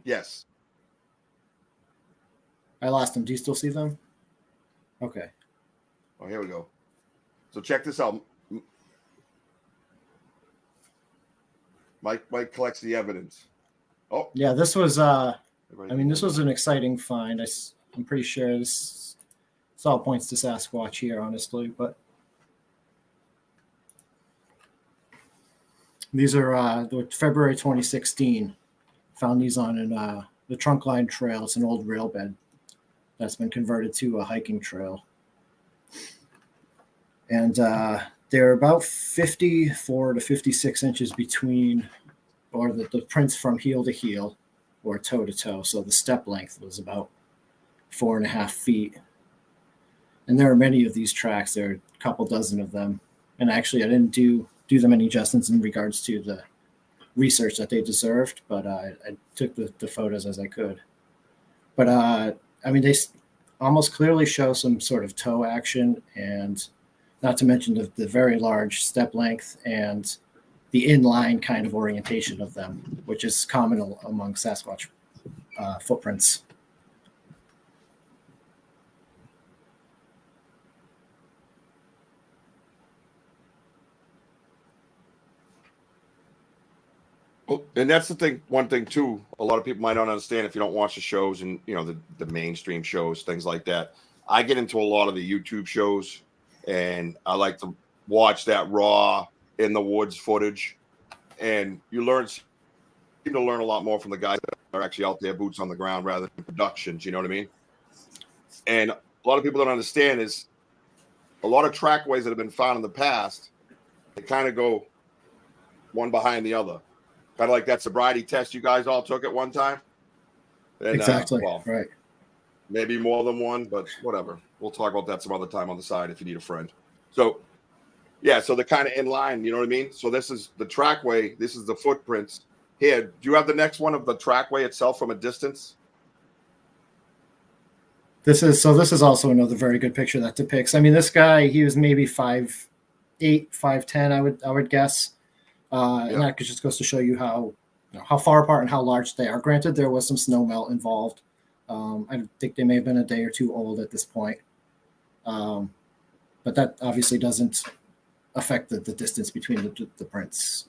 Yes. I lost them. Do you still see them? Okay. Oh, here we go. So check this out. Mike collects the evidence. Oh, yeah, this was. This was an exciting find. I'm pretty sure this all points to Sasquatch here, honestly. But these are February 2016. Found these on the Trunkline Trail. It's an old rail bed that's been converted to a hiking trail. And they're about 54 to 56 inches between, or the prints from heel to heel or toe to toe. So the step length was about 4.5 feet. And there are many of these tracks. There are a couple dozen of them. And actually, I didn't do them any justice in regards to the research that they deserved, but I took the photos as I could. But they almost clearly show some sort of toe action, and not to mention the very large step length and the inline kind of orientation of them, which is common among Sasquatch footprints. Well, and that's the thing. One thing too, a lot of people might not understand if you don't watch the shows and the mainstream shows, things like that. I get into a lot of the YouTube shows, and I like to watch that raw in the woods footage, and you seem to learn a lot more from the guys that are actually out there, boots on the ground, rather than productions. You know what I mean? And a lot of people don't understand is a lot of trackways that have been found in the past, they kind of go one behind the other. Kind of like that sobriety test you guys all took at one time. And, exactly. Right. Maybe more than one, but whatever. We'll talk about that some other time on the side if you need a friend. So, yeah, so they're kind of in line. You know what I mean? So this is the trackway. This is the footprints. Here, do you have the next one of the trackway itself from a distance? This is also another very good picture that depicts. This guy, he was maybe 5'8", 5'10", I would guess. And that just goes to show you how far apart and how large they are. Granted, there was some snow melt involved. I think they may have been a day or two old at this point. But that obviously doesn't affect the distance between the prints,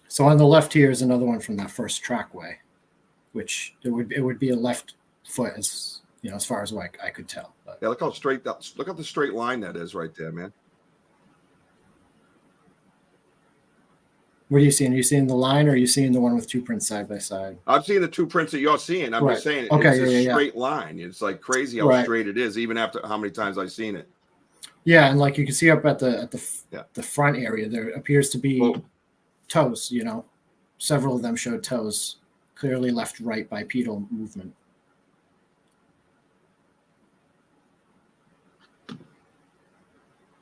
So on the left here is another one from that first trackway, which it would be a left foot as far as what I could tell. But. Yeah, look how straight look at the straight line that is right there, man. What are you seeing? Are you seeing the line, or are you seeing the one with two prints side by side? I'm seeing the two prints that you're seeing. I'm just saying it's a straight line. It's like crazy how straight it is, even after how many times I've seen it. Yeah, and like you can see up at the front area, there appears to be toes. Several of them showed toes, clearly left right bipedal movement.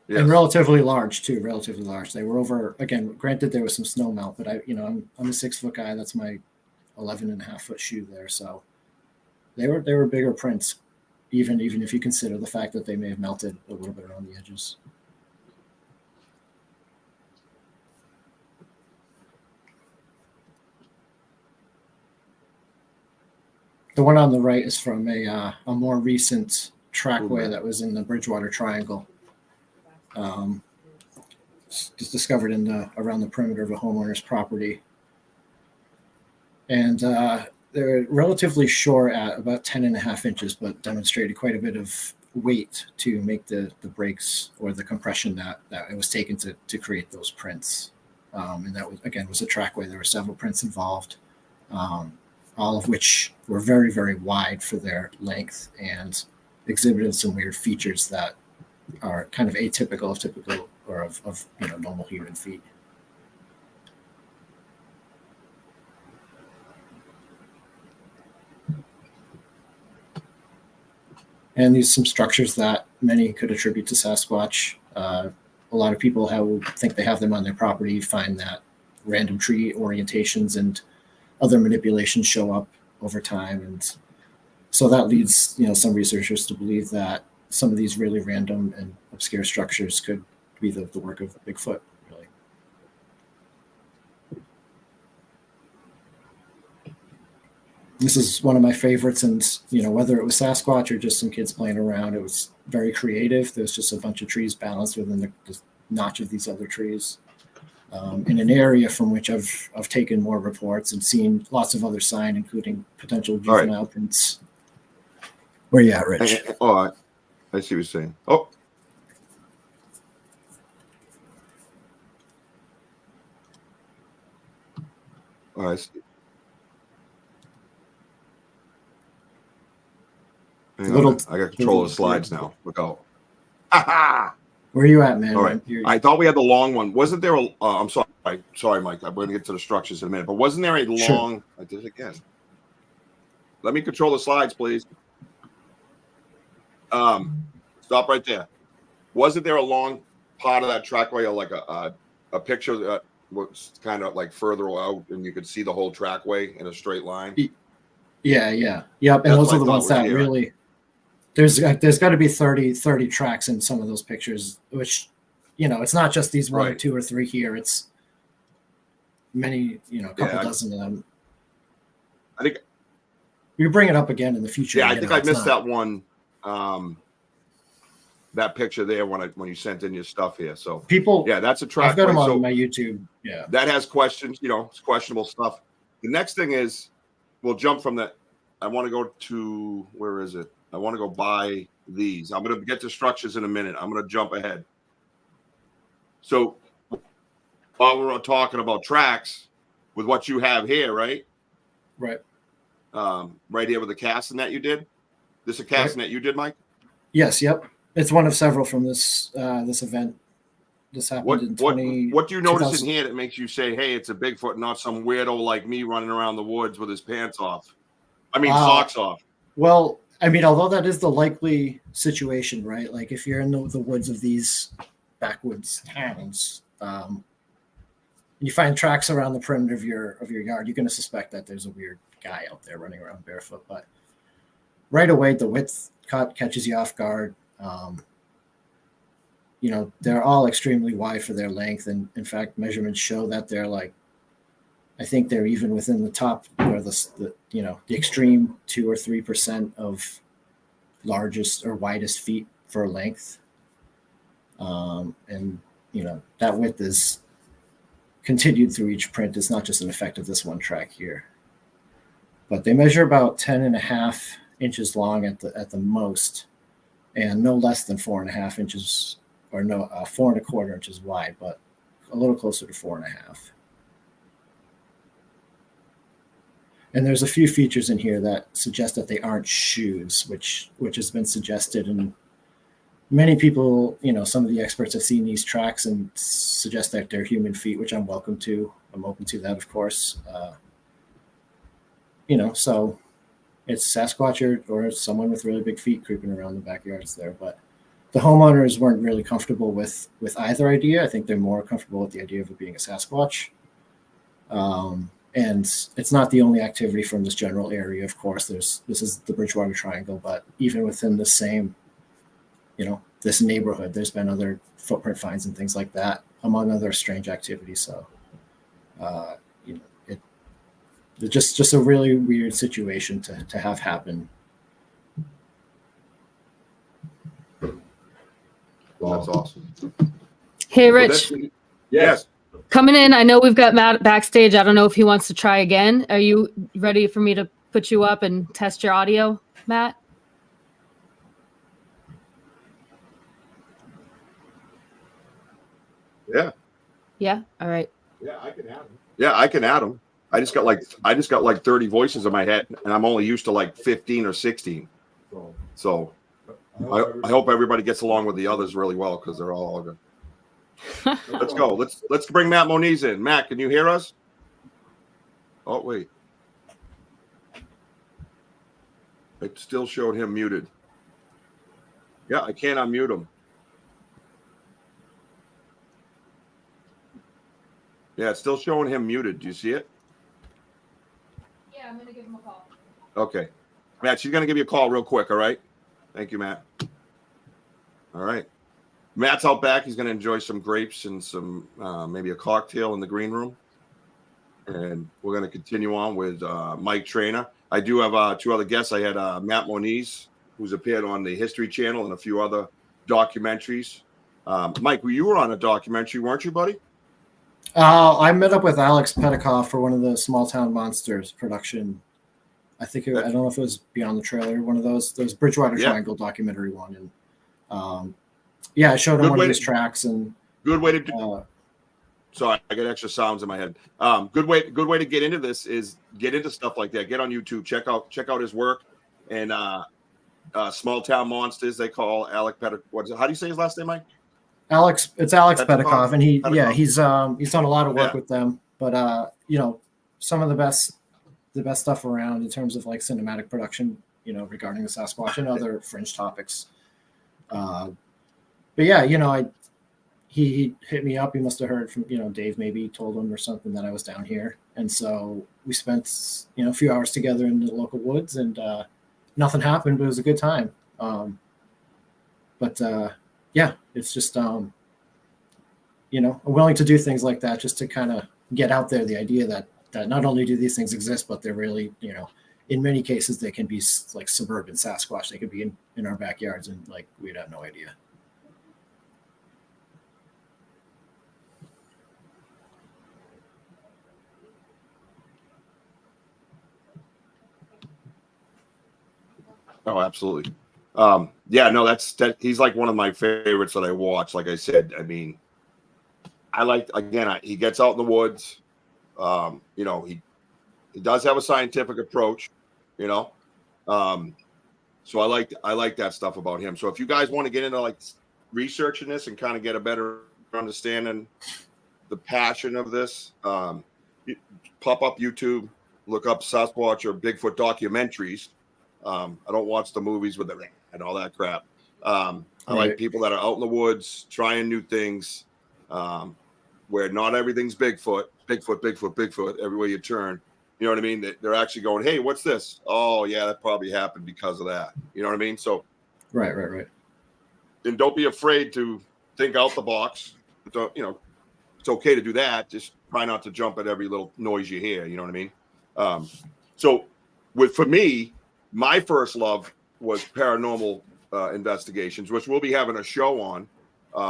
Yes. And relatively large too. Relatively large. They were over. Again, granted, there was some snow melt, but I'm a 6-foot guy. That's my 11.5-foot shoe there. So they were bigger prints, even if you consider the fact that they may have melted a little bit around the edges. The one on the right is from a more recent trackway that was in the Bridgewater Triangle. Just discovered around the perimeter of a homeowner's property, and they're relatively short at about 10.5 inches, but demonstrated quite a bit of weight to make the brakes or the compression that it was taken to create those prints. And that was a trackway. There were several prints involved, all of which were very, very wide for their length and exhibited some weird features that are kind of atypical of typical or of normal human feet. And these some structures that many could attribute to Sasquatch. A lot of people think they have them on their property, find that random tree orientations and other manipulations show up over time, and so that leads some researchers to believe that some of these really random and obscure structures could be the work of Bigfoot, really. This is one of my favorites, and whether it was Sasquatch or just some kids playing around, it was very creative. There's just a bunch of trees balanced within the notch of these other trees, in an area from which I've taken more reports and seen lots of other sign, including potential juvenile prints. Where you at, Rich? Oh, I see what you're saying. Oh. Oh, I see. I got control of the slides now. Look out. Where are you at, man? All right. I thought we had the long one. Wasn't there a I'm sorry, Mike. I'm going to get to the structures in a minute. But wasn't there a long Sure. I did it again. Let me control the slides, please. Stop right there. Wasn't there a long part of that trackway, or like a picture that was kind of like further out and you could see the whole trackway in a straight line? Yeah. Yep. And those are the ones that really, there's got to be 30 tracks in some of those pictures, which, it's not just these one or two or three here. It's many, a couple dozen of them. I think we bring it up again in the future. Yeah, I think I missed that one. That picture there when you sent in your stuff here. So people, that's a track. I've got them on my YouTube. Yeah, that has questions. It's questionable stuff. The next thing is, we'll jump from that. I want to go to, where is it? I want to go by these. I'm going to get to structures in a minute. I'm going to jump ahead. So while we're talking about tracks, with what you have here, right? Right. Right here with the casting that you did. This is a casting that you did, Mike? Yes. Yep. It's one of several from this event. This happened in 20. What do you notice in here that makes you say, "Hey, it's a Bigfoot, not some weirdo like me running around the woods with his pants off"? I mean, socks off. Well, I mean, although that is the likely situation, right? Like if you're in the woods of these backwoods towns, you find tracks around the perimeter of your yard, you're going to suspect that there's a weird guy out there running around barefoot. But right away, the width catches you off guard. They're all extremely wide for their length, and in fact, measurements show that they're like, I think they're even within the top, or the extreme 2 or 3% of largest or widest feet for length, and that width is continued through each print. It's not just an effect of this one track here, but they measure about 10.5 inches long at the most, and no less than 4.5 inches, or 4.25 inches wide, but a little closer to 4.5. And there's a few features in here that suggest that they aren't shoes, which has been suggested. And many people, some of the experts have seen these tracks and suggest that they're human feet, which I'm welcome to. I'm open to that, of course. So it's Sasquatch or someone with really big feet creeping around the backyards there. But the homeowners weren't really comfortable with either idea. I think they're more comfortable with the idea of it being a Sasquatch. And it's not the only activity from this general area, of course. This is the Bridgewater Triangle, but even within the same, this neighborhood, there's been other footprint finds and things like that, among other strange activities. So, it's just a really weird situation to have happen. That's awesome. Hey, Rich. Yes. Coming in, I know we've got Matt backstage. I don't know if he wants to try again. Are you ready for me to put you up and test your audio, Matt? Yeah. Yeah. All right. Yeah, I can add him. Yeah, I can add him. I just got like 30 voices in my head, and I'm only used to like 15 or 16. So I hope everybody gets along with the others really well, because they're all good. Let's go. Let's bring Matt Moniz in. Matt, can you hear us? Oh, wait. It still showed him muted. Yeah, I can't unmute him. Yeah, it's still showing him muted. Do you see it? Yeah, I'm going to give him a call. Okay. Matt, she's going to give you a call real quick, all right? Thank you, Matt. All right. Matt's out back. He's going to enjoy some grapes and some maybe a cocktail in the green room. And we're going to continue on with Mike Trainor. I do have 2 other guests. I had Matt Moniz, who's appeared on the History Channel and a few other documentaries. Mike, you were on a documentary, weren't you, buddy? I met up with Alex Petikoff for one of the Small Town Monsters production. I don't know if it was Beyond the Trailer, one of those Bridgewater Triangle documentary one. And I showed him one of his tracks and good way to do. Sorry, I got extra sounds in my head. Good way to get into this is get into stuff like that. Get on YouTube, check out his work, and Small Town Monsters. They call Alec Petikoff. How do you say his last name, Mike? It's Alex Petikoff, and he's done a lot of work with them. But some of the best stuff around in terms of like cinematic production, regarding the Sasquatch and other fringe topics. He hit me up. He must have heard from, Dave maybe told him or something that I was down here. And so we spent, a few hours together in the local woods, and nothing happened, but it was a good time. It's just, I'm willing to do things like that just to kind of get out there the idea that not only do these things exist, but they're really, in many cases, they can be like suburban Sasquatch. They could be in our backyards, and like we'd have no idea. Oh, absolutely. He's like one of my favorites that I watch. Like I said, I mean, he gets out in the woods. He does have a scientific approach, so I like that stuff about him. So if you guys want to get into like researching this and kind of get a better understanding the passion of this, pop up YouTube, look up Sasquatch or Bigfoot documentaries. I don't watch the movies with the ring and all that crap. I like people that are out in the woods trying new things, where not everything's Bigfoot everywhere you turn. You know what I mean? They're actually going, hey, what's this? Oh, yeah, that probably happened because of that. You know what I mean? So, right. And don't be afraid to think out the box. It's okay to do that. Just try not to jump at every little noise you hear. You know what I mean? For me, my first love was paranormal investigations, which we'll be having a show on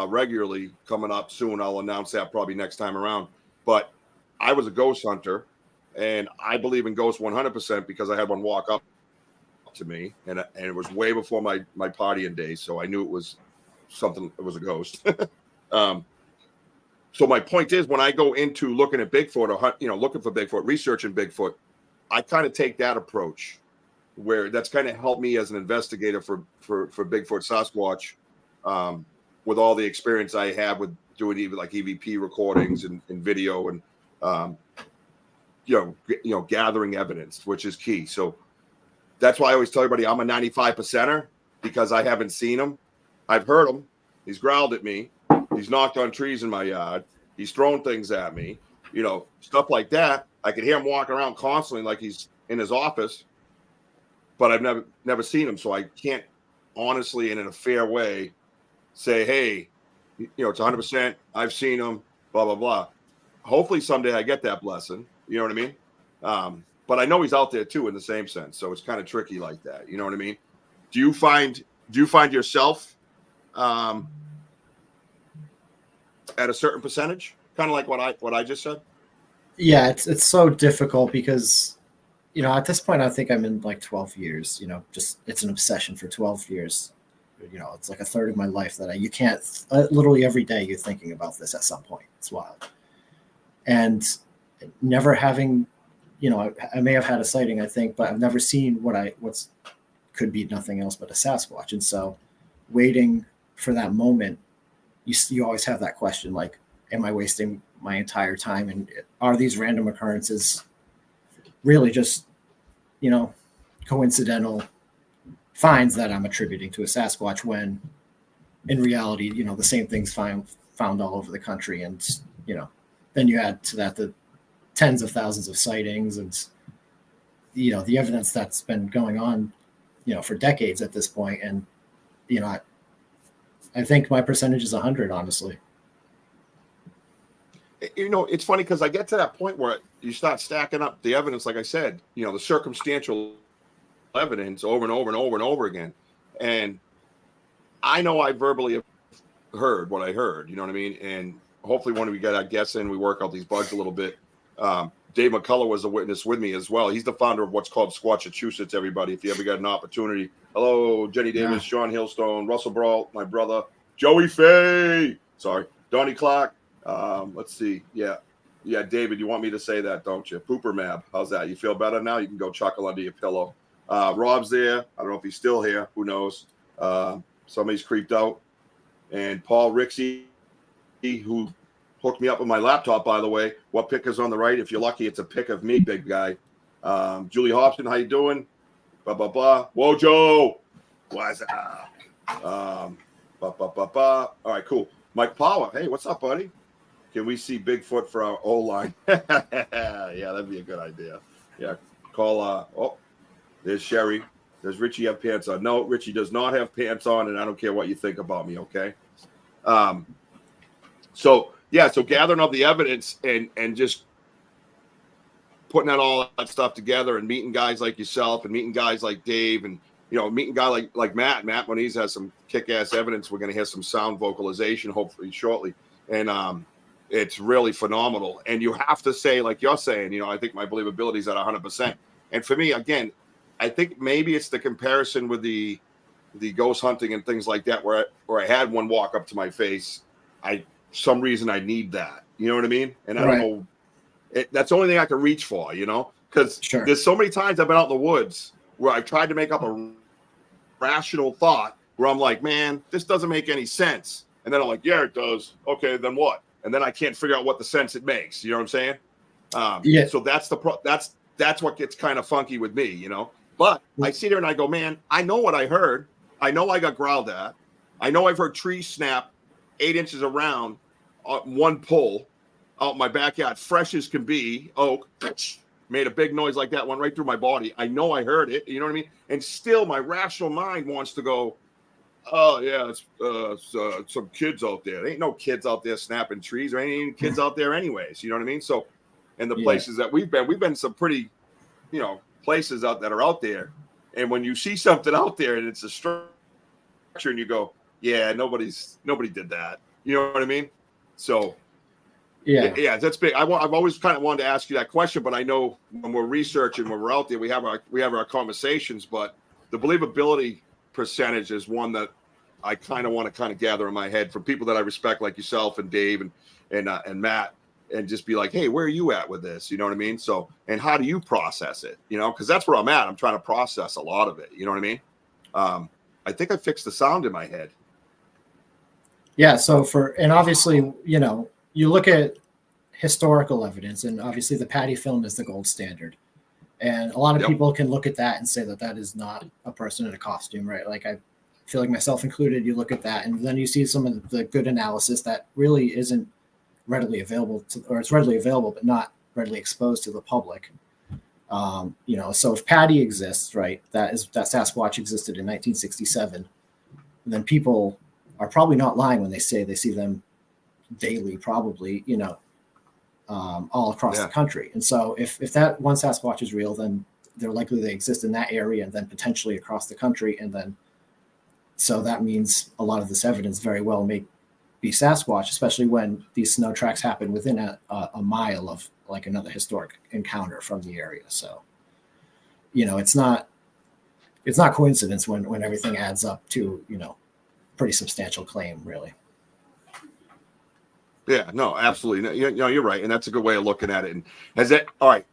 regularly coming up soon. I'll announce that probably next time around. But I was a ghost hunter, and I believe in ghosts 100% because I had one walk up to me, and it was way before my partying days, so I knew it was something. It was a ghost. So my point is, when I go into looking at Bigfoot or looking for Bigfoot, researching Bigfoot, I kind of take that approach, where that's kind of helped me as an investigator for Bigfoot Sasquatch, with all the experience I have with doing even like EVP recordings and video and gathering evidence, which is key. So that's why I always tell everybody I'm a 95%er, because I haven't seen him. I've heard him. He's growled at me. He's knocked on trees in my yard. He's thrown things at me, stuff like that. I could hear him walking around constantly like he's in his office, but I've never seen him. So I can't honestly and in a fair way say, hey, it's 100%. I've seen him, blah, blah, blah. Hopefully someday I get that blessing. You know what I mean? But I know he's out there too in the same sense. So it's kind of tricky like that. You know what I mean? Do you find yourself at a certain percentage, kind of like what I just said? Yeah, it's so difficult because, at this point, I think I'm in like 12 years, just it's an obsession for 12 years. It's like a third of my life that you can't, literally every day you're thinking about this at some point. It's wild. And never having, I may have had a sighting, I think, but I've never seen what's could be nothing else but a Sasquatch. And so waiting for that moment, you always have that question, like, am I wasting my entire time? And are these random occurrences really just, coincidental finds that I'm attributing to a Sasquatch, when in reality, the same things found all over the country. And, then you add to that the tens of thousands of sightings and, the evidence that's been going on, for decades at this point. And, I think my percentage is 100, honestly. you know, it's funny because I get to that point where you start stacking up the evidence, like I said, you know, the circumstantial evidence over and over and over and over again. And I know I verbally have heard what I heard, you know what I mean? And hopefully when we get our guests in, we work out these bugs a little bit. Dave McCullough was a witness with me as well. He's the founder of what's called Squatchachusetts, everybody, if you ever got an opportunity. Hello, Jenny Davis, Sean Hillstone, Russell Brault, my brother, Joey Fay. Sorry, Donnie Clark. Let's see. Yeah, David, you want me to say that, don't you? Pooper Mab. How's that? You feel better now? You can go chuckle under your pillow. Rob's there. I don't know if he's still here. Who knows? Somebody's creeped out. And Paul Rixey, who hooked me up with my laptop, by the way. What pick is on the right? If you're lucky, it's a pic of me, big guy. Julie Hobson, how you doing? Blah, blah, blah. Wojo. What's up? All right, cool. Mike Power. Hey, what's up, buddy? Can we see Bigfoot for our O-line? Yeah, that'd be a good idea. Yeah, call. There's Sherry. Does Richie have pants on? No, Richie does not have pants on, and I don't care what you think about me, okay? So gathering up the evidence and just putting all that stuff together and meeting guys like yourself and meeting guys like Dave and, you know, meeting a guy like Matt. Matt Moniz has some kick-ass evidence. We're going to hear some sound vocalization hopefully shortly. And it's really phenomenal. And you have to say, like you're saying, you know, I think my believability is at 100%. And for me, again, I think maybe it's the comparison with the ghost hunting and things like that where I had one walk up to my face. Some reason I need that. You know what I mean? And I don't know. That's the only thing I can reach for, you know? Because there's so many times I've been out in the woods where I've tried to make up a rational thought where I'm like, man, this doesn't make any sense. And then I'm like, yeah, it does. Okay, then what? And then I can't figure out what the sense it makes. You know what I'm saying? So that's what gets kind of funky with me, you know? But I sit there and I go, man, I know what I heard. I know I got growled at. I know I've heard trees snap 8 inches around one pull out my backyard, fresh as can be, oak, made a big noise like that, went right through my body. I know I heard it, you know what I mean? And still my rational mind wants to go, oh, yeah, it's some kids out there. There ain't no kids out there snapping trees. There ain't even kids out there anyways, you know what I mean? So, and the places that we've been some pretty, you know, places that are out there. And when you see something out there and it's a structure and you go, yeah, nobody did that. You know what I mean? So, yeah, that's big. I've always kind of wanted to ask you that question, but I know when we're researching, when we're out there, we have our conversations, but the believability percentage is one that I kind of want to gather in my head from people that I respect, like yourself and Dave and Matt, and just be like, hey, where are you at with this? You know what I mean? So, and how do you process it? You know, because that's where I'm at. I'm trying to process a lot of it. You know what I mean? I think I fixed the sound in my head. Yeah. So and obviously, you know, you look at historical evidence, and obviously the Patty film is the gold standard. And a lot of people can look at that and say that is not a person in a costume, right? Like I feel like myself included, you look at that and then you see some of the good analysis that really isn't readily available or it's readily available, but not readily exposed to the public. You know, so if Patty exists, right, that Sasquatch existed in 1967, then people are probably not lying when they say they see them daily, probably, you know, all across the country. And so if that one Sasquatch is real, then they're likely they exist in that area and then potentially across the country. And then, so that means a lot of this evidence very well may be Sasquatch, especially when these snow tracks happen within a mile of like another historic encounter from the area. So, you know, it's not coincidence when everything adds up to, you know, pretty substantial claim, really. Yeah, no, absolutely. You know, you're right. And that's a good way of looking at it. And all right,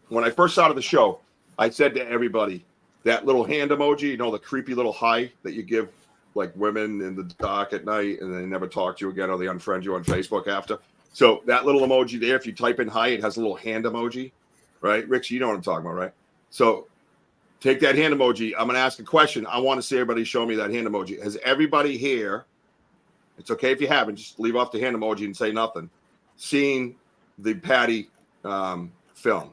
when I first started the show, I said to everybody, that little hand emoji, you know, the creepy little hi that you give like women in the dark at night and they never talk to you again or they unfriend you on Facebook after. So that little emoji there, if you type in hi, it has a little hand emoji, right? Rich, you know what I'm talking about, right? So take that hand emoji. I'm going to ask a question. I want to see everybody show me that hand emoji. Has everybody here, it's okay if you haven't, just leave off the hand emoji and say nothing, seen the Patty film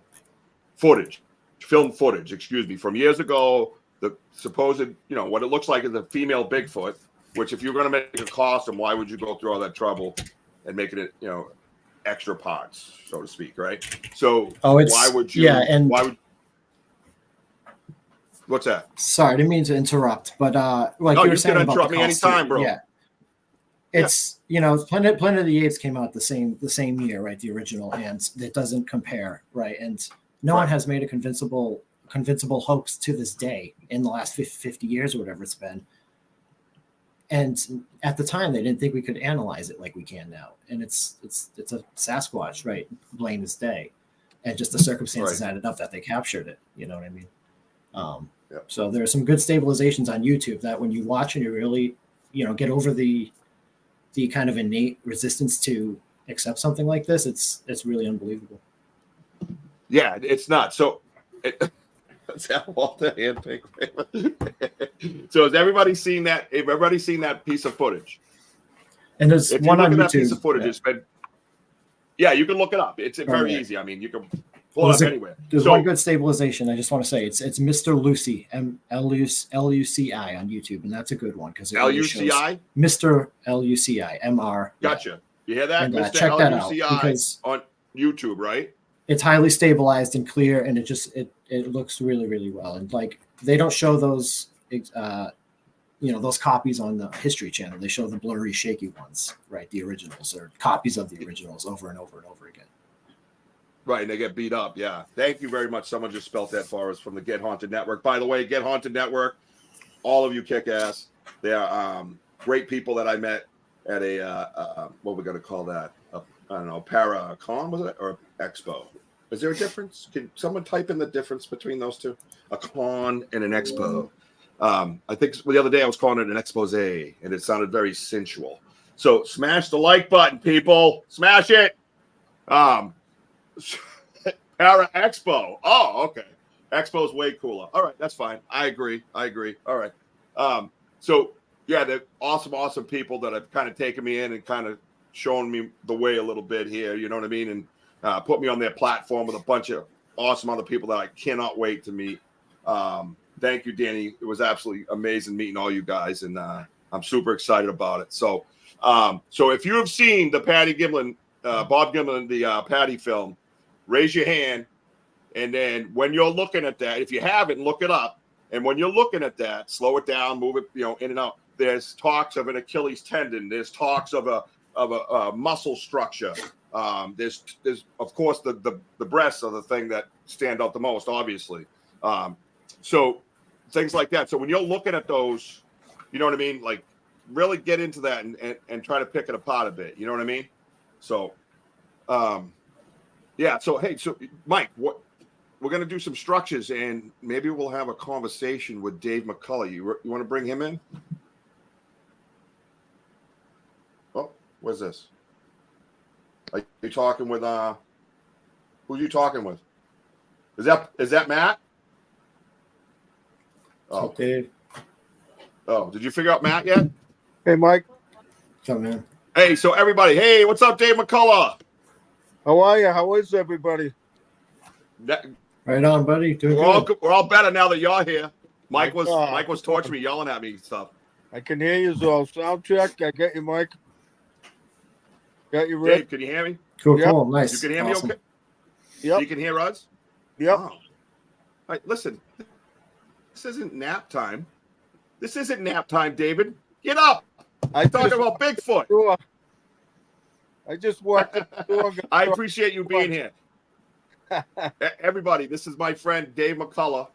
footage, from years ago, the supposed, you know, what it looks like is a female Bigfoot, which if you're going to make a costume, why would you go through all that trouble? and making it, extra parts, so to speak, right? So it's why would you? yeah, and why would? What's that? sorry, I didn't mean to interrupt, but like No, you were you saying can about interrupt the me cost anytime, too, bro. Yeah, it's Planet of the Apes came out the same year, right? The original, and it doesn't compare, right? And no one has made a convincible hoax to this day in the last 50 years or whatever it's been. And at the time, they didn't think we could analyze it like we can now. And it's a Sasquatch, right? Plain as day, and just the circumstances added up that they captured it. You know what I mean? So there are some good stabilizations on YouTube that when you watch and you really, get over the kind of innate resistance to accept something like this, it's really unbelievable. Yeah, it's not. So, let's have Walter handpick. So, has everybody seen that? Have everybody seen that piece of footage? And there's if one you look on at YouTube. that piece of footage, it's been. Yeah, you can look it up. It's very easy. I mean, you can pull it up anywhere. There's one good stabilization. I just want to say it's Mr. Lucy, Luci on YouTube, and that's a good one because it really shows Mr. Luci, Mr. Gotcha. You hear that? And, Mr. check that out LUCI because on YouTube, right? It's highly stabilized and clear, and it looks really, really well. And like they don't show those those copies on the History Channel. They show the blurry, shaky ones, right? The originals or copies of the originals over and over and over again. Right, and they get beat up. Yeah. Thank you very much. Someone just spelt that for us from the Get Haunted Network. By the way, Get Haunted Network, all of you kick ass. They are great people that I met at a what we're going to call that? I don't know, Paracon, was it? Or Expo? Is there a difference? Can someone type in the difference between those two? A con and an expo. I think the other day I was calling it an expose, and it sounded very sensual. So smash the like button, people. Smash it. Para Expo. Oh, okay. Expo is way cooler. All right, that's fine. I agree. All right. So yeah, they're awesome people that have kind of taken me in and kind of shown me the way a little bit here. You know what I mean? And put me on their platform with a bunch of awesome other people that I cannot wait to meet. Thank you, Danny. It was absolutely amazing meeting all you guys, and I'm super excited about it. So if you have seen the Patty Gimlin, Bob Gimlin, the Patty film, raise your hand. And then when you're looking at that, if you haven't, look it up. And when you're looking at that, slow it down, move it, in and out. There's talks of an Achilles tendon. There's talks of a muscle structure. There's of course the breasts are the thing that stand out the most, obviously. So things like that. So when you're looking at those, you know what I mean? Like really get into that and try to pick it apart a bit. You know what I mean? So, yeah. So, hey, Mike, what we're going to do some structures and maybe we'll have a conversation with Dave McCullough. You want to bring him in? Oh, what's this? Are you talking with, who are you talking with? Is that Matt? Oh, Dave. Oh, did you figure out Matt yet? Hey, Mike. What's up, man? Hey, so everybody, hey, what's up, Dave McCullough? How are you? How is everybody? Right on, buddy. Doing good. We're all better now that y'all here. Mike was torturing me, yelling at me and stuff. I can hear you, so sound check. I got you, Mike. Got you, Rick. Dave, can you hear me? Cool, Yep. cool. Nice. You can hear me okay? Yep. You can hear us? Yep. Wow. All right, listen. This isn't nap time. This isn't nap time, David. Get up. I'm talking about Bigfoot. Sure. I just walked in the door. I appreciate you being here. Everybody, this is my friend Dave McCullough.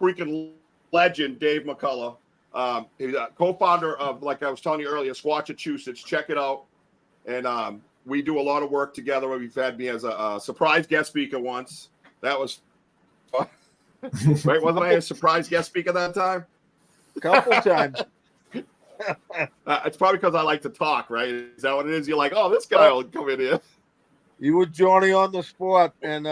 Freaking legend, Dave McCullough. He's a co-founder of, like I was telling you earlier, Swatchachusetts. Check it out. And we do a lot of work together. We've had me as a surprise guest speaker once. That was fun. Right? Wasn't I a surprise guest speaker that time? A couple times. It's probably because I like to talk, right? Is that what it is? You're like, oh, this guy will come in here. You were Johnny on the spot, and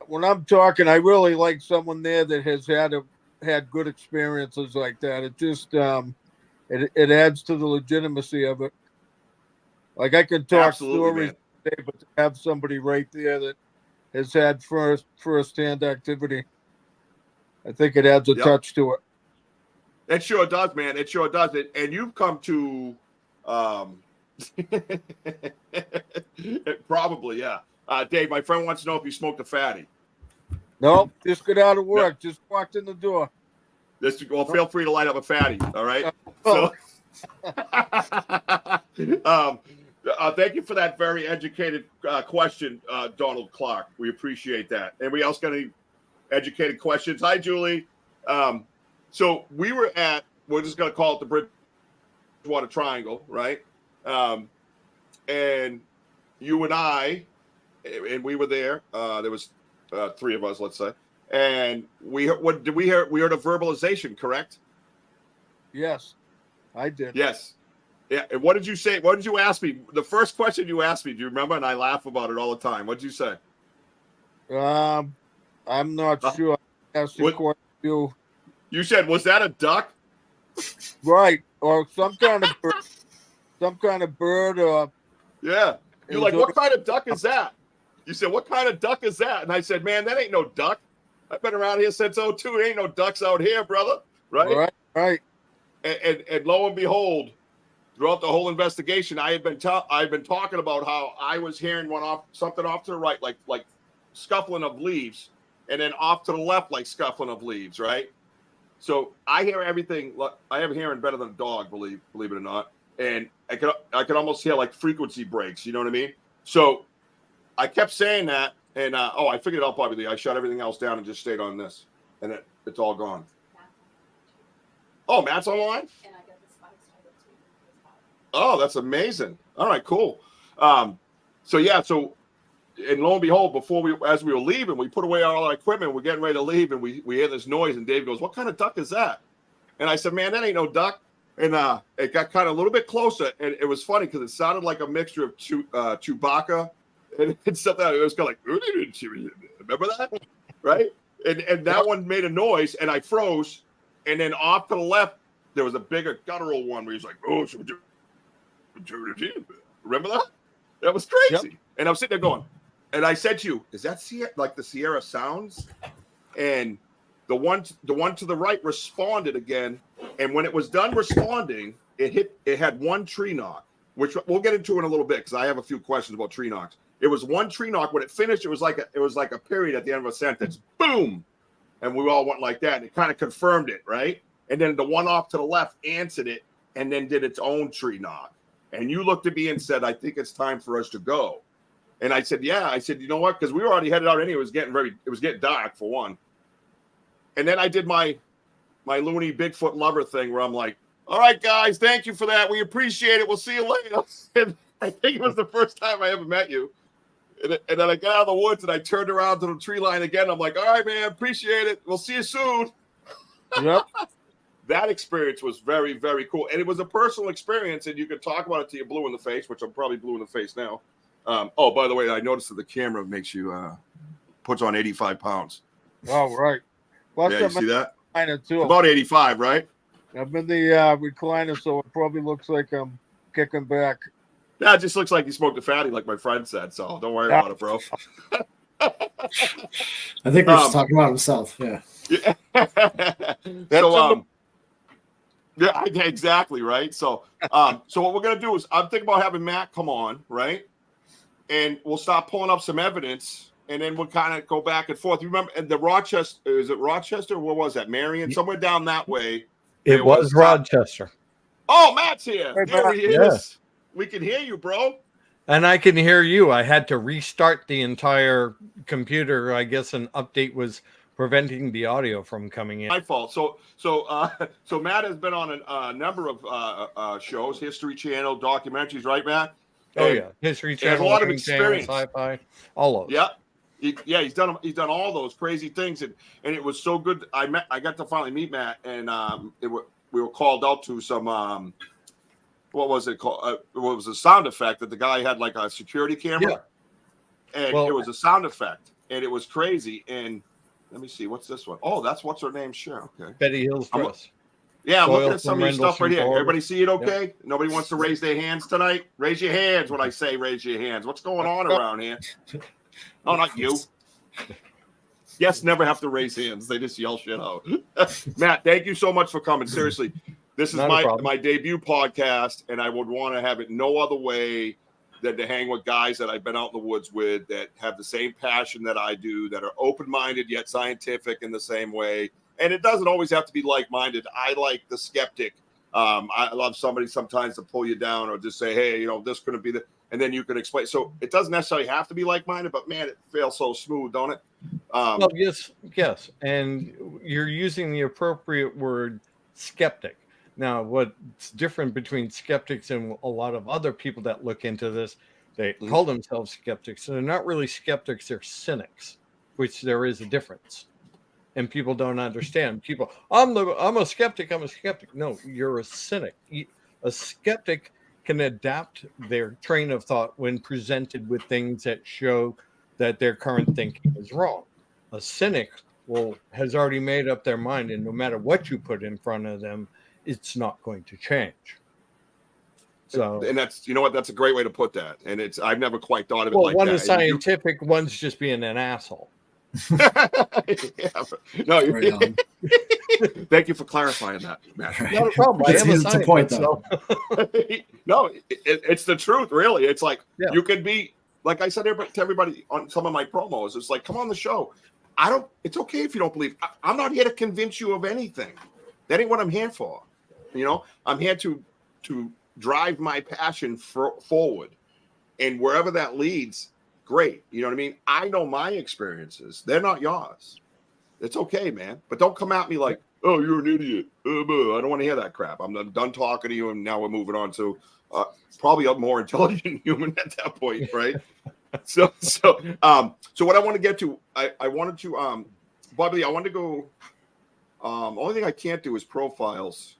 when I'm talking, I really like someone there that has had good experiences like that. It just it adds to the legitimacy of it. Like I can talk stories today, but to have somebody right there that has had first-hand activity, I think it adds a touch to it. It sure does, man. It sure does. And you've come to Probably, yeah. Dave, my friend wants to know if you smoked a fatty. Nope, just got out of work. Just walked in the door. Well, feel free to light up a fatty. All right. Oh. So, thank you for that very educated question, Donald Clark. We appreciate that. Anybody else got any educated questions? Hi, Julie. So we're just going to call it the Bridgewater Triangle, right? And you and I, and we were there. There was 3 of us, let's say. And what did we hear? We heard a verbalization, correct? Yes, I did. Yes. Yeah. And what did you say? What did you ask me? The first question you asked me, do you remember? And I laugh about it all the time. What did you say? I'm not sure. I asked you. You said, was that a duck? Right. Or some kind of bird. Some kind of bird or. Yeah. You're like, what kind of duck is that? You said, what kind of duck is that? And I said, man, that ain't no duck. I've been around here since 2002. There ain't no ducks out here, brother. Right? Right. And lo and behold, throughout the whole investigation, I've been talking about how I was hearing something off to the right, like scuffling of leaves, and then off to the left, like scuffling of leaves, right? So I hear everything. I have hearing better than a dog, believe it or not. And I could almost hear like frequency breaks. You know what I mean? So I kept saying that, and I figured it out probably. I shut everything else down and just stayed on this, and it's all gone. Oh, Matt's online? And I got the spikes started too. Oh, that's amazing. All right, cool. So and lo and behold, as we were leaving, we put away all our equipment. We're getting ready to leave, and we hear this noise, and Dave goes, "What kind of duck is that?" And I said, "Man, that ain't no duck." And it got kind of a little bit closer, and it was funny because it sounded like a mixture of Chewbacca and stuff. It was kind of like, remember that, right? And that one made a noise, and I froze. And then off to the left, there was a bigger guttural one where he's like, "Oh, remember that? That was crazy." Yep. And I'm sitting there going, and I said to you, "Is that like the Sierra Sounds?" And the one to the right responded again. And when it was done responding, it had one tree knock, which we'll get into in a little bit because I have a few questions about tree knocks. It was one tree knock. When it finished, it was like a period at the end of a sentence. Boom. And we all went like that, and it kind of confirmed it, right? And then the one off to the left answered it, and then did its own tree knock. And you looked at me and said, "I think it's time for us to go." And I said, "Yeah." I said, "You know what? Because we were already headed out anyway. It was getting dark for one." And then I did my loony Bigfoot lover thing where I'm like, "All right, guys, thank you for that. We appreciate it. We'll see you later." And I think it was the first time I ever met you. And then I got out of the woods and I turned around to the tree line again. I'm like, "All right, man, appreciate it. We'll see you soon." Yep. That experience was very, very cool. And it was a personal experience, and you could talk about it till you're blue in the face, which I'm probably blue in the face now. By the way, I noticed that the camera makes you puts on 85 pounds. Oh, right. Plus, yeah, you see that? Too. About 85, right? I'm in the recliner, so it probably looks like I'm kicking back. Yeah, it just looks like you smoked a fatty, like my friend said. So don't worry about it, bro. I think we're just talking about himself. Yeah. Yeah, exactly, right. So what we're gonna do is I'm thinking about having Matt come on, right? And we'll start pulling up some evidence, and then we'll kind of go back and forth. You remember the Rochester? Is it Rochester? Where was that? Marion? Somewhere down that way. It was Rochester. Oh, Matt's here. Hey, there he is. Yeah. We can hear you, bro. And I can hear you. I had to restart the entire computer. I guess an update was preventing the audio from coming in. My fault. So Matt has been on a number of shows, History Channel, documentaries, right, Matt? Oh yeah, History Channel, has a lot of experience, sci-fi, all of. Yeah, he's done all those crazy things, and it was so good. I got to finally meet Matt, and we were called out to some what was it called? It was a sound effect that the guy had, like a security camera, and it was a sound effect, and it was crazy. And let me see, what's this one? Oh, that's what's her name? Sure, okay. Betty Hill's dress. Yeah, I'm looking at some of your stuff right here. Everybody see it okay? Yep. Nobody wants to raise their hands tonight? Raise your hands when I say raise your hands. What's going on around here? Oh, not you. Guests never have to raise hands. They just yell shit out. Matt, thank you so much for coming. Seriously. this is Not a problem. my debut podcast, and I would want to have it no other way than to hang with guys that I've been out in the woods with that have the same passion that I do, that are open-minded yet scientific in the same way. And it doesn't always have to be like-minded. I like the skeptic. I love somebody sometimes to pull you down or just say, hey, you know, this couldn't be the, and then you can explain. So it doesn't necessarily have to be like-minded, but man, it feels so smooth, don't it? Well, yes. And you're using the appropriate word, skeptic. Now, what's different between skeptics and a lot of other people that look into this, they call themselves skeptics. So they're not really skeptics, they're cynics, which there is a difference. And people don't understand. People, I'm a skeptic. No, you're a cynic. A skeptic can adapt their train of thought when presented with things that show that their current thinking is wrong. A cynic has already made up their mind, and no matter what you put in front of them, it's not going to change. So, and that's, you know what, that's a great way to put that. And I've never quite thought of it well, like one that. is scientific, one's just being an asshole. No, Right on. thank you for clarifying that, Matt. Not a problem. I It's am a easy to point, scientist, though. No, it's the truth, really. It's like, Yeah. you could be, like I said to everybody on some of my promos, it's like, come on the show. It's okay if you don't believe. I'm not here to convince you of anything. That ain't what I'm here for. You know, I'm here to drive my passion forward. And wherever that leads, great. You know what I mean? I know my experiences. They're not yours. It's okay, man. But don't come at me like, oh, you're an idiot. I don't want to hear that crap. I'm done talking to you, and now we're moving on to probably a more intelligent human at that point, right? So what I want to get to, I wanted to, Bobby, I wanted to go. Only thing I can't do is profiles,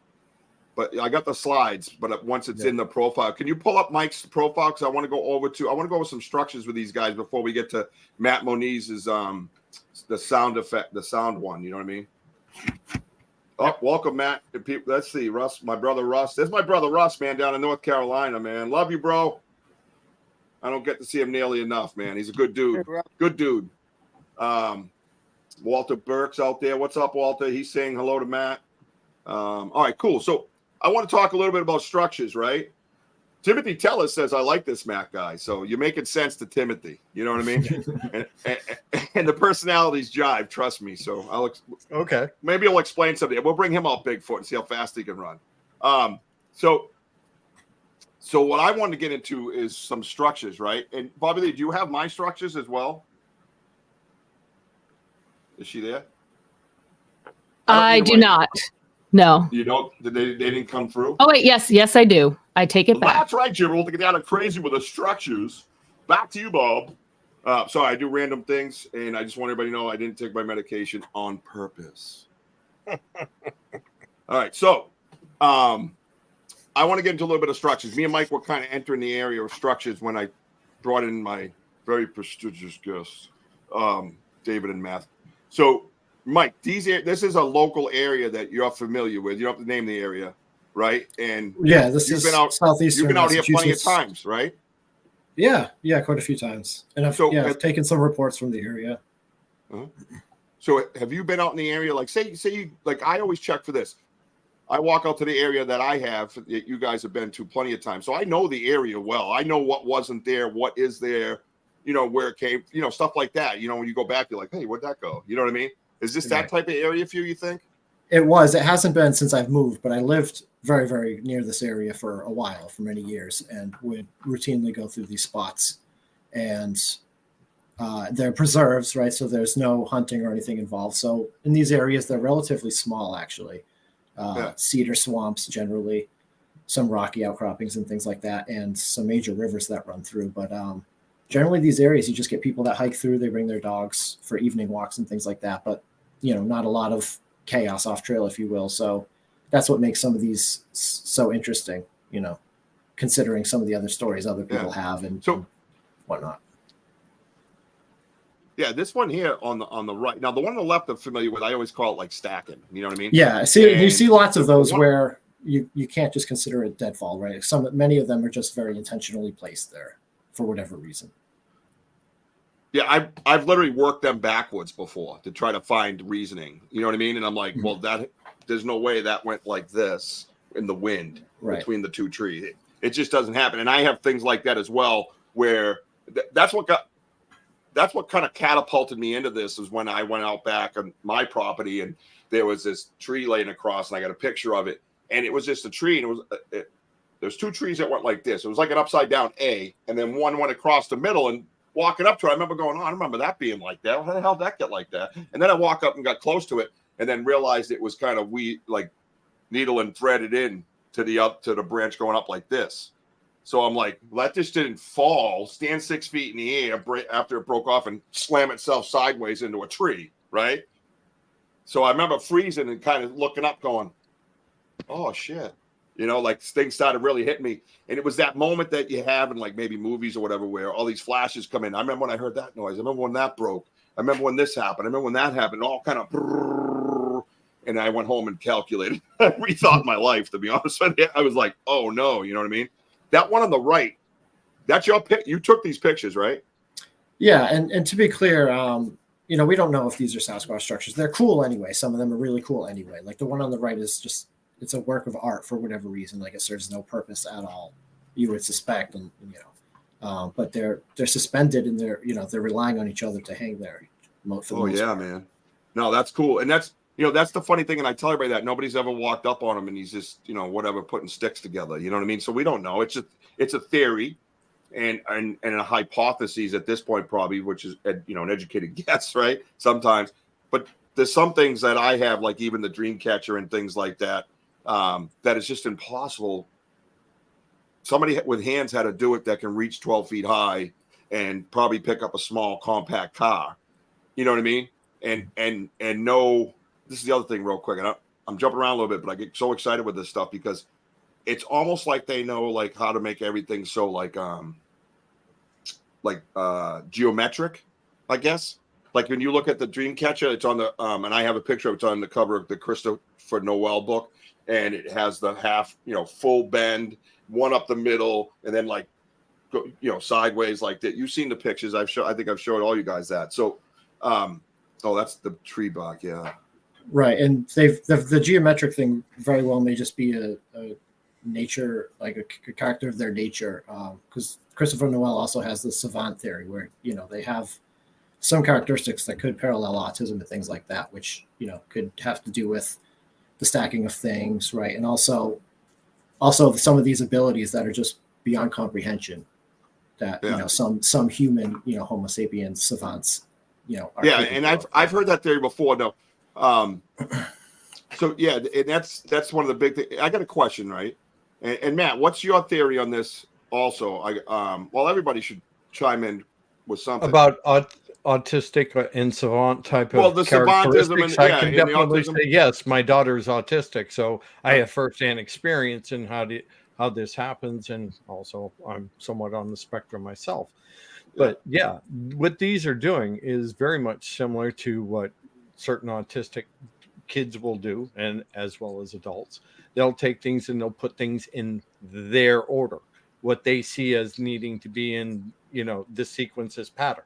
but I got the slides. But once it's in the profile, can you pull up Mike's profile? Because I want to go over some structures with these guys before we get to Matt Moniz's the sound effect, the sound one. You know what I mean? Oh, welcome, Matt. Let's see, Russ, my brother Russ. There's my brother Russ, man, down in North Carolina, man. Love you, bro. I don't get to see him nearly enough, man. He's a good dude. Good dude. Walter Burke's out there. What's up, Walter? He's saying hello to Matt. All right, cool. So I want to talk a little bit about structures, right? Timothy Tellis says, I like this Matt guy. So you're making sense to Timothy. You know what I mean? and the personalities jive, trust me. So maybe I'll explain something. We'll bring him out Bigfoot and see how fast he can run. So what I wanted to get into is some structures, right? And Bobby Lee, do you have my structures as well? Is she there? I do not. No. You don't? They didn't come through? Oh, wait. Yes, I do. I take it back. That's right, Jim. We'll get down crazy with the structures. Back to you, Bob. Sorry, I do random things, and I just want everybody to know I didn't take my medication on purpose. All right, so I want to get into a little bit of structures. Me and Mike were kind of entering the area of structures when I brought in my very prestigious guests, David and Matt. So, Mike, this is a local area that you're familiar with. You don't have to name the area, right? And yeah, this is southeastern. You've been out here plenty of times, right? Yeah, quite a few times. And I've taken some reports from the area. Uh-huh. So have you been out in the area? Like say you, like I always check for this. I walk out to the area that I have that you guys have been to plenty of times. So I know the area well. I know what wasn't there, what is there, you know, where it came, you know, stuff like that. You know, when you go back, you're like, hey, where'd that go? You know what I mean? Is this that type of area for you think? It was. It hasn't been since I've moved, but I lived very, very near this area for a while, for many years, and would routinely go through these spots. And they're preserves, right? So there's no hunting or anything involved. So in these areas, they're relatively small, actually. Cedar swamps, generally, some rocky outcroppings and things like that, and some major rivers that run through. But generally, these areas, you just get people that hike through. They bring their dogs for evening walks and things like that. But, you know, not a lot of chaos off trail, if you will. So that's what makes some of these so interesting, you know, considering some of the other stories other people have and whatnot. Yeah, this one here on the right. Now, the one on the left I'm familiar with, I always call it like stacking. You know what I mean? Yeah, you see lots of those where you can't just consider it deadfall, right? Many of them are just very intentionally placed there for whatever reason. Yeah, I've literally worked them backwards before to try to find reasoning. You know what I mean? And I'm like, well, there's no way that went like this. in the wind Right. between the two trees. It just doesn't happen. And I have things like that as well, where that's what kind of catapulted me into this, is when I went out back on my property and there was this tree laying across, and I got a picture of it, and it was just a tree, and there's two trees that went like this. It was like an upside down A, and then one went across the middle. And walking up to it, I remember going, I remember that being like that. How the hell did that get like that? And then I walk up and got close to it, and then realized it was kind of like needle and threaded in to the branch going up like this. So I'm like, well, that just didn't fall, stand 6 feet in the air after it broke off and slam itself sideways into a tree, right? So I remember freezing and kind of looking up going, oh, shit. Like things started really hitting me. And it was that moment that you have in like maybe movies or whatever, where all these flashes come in. I remember when I heard that noise. I remember when that broke. I remember when this happened. I remember when that happened. All kind of, and I went home and calculated, rethought my life, to be honest with you. I was like, oh no, you know what I mean? That one on the right, that's your pic. You took these pictures, right? Yeah, and to be clear, we don't know if these are Sasquatch structures. They're cool anyway. Some of them are really cool anyway. Like the one on the right is just, it's a work of art for whatever reason. Like it serves no purpose at all, you would suspect, and but they're suspended, and they're relying on each other to hang there. Oh yeah, man. No, that's cool, and that's that's the funny thing, and I tell everybody that nobody's ever walked up on him, and he's just whatever putting sticks together. You know what I mean? So we don't know. It's a theory, and a hypothesis at this point, probably, which is an educated guess, right? Sometimes, but there's some things that I have, like even the dream catcher and things like that. That is just impossible. Somebody with hands had to do it that can reach 12 feet high and probably pick up a small compact car. You know what I mean? And know, this is the other thing real quick. And I'm jumping around a little bit, but I get so excited with this stuff because it's almost like they know like how to make everything so like geometric, I guess. Like when you look at the dream catcher, it's on the and I have a picture of it's on the cover of the Christopher Noel book. And it has the half, full bend, one up the middle, and then like, sideways like that. You've seen the pictures. I think I've showed all you guys that. So, that's the tree bark. Yeah. Right. And the geometric thing very well may just be a nature, like a character of their nature. Because Christopher Noel also has the savant theory where, they have some characteristics that could parallel autism and things like that, which, could have to do with the stacking of things, right? And also some of these abilities that are just beyond comprehension that some human Homo sapiens savants are and I've heard that theory before. No, so yeah, and that's one of the big things. I got a question, right? And Matt, what's your theory on this? Also, everybody should chime in with something about autistic and savant type of the characteristics. savantism I can definitely say yes. My daughter's autistic, so I have firsthand experience in how this happens, and also I'm somewhat on the spectrum myself. But yeah, what these are doing is very much similar to what certain autistic kids will do, and as well as adults. They'll take things and they'll put things in their order, what they see as needing to be in this sequence as pattern.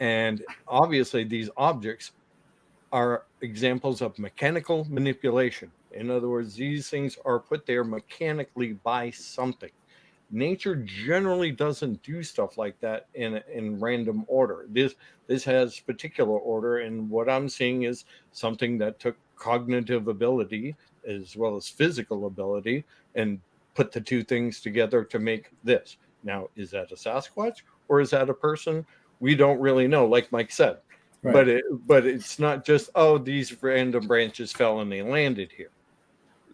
And obviously, these objects are examples of mechanical manipulation. In other words, these things are put there mechanically by something. Nature generally doesn't do stuff like that in random order. This has particular order, and what I'm seeing is something that took cognitive ability as well as physical ability and put the two things together to make this. Now, is that a Sasquatch or is that a person? We don't really know, like Mike said. Right. But it's not just, these random branches fell and they landed here.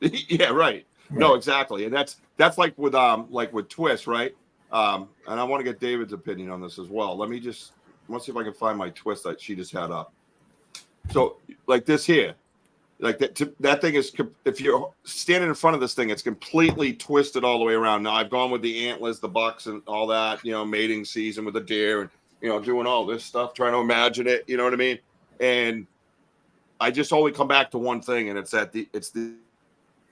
Yeah, right. No, exactly. And that's like with Twist, right? And I want to get David's opinion on this as well. Let's see if I can find my Twist that she just had up. So like this here, like that thing is, if you're standing in front of this thing, it's completely twisted all the way around. Now I've gone with the antlers, the bucks, and all that, mating season with the deer, and doing all this stuff, trying to imagine it. You know what I mean? And I just only come back to one thing, and it's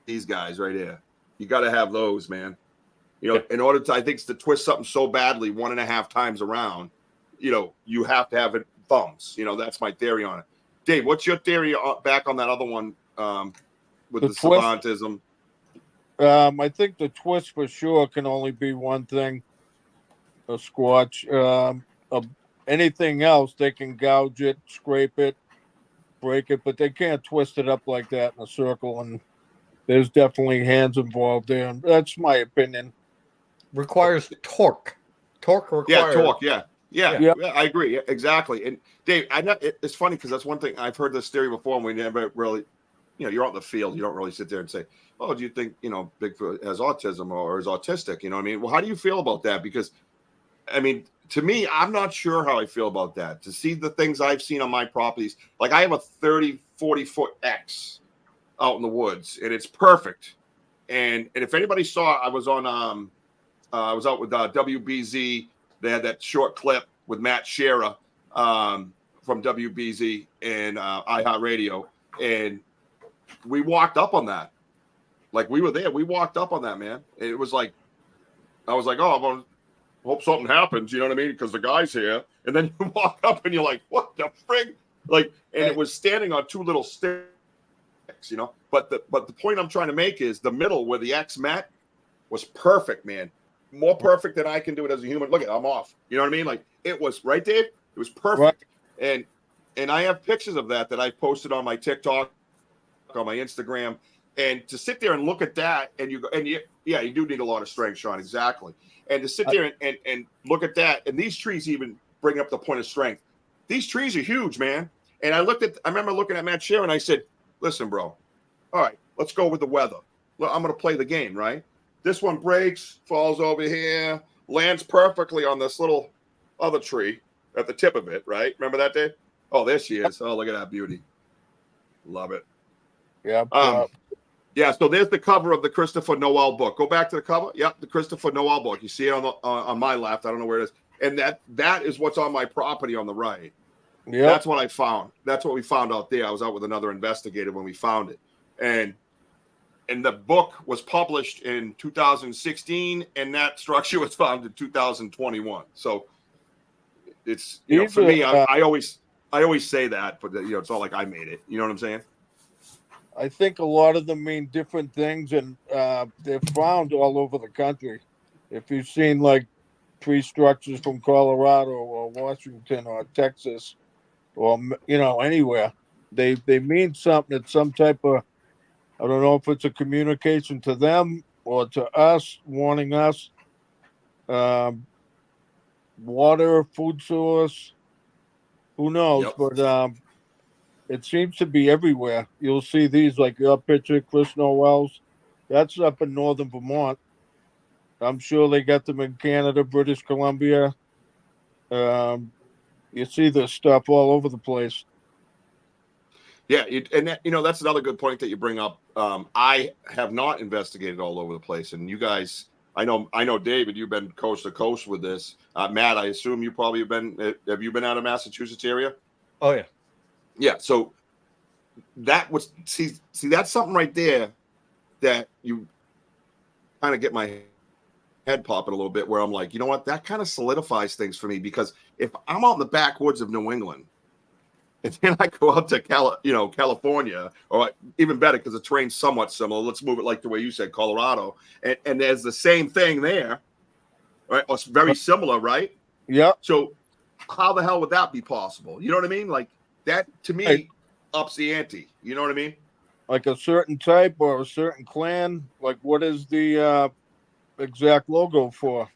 these guys right here. You got to have those, man. In order to, I think, to twist something so badly 1.5 times around, you have to have it thumbs. That's my theory on it. Dave, what's your theory back on that other one with the savantism? I think the twist for sure can only be one thing, a squatch. Anything else, they can gouge it, scrape it, break it, but they can't twist it up like that in a circle. And there's definitely hands involved there. And that's my opinion. Requires torque. Torque Yeah, requires. talk. Yeah. Yeah, Yeah. yeah, I agree. Yeah, exactly. And Dave, it's funny because that's one thing I've heard this theory before, and we never really, you're out in the field, you don't really sit there and say, "Oh, do you think Bigfoot has autism or is autistic?" You know what I mean? Well, how do you feel about that? Because, I mean, to me, I'm not sure how I feel about that. To see the things I've seen on my properties, like I have a 30, 40-foot X out in the woods, and it's perfect. And if anybody saw, I was out with WBZ. They had that short clip with Matt Shearer from WBZ and iHeartRadio, and we walked up on that. Like we were there, we walked up on that, man. It was like, I was like, oh, I'm gonna hope something happens. You know what I mean? Because the guy's here, and then you walk up and you're like, what the frig? Like, and it was standing on two little sticks, But the point I'm trying to make is the middle where the X met was perfect, man. More perfect than I can do it as a human. Look at, I'm off. You know what I mean? Like it was right, Dave. It was perfect. Right. And I have pictures of that I posted on my TikTok, on my Instagram, and to sit there and look at that, you do need a lot of strength, Sean. Exactly. And to sit there and look at that, and these trees even bring up the point of strength. These trees are huge, man. And I remember looking at Matt Shearer and I said, listen, bro, all right, let's go with the weather. I'm going to play the game, right? This one breaks, falls over here, lands perfectly on this little other tree at the tip of it, right? Remember that, Dave? Oh, there she is. Oh, look at that beauty. Love it. Yeah. Yeah, so there's the cover of the Christopher Noel book. Go back to the cover. Yep, the Christopher Noel book. You see it on my left. I don't know where it is. And that is what's on my property on the right. Yeah. That's what I found. That's what we found out there. I was out with another investigator when we found it. And the book was published in 2016, and that structure was found in 2021. So it's for me, I always say that, but it's not like I made it. You know what I'm saying? I think a lot of them mean different things, and they're found all over the country. If you've seen like tree structures from Colorado or Washington or Texas or anywhere, they mean something. It's some type of, I don't know if it's a communication to them or to us, warning us. Water, food source, who knows? Yep. But it seems to be everywhere. You'll see these, like your picture, Chris Noel's. That's up in northern Vermont. I'm sure they got them in Canada, British Columbia. You see this stuff all over the place. Yeah, that's another good point that you bring up. I have not investigated all over the place, and you guys, I know, David, you've been coast to coast with this. Matt, I assume you probably have been. Have you been out of Massachusetts area? Oh yeah. Yeah. So that was see that's something right there that you kind of get my head popping a little bit, where I'm like, you know what, that kind of solidifies things for me, because if I'm out in the backwoods of New England, and then I go out to California, or even better, because the terrain's somewhat similar. Let's move it like the way you said, Colorado, and there's the same thing there, right? Or it's very similar, right? Yeah. So how the hell would that be possible? You know what I mean? Like that to me ups the ante. You know what I mean? Like a certain type or a certain clan. Like what is the exact logo for?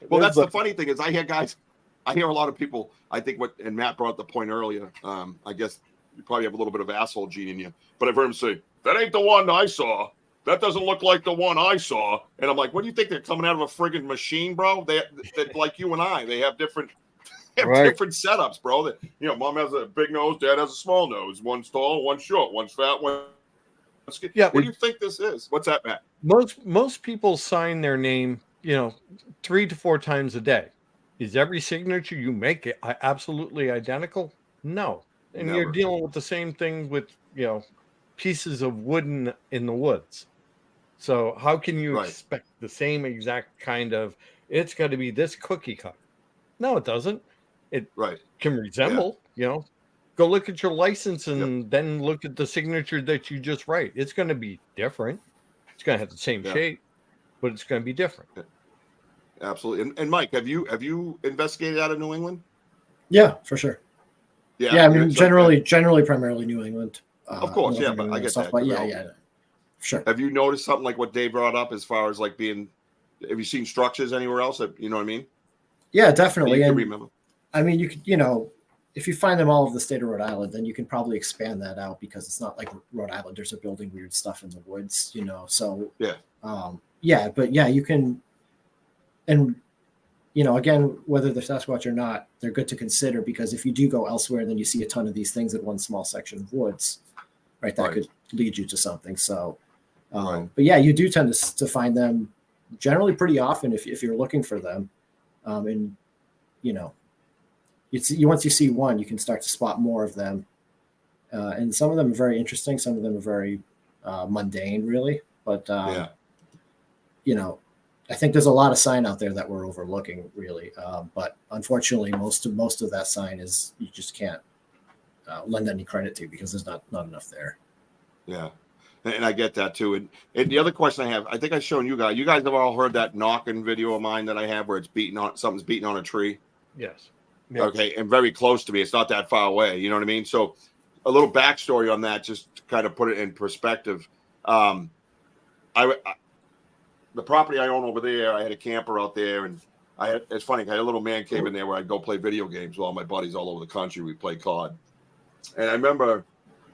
Well, that's the funny thing is I hear a lot of people, I think and Matt brought up the point earlier. I guess you probably have a little bit of asshole gene in you, but I've heard him say, that ain't the one I saw. That doesn't look like the one I saw. And I'm like, what do you think? They're coming out of a friggin' machine, bro? They like you and I, they have different different setups, bro. That mom has a big nose, dad has a small nose. One's tall, one's short, one's fat, one's skinny. Yeah. What do you think this is? What's that, Matt? Most people sign their name, 3 to 4 times a day. Is every signature you make absolutely identical? No. And Never. You're dealing with the same thing with, pieces of wood in the woods. So how can you expect the same exact kind of, it's got to be this cookie cutter? No, it doesn't. It can resemble, go look at your license and then look at the signature that you just write. It's going to be different. It's going to have the same Yeah. shape, but it's going to be different. Absolutely. And Mike, have you investigated out of New England? Yeah, for sure. Yeah. Yeah, I you're- mean, so- generally, primarily New England. Of course, yeah, Northern but New I England get stuff. that, But 'cause yeah, they're yeah, sure. Have you noticed something like what Dave brought up as far as like being? Have you seen structures anywhere else? That, you know what I mean? Yeah, That definitely. you can And remember. I mean, you could, you know, if you find them all over the state of Rhode Island, then you can probably expand that out because it's not like Rhode Islanders are building weird stuff in the woods, you know. So Yeah. But yeah, you can, and you know, again, whether they're Sasquatch or not, they're good to consider because if you do go elsewhere, then you see a ton of these things in one small section of woods, right? That Right. could lead you to something. So, Right. but yeah, you do tend to find them generally pretty often if you're looking for them, and you know, once you see one, you can start to spot more of them, and some of them are very interesting. Some of them are very mundane, really. But Yeah. you know, I think there's a lot of sign out there that we're overlooking, really. But unfortunately, most of that sign is you just can't lend any credit to because there's not enough there. Yeah. And I get that too. And the other question I have, I think I've shown you guys. You guys have all heard that knocking video of mine that I have where it's something's beating on a tree. Yes. Yeah. Okay, and very close to me. It's not that far away. You know what I mean? So a little backstory on that, just to kind of put it in perspective. The property I own over there, I had a camper out there, and it's funny. I had a little man cave in there where I'd go play video games with all my buddies all over the country. We play COD, and I remember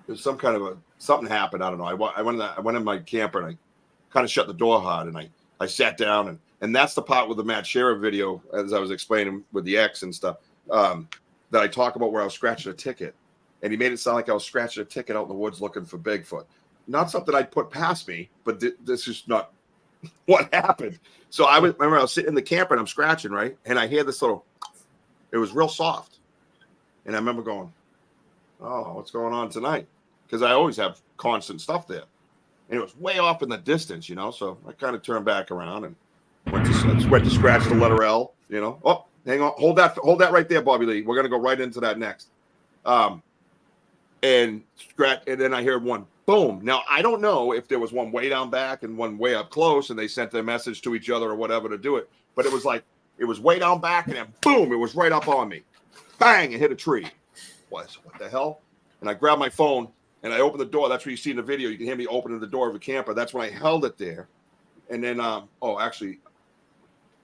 there's something happened. I don't know. I went in my camper and I kind of shut the door hard, and I sat down, and that's the part with the Matt Sheriff video, as I was explaining with the X and stuff, that I talk about where I was scratching a ticket, and he made it sound like I was scratching a ticket out in the woods looking for Bigfoot. Not something I'd put past me, but this is not what happened. So I was sitting in the camper and I'm scratching, right? And I hear this it was real soft. And I remember going, oh, what's going on tonight? Because I always have constant stuff there. And it was way off in the distance, you know? So I kind of turned back around and went to scratch the letter L, you know? Oh, hang on. Hold that right there, Bobby Lee. We're going to go right into that next. And then I hear one. Boom. Now, I don't know if there was one way down back and one way up close and they sent their message to each other or whatever to do it. But it was like, it was way down back and then boom, it was right up on me. Bang, it hit a tree. What the hell? And I grabbed my phone and I opened the door. That's where you see in the video. You can hear me opening the door of a camper. That's when I held it there. And then, Bobby,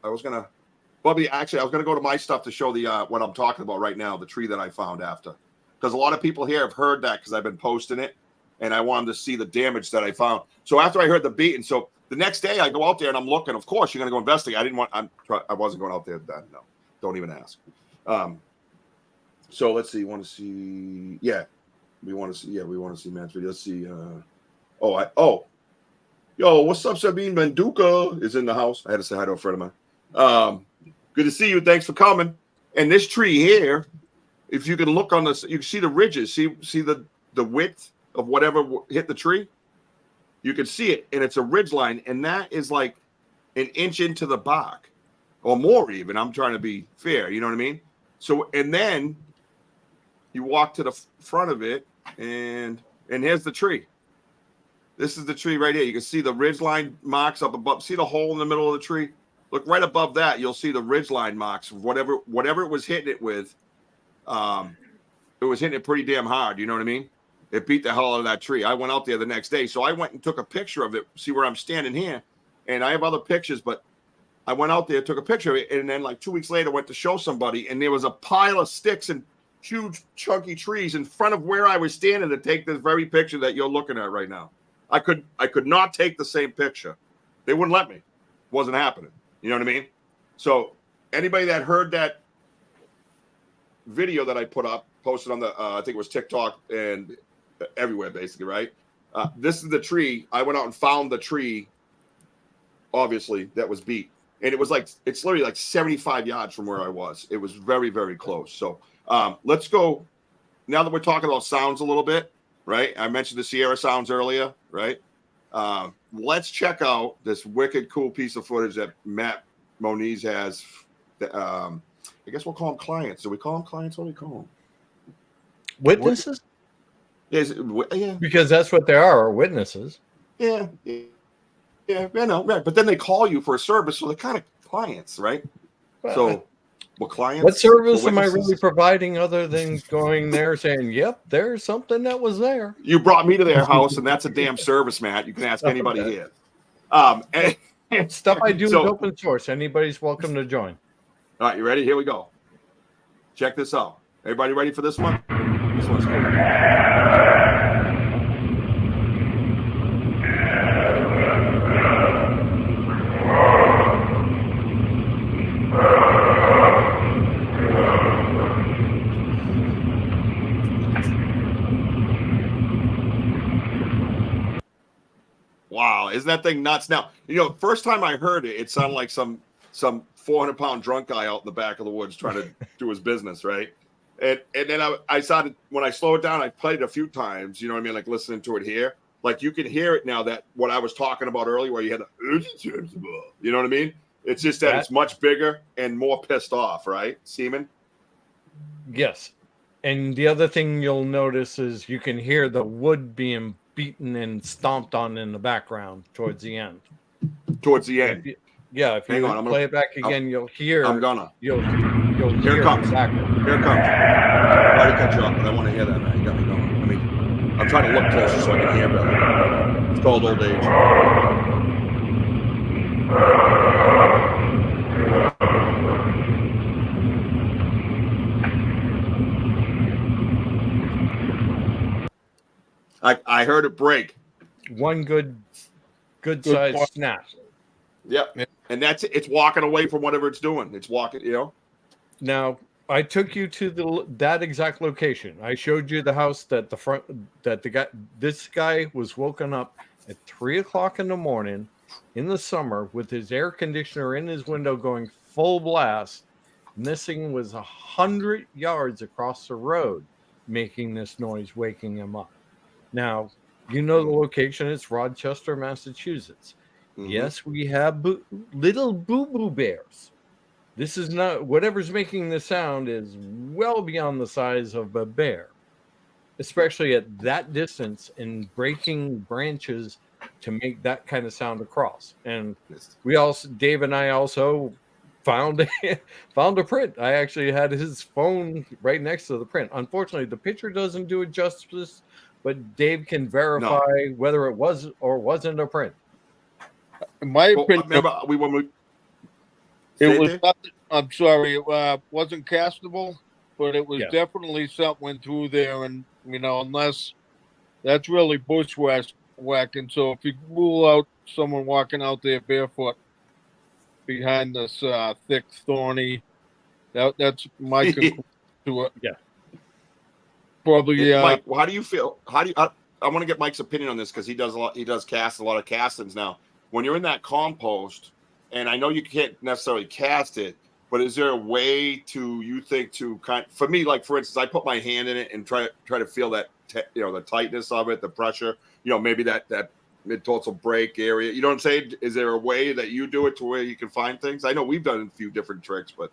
I was going to go to my stuff to show the what I'm talking about right now, the tree that I found after. Because a lot of people here have heard that because I've been posting it. And I wanted to see the damage that I found. So after I heard the beating, so the next day I go out there and I'm looking. Of course, you're going to go investigate. I wasn't going out there then. No, don't even ask. So let's see. We want to see Matt's video. Let's see. Yo, what's up, Sabine Menduka is in the house. I had to say hi to a friend of mine. Good to see you. Thanks for coming. And this tree here, if you can look on this, you can see the ridges. See the width of whatever hit the tree, you can see it, and it's a ridge line, and that is like an inch into the bark, or more even. I'm trying to be fair, you know what I mean? So, and then you walk to the front of it, and here's the tree. This is the tree right here. You can see the ridge line marks up above. See the hole in the middle of the tree? Look right above that. You'll see the ridge line marks of whatever it was hitting it with. It was hitting it pretty damn hard. You know what I mean? It beat the hell out of that tree. I went out there the next day. So I went and took a picture of it, see where I'm standing here. And I have other pictures, but I went out there, took a picture of it. And then like 2 weeks later, went to show somebody. And there was a pile of sticks and huge chunky trees in front of where I was standing to take this very picture that you're looking at right now. I could not take the same picture. They wouldn't let me. It wasn't happening. You know what I mean? So anybody that heard that video that I posted on the, I think it was TikTok and everywhere basically, right? This is the tree. I went out and found the tree, obviously, that was beat. And it's literally like 75 yards from where I was. It was very, very close. So let's go. Now that we're talking about sounds a little bit, right? I mentioned the Sierra sounds earlier, right? Let's check out this wicked cool piece of footage that Matt Moniz has. I guess we'll call them clients. Do we call them clients? What do we call them? Witnesses? Yeah. Because that's what they are witnesses. Yeah. Yeah, I know, right. But then they call you for a service, so they're kind of clients, right? Well, So, well, clients. what service for am I witnesses? really providing other than going there saying, "Yep, there's something that was there"? You brought me to their house, and that's a damn service, Matt. You can ask anybody Okay. here. And Stuff I do is so, open source. Anybody's welcome to join. all right, you ready? Here we go. Check this out. Everybody ready for this one? This one's cool. Wow, isn't that thing nuts? Now, first time I heard it, it sounded like some 400-pound drunk guy out in the back of the woods trying to do his business, right? And then I started, when I slow it down, I played it a few times, you know what I mean, like listening to it here. Like you can hear it now, that what I was talking about earlier, where you had the, you know what I mean? It's just that it's much bigger and more pissed off, right, Seaman? Yes. And the other thing you'll notice is you can hear the wood being beaten and stomped on in the background towards the end. Towards the end. If you Hang on, play it back again, you'll hear. Here You'll it hear comes. the background. Here it comes. I'm trying to cut you off, but I want to hear that, man. You got me going. I'm trying to look closer so I can hear better. It's called old age. I heard it break. One good sized snap. Yep. Yeah. And that's it. It's walking away from whatever it's doing. It's walking, Now, I took you to that exact location. I showed you the house that this guy was woken up at 3:00 in the morning in the summer with his air conditioner in his window going full blast. And this thing was 100 yards across the road making this noise, waking him up. Now, you know the location. It's Rochester, Massachusetts. Mm-hmm. Yes, we have little boo-boo bears. This is not, whatever's making the sound is well beyond the size of a bear, especially at that distance and breaking branches to make that kind of sound across. And Dave and I also found a print. I actually had his phone right next to the print. Unfortunately, the picture doesn't do it justice, but Dave can verify whether it was or wasn't a print. In my opinion, remember it was nothing, I'm sorry, it wasn't castable, but it was definitely something through there. And, unless that's really bushwhacking. So if you rule out someone walking out there barefoot behind this thick, thorny, that's my conclusion to it. Yeah. Probably. Mike, how do you feel? I want to get Mike's opinion on this because he does cast a lot of castings now. When you're in that compost, and I know you can't necessarily cast it, but is there a way for me, like for instance, I put my hand in it and try to feel that the tightness of it, the pressure, maybe that mid-dorsal break area. You know what I'm saying? Is there a way that you do it to where you can find things? I know we've done a few different tricks, but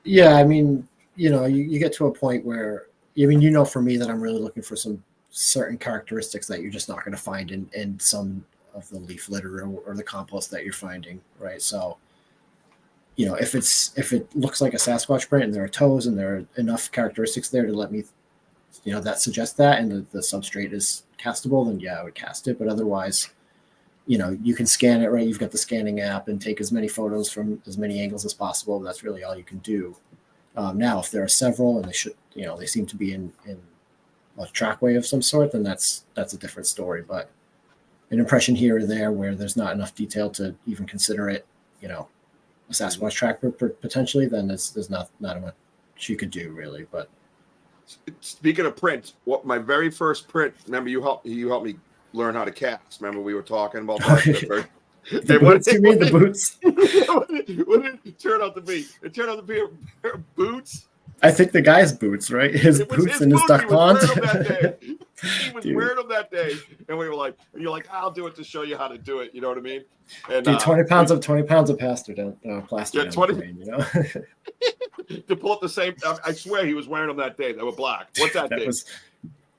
yeah, I mean, you get to a point where for me that I'm really looking for some certain characteristics that you're just not going to find in some of the leaf litter or the compost that you're finding, right? So, if it looks like a Sasquatch print and there are toes and there are enough characteristics there to let me, that suggest that, and the substrate is castable, then I would cast it. But otherwise, you can scan it, right? You've got the scanning app and take as many photos from as many angles as possible. That's really all you can do. Now, if there are several and they seem to be in a trackway of some sort, then that's a different story. But an impression here or there where there's not enough detail to even consider it, a Sasquatch track potentially, then there's not much you could do really. But speaking of prints, my very first print, remember you helped me learn how to cast. Remember we were talking about that. The boots. What did it turn out to be? It turned out to be a pair of boots. I think the guy's boots, right? His boots in his duck pond. He was wearing them that day, and we were like, and you're like, I'll do it to show you how to do it. You know what I mean? And, dude, 20 pounds of plaster down. Yeah, 20. To pull up the same. I swear he was wearing them that day. They were black. What's that day?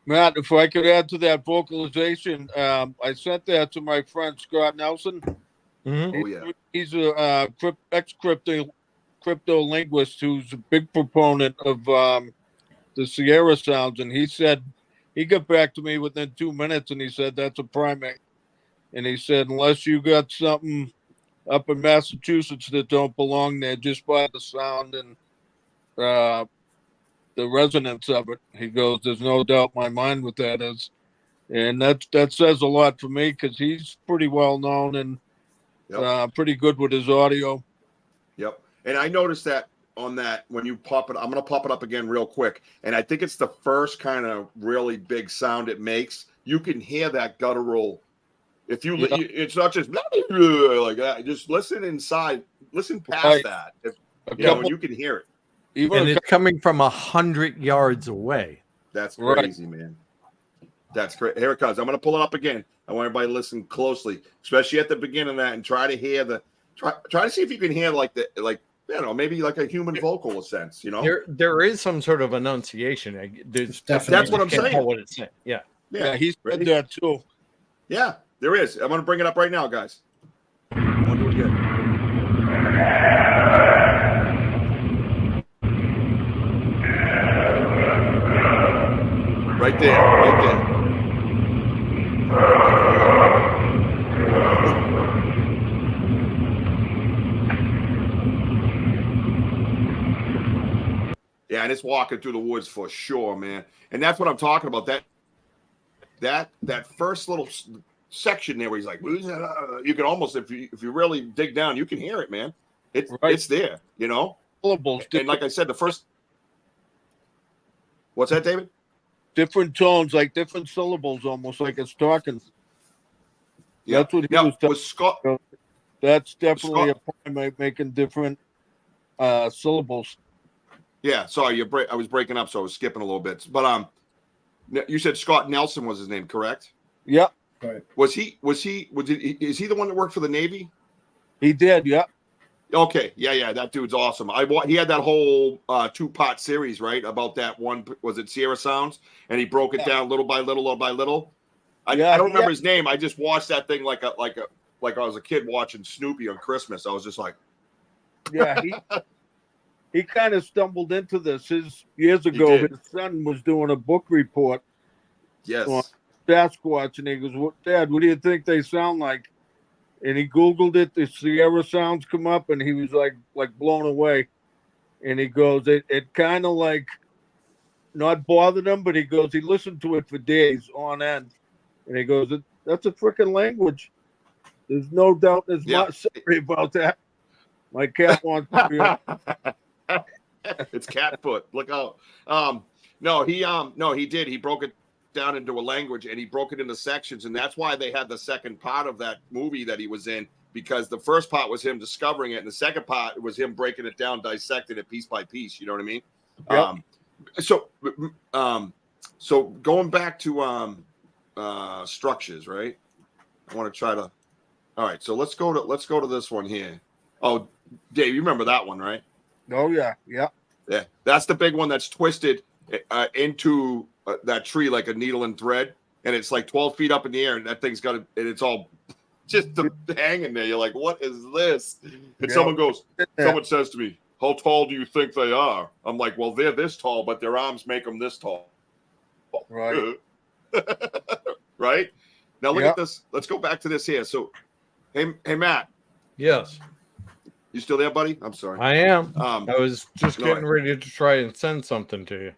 Matt, if I could add to that vocalization, I sent that to my friend Scott Nelson, Mhm. Oh yeah. He's a crypto linguist who's a big proponent of the Sierra sounds, and he said he got back to me within 2 minutes, and he said that's a primate, and he said unless you got something up in Massachusetts that don't belong there just by the sound and uh, the resonance of it, he goes, there's no doubt in my mind what that is, and that says a lot for me because he's pretty well known and Yep. pretty good with his audio. Yep. And I noticed that on that when you pop it, I'm gonna pop it up again real quick. And I think it's the first kind of really big sound it makes. You can hear that guttural. If you, Yeah. it's not just like that. Just listen inside. Listen past Right. that. If, A you know, couple, you can hear it. even And a it's coming from 100 yards away. That's Right. crazy, man. That's great. Here it comes. I'm gonna pull it up again. I want everybody to listen closely, especially at the beginning of that, and try to hear the try to see if you can hear like you know, maybe like a human vocal sense, you know? There is some sort of enunciation. There's Definitely. That's what I'm can't saying. tell what it's saying. Yeah. yeah, he said Ready? that too. Yeah, there is. I'm gonna bring it up right now, guys. I'll do it again. Right there, right there. Yeah, and it's walking through the woods for sure, man. And that's what I'm talking about. That first little section there where he's like, you can almost, if you really dig down, you can hear it, man. Right. It's there, you know. Syllables, And like I said, the first. What's that, David? different tones, like different syllables, almost like it's talking. Yeah. That's what he Now was talking. was Scott. That's definitely a primate making different syllables. Yeah, sorry, I was breaking up, so I was skipping a little bit. But you said Scott Nelson was his name, correct? Yeah, Right. Is he the one that worked for the Navy? he did. Yeah, Okay, yeah, that dude's awesome. He had that whole 2-part series, right, about that one. Was it Sierra Sounds? And he broke it down little by little, little by little. I don't remember his name. I just watched that thing like I was a kid watching Snoopy on Christmas. I was just like, yeah. He kind of stumbled into this. Years ago, did. his son was doing a book report yes, on Sasquatch, and he goes, "Dad, what do you think they sound like?" And he Googled it. The Sierra sounds come up, and he was like blown away. And he goes, it kind of like not bothered him, but he goes, he listened to it for days on end, and he goes, that's a freaking language. There's no doubt. There's not sorry about that. My cat wants to be. it's Catfoot. Look out. No, he did. He broke it down into a language and he broke it into sections. And that's why they had the second part of that movie that he was in, because the first part was him discovering it. And the second part was him breaking it down, dissecting it piece by piece. You know what I mean? Yep. So going back to structures, right? I want to try to. All right. So let's go to this one here. Oh, Dave, you remember that one, right? Oh yeah. Yeah. Yeah, that's the big one that's twisted into that tree like a needle and thread, and it's like 12 feet up in the air, and that thing's got and it's all just hanging there. You're like, what is this? And someone says to me, how tall do you think they are? I'm like, well, they're this tall, but their arms make them this tall. Right. Right? Now look at this. Let's go back to this here. So, hey, Matt. Yes. You still there, buddy? I'm sorry. I am. I was just getting ready to try and send something to you.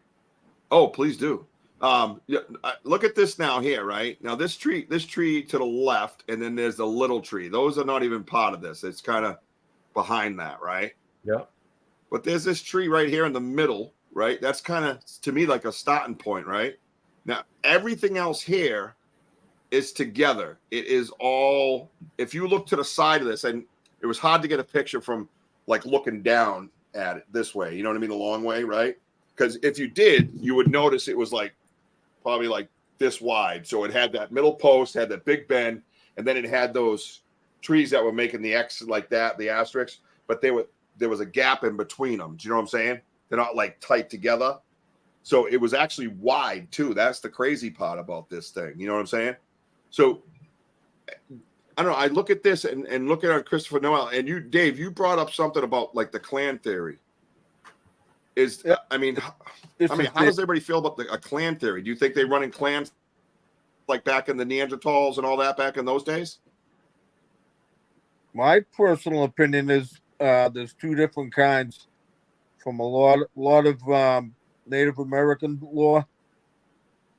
Oh, please do. Look at this now here, right? Now this tree to the left, and then there's the little tree. Those are not even part of this. It's kind of behind that, right? Yeah. But there's this tree right here in the middle, right? That's kind of, to me, like a starting point, right? Now, everything else here is together. It is all, if you look to the side of this, and it was hard to get a picture from like looking down at it this way. You know what I mean? The long way, right? Because if you did, you would notice it was like probably like this wide. So it had that middle post, had that big bend, and then it had those trees that were making the X like that, the asterisks, but there was a gap in between them. Do you know what I'm saying? They're not like tight together. So it was actually wide too. That's the crazy part about this thing. You know what I'm saying? So I don't know. I look at this and looking at Christopher Noel, and you, Dave, you brought up something about like the clan theory. Is Yeah. I mean, This how is does everybody feel about a clan theory? Do you think they run in clans like back in the Neanderthals and all that back in those days? my personal opinion is there's two different kinds from a lot of Native American lore.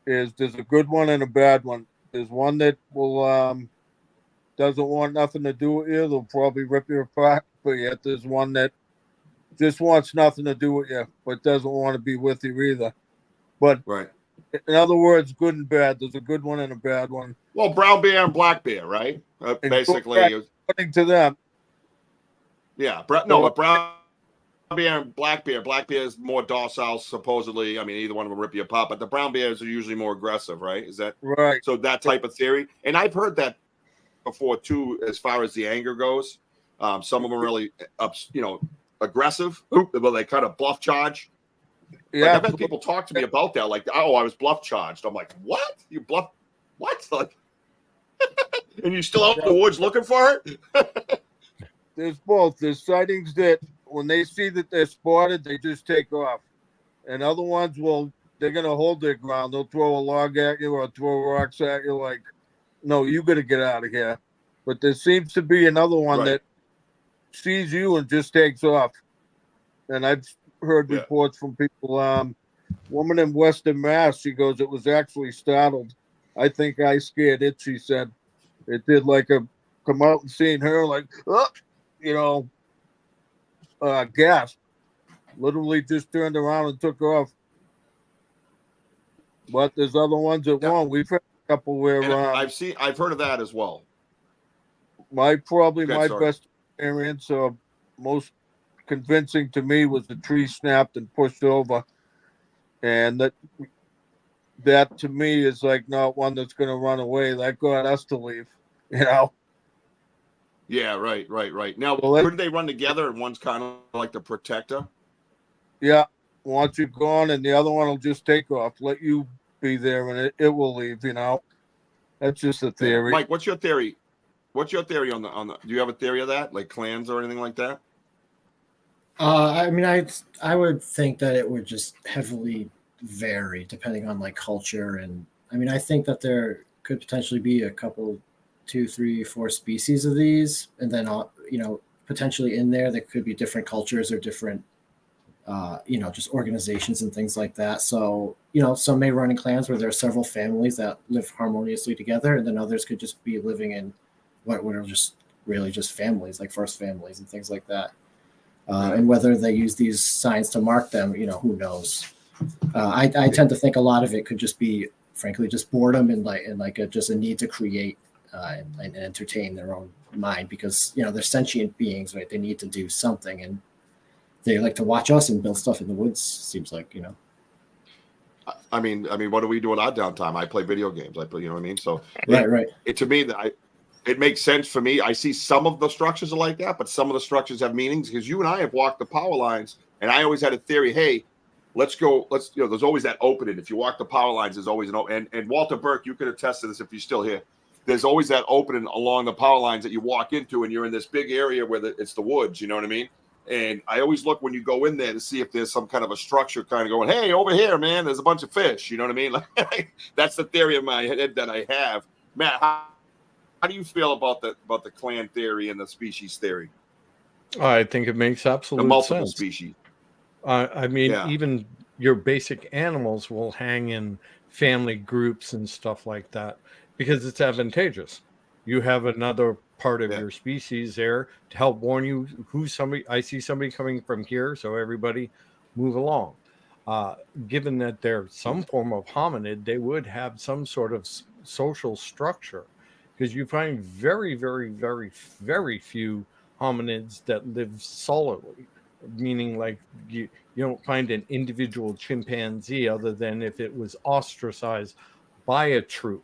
There's a good one and a bad one. There's one that will doesn't want nothing to do with you. They'll probably rip you apart. But yet there's one that just wants nothing to do with you, but doesn't want to be with you either. But Right. in other words, good and bad. There's a good one and a bad one. Well, brown bear and black bear, right? And Basically, according to them, yeah. But brown bear and black bear. Black bear is more docile, supposedly. I mean, either one will rip you apart, but the brown bears are usually more aggressive, right? Is that right? so? That type of theory, and I've heard that before too, as far as the anger goes. Some of them are really aggressive, but they kind of bluff charge. Yeah, Like, I've had people talk to me about that, like, oh, I was bluff charged. I'm like, what? You bluff? What? Like, and you still out in the woods looking for it? there's both. There's sightings that when they see that they're spotted, they just take off, and other ones they're gonna hold their ground. They'll throw a log at you or throw rocks at you, like, no, you got to get out of here. But there seems to be another one Right. that sees you and just takes off. And I've heard reports from people. Woman in Western Mass, she goes, it was actually startled. I think I scared it, she said. It did like a come out and seeing her like, gasp. Literally just turned around and took off. But there's other ones that won't. We've had a couple where And I've heard of that as well. my sorry. best experience, most convincing to me, was the tree snapped and pushed over, and that to me is like not one that's going to run away. That got us to leave, Yeah, right. Now, Well, couldn't they run together and one's kind of like the protector? Yeah, once you're gone, and the other one will just take off, let you be there, and it will leave. That's just a theory. Mike, what's your theory? What's your theory on the? Do you have a theory of that, like clans or anything like that? I mean, I would think that it would just heavily vary depending on like culture, and I mean, I think that there could potentially be a couple, 2, 3, 4 species of these, and then potentially in there could be different cultures or different, just organizations and things like that. So some may run in clans where there are several families that live harmoniously together, and then others could just be living in what are just really just families, like first families and things like that. And whether they use these signs to mark them, who knows? I tend to think a lot of it could just be, frankly, just boredom and just a need to create and entertain their own mind, because they're sentient beings, right? They need to do something, and they like to watch us and build stuff in the woods. Seems like I mean, what do we do in our downtime? I play video games. I play, you know what I mean? So right. To me, it makes sense for me. I see some of the structures are like that, but some of the structures have meanings, because you and I have walked the power lines, and I always had a theory. Hey, let's go. There's always that opening. If you walk the power lines, there's always an opening. And Walter Burke, you could attest to this if you're still here. There's always that opening along the power lines that you walk into, and you're in this big area where it's the woods. You know what I mean? And I always look when you go in there to see if there's some kind of a structure kind of going, hey, over here, man, there's a bunch of fish. You know what I mean? Like, that's the theory in my head that I have. Matt, how do you feel about the clan theory and the species theory? I think it makes absolute The multiple sense. species. I mean, even your basic animals will hang in family groups and stuff like that because it's advantageous. You have another part of your species there to help warn you I see somebody coming from here, so everybody move along. Given that they're some form of hominid, they would have some sort of social structure, because you find very, very, very, very few hominids that live solidly, meaning like you don't find an individual chimpanzee other than if it was ostracized by a troop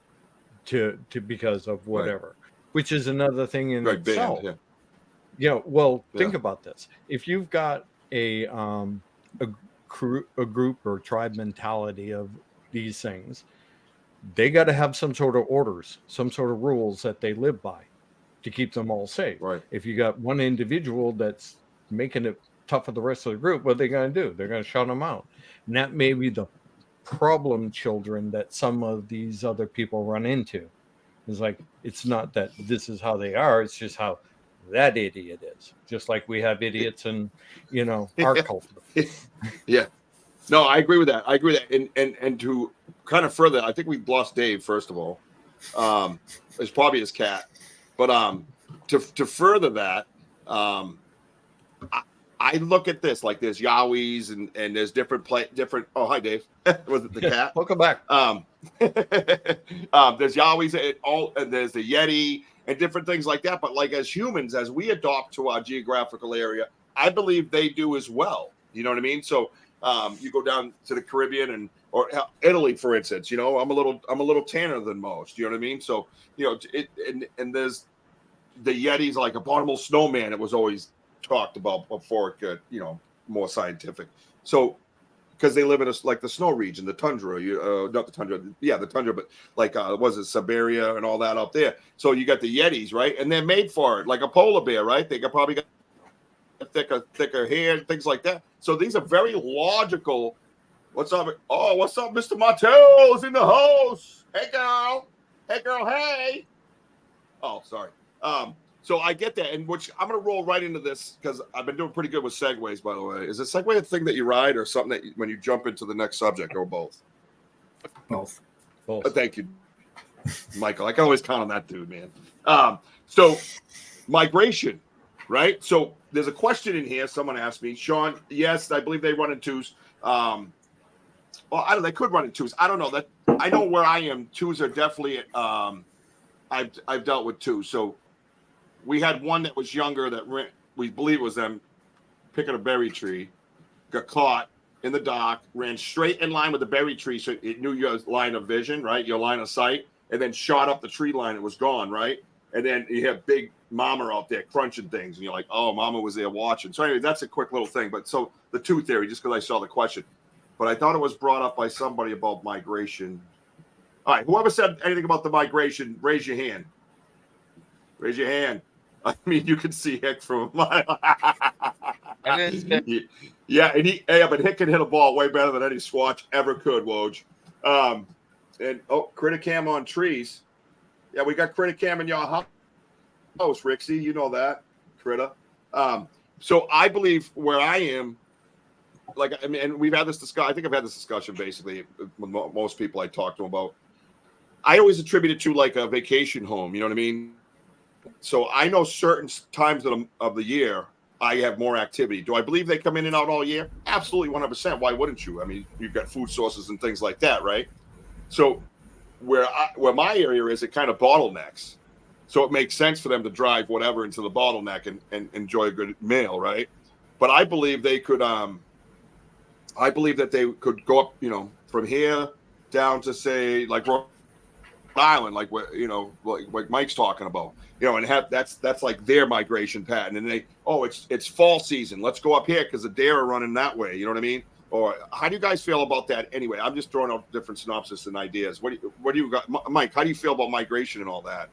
because of whatever, which is another thing in itself. Think about this. If you've got a group or tribe mentality of these things, they got to have some sort of orders, some sort of rules that they live by. to keep them all safe. Right. If you got one individual that's making it tough for the rest of the group, what are they going to do? They're going to shut them out. And that may be the problem children that some of these other people run into. It's like, it's not that this is how they are, it's just how that idiot is. Just like we have idiots in, our culture. Yeah. No, I agree with that. And to kind of further, I think we've lost Dave, first of all. It's probably his cat. But to further that, I look at this like there's Yowies and there's different. Oh, hi, Dave. Was it the cat? Welcome back. There's Yowies and there's the Yeti and different things like that. But like as humans, as we adopt to our geographical area, I believe they do as well. You know what I mean? So you go down to the Caribbean or Italy, for instance. I'm a little tanner than most. You know what I mean? So and there's the Yeti's like a bottomless snowman. It was always talked about before it got more scientific. So because they live in like the snow region, the tundra, not the tundra, the tundra, but like was it Siberia and all that up there. So you got the Yetis, right? And they're made for it, like a polar bear, right? They got probably got thicker hair and things like that. So these are very logical. What's up? Oh, what's up, Mr. Martel's in the house? Hey, girl. Hey. Oh, sorry. So I get that, and which I'm going to roll right into this because I've been doing pretty good with segues, by the way. Is a segue a thing that you ride or something that when you jump into the next subject, or both? Both. Thank you, Michael. I can always count on that dude, man. So migration, right? So there's a question in here. Someone asked me, Sean. Yes, I believe they run in twos. Well, they could run in twos. I don't know that. I know where I am. Twos are definitely. I've dealt with twos. So we had one that was younger that we believe it was them picking a berry tree, got caught in the dark, ran straight in line with the berry tree, so it knew your line of vision, right? Your line of sight, and then shot up the tree line. It was gone, right? And then you have big mama out there crunching things, and you're like, oh, mama was there watching. So anyway, that's a quick little thing. But so the two theory, just because I saw the question. But I thought it was brought up by somebody about migration. All right, whoever said anything about the migration, raise your hand. Raise your hand. I mean, you can see Hick from a mile. Yeah, but Hick can hit a ball way better than any Swatch ever could, Woj. And critter cam on trees. Yeah, we got critter cam in your house, Rixie. You know that, critter. So I believe where I am, and we've had this discussion. I think I've had this discussion basically with most people I talk to about. I always attribute it to like a vacation home. You know what I mean? So I know certain times of the year I have more activity. Do I believe they come in and out all year? Absolutely, 100%. Why wouldn't you? I mean, you've got food sources and things like that, right? So where my area is, it kind of bottlenecks. So it makes sense for them to drive whatever into the bottleneck and enjoy a good meal, right? But I believe they could. I believe that they could go up, from here down to say like Rhode Island, like what like Mike's talking about, and have that's like their migration pattern, and it's fall season. Let's go up here because the deer are running that way. You know what I mean? Or how do you guys feel about that? Anyway, I'm just throwing out different synopsis and ideas. What do you got, Mike? How do you feel about migration and all that?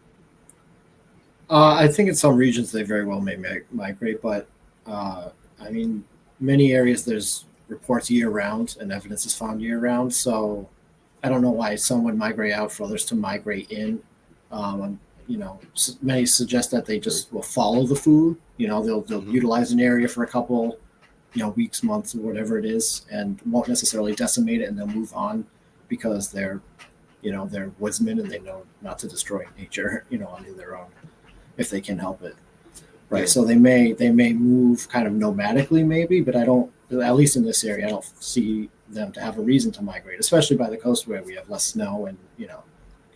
I think in some regions they very well may migrate, but I mean, many areas there's reports year round and evidence is found year round. So I don't know why some would migrate out for others to migrate in. Many suggest that they just will follow the food. They'll utilize an area for a couple, weeks, months, or whatever it is, and won't necessarily decimate it and they'll move on because they're woodsmen and they know not to destroy nature, on their own if they can help it. Right. Yeah. So they may move kind of nomadically maybe, but I don't, at least in this area, I don't see them to have a reason to migrate, especially by the coast where we have less snow and,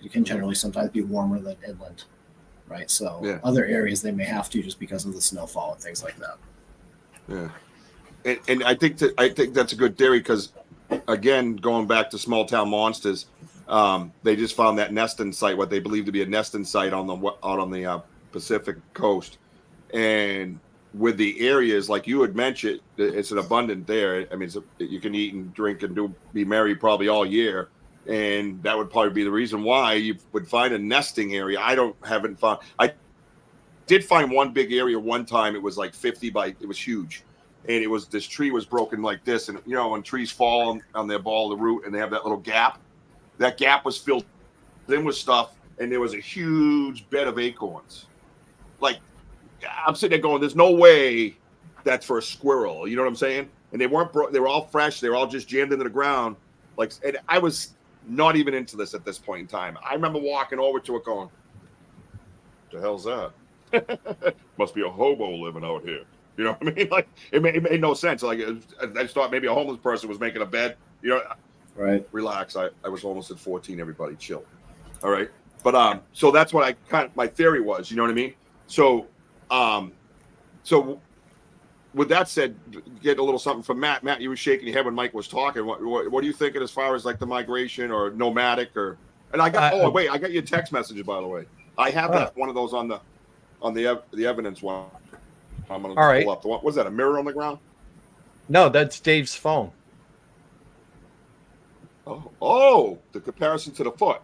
it can generally sometimes be warmer than inland. Right. So other areas they may have to just because of the snowfall and things like that. Yeah. And I think that's a good theory because, again, going back to small town monsters, they just found that nesting site, what they believe to be a nesting site out on the Pacific coast. And with the areas like you had mentioned, it's an abundant there. I mean, you can eat and drink and be merry probably all year, and that would probably be the reason why you would find a nesting area. I haven't found. did find one big area one time. It was like 50 by, it was huge. And it was, this tree was broken like this. And, you know, when trees fall on their ball of the root and they have that little gap, that gap was filled in with stuff. And there was a huge bed of acorns. Like, I'm sitting there going, there's no way that's for a squirrel. You know what I'm saying? And they weren't they were all fresh. They were all just jammed into the ground. Like, and I was not even into this at this point in time. I remember walking over to it going, what the hell's that? Must be a hobo living out here. You know what I mean? Like, it made no sense. Like, I just thought maybe a homeless person was making a bed. You know, Right. relax. I was almost at 14. Everybody chill. All right. But so that's what my theory was. You know what I mean? So with that said, get a little something from Matt. Matt, you were shaking your head when Mike was talking. What are you thinking as far as like the migration or nomadic or? And I got I got your text message, by the way. I have that one of those on the evidence one. I'm gonna pull up the one. Was that a mirror on the ground? No, that's Dave's phone. Oh, the comparison to the foot.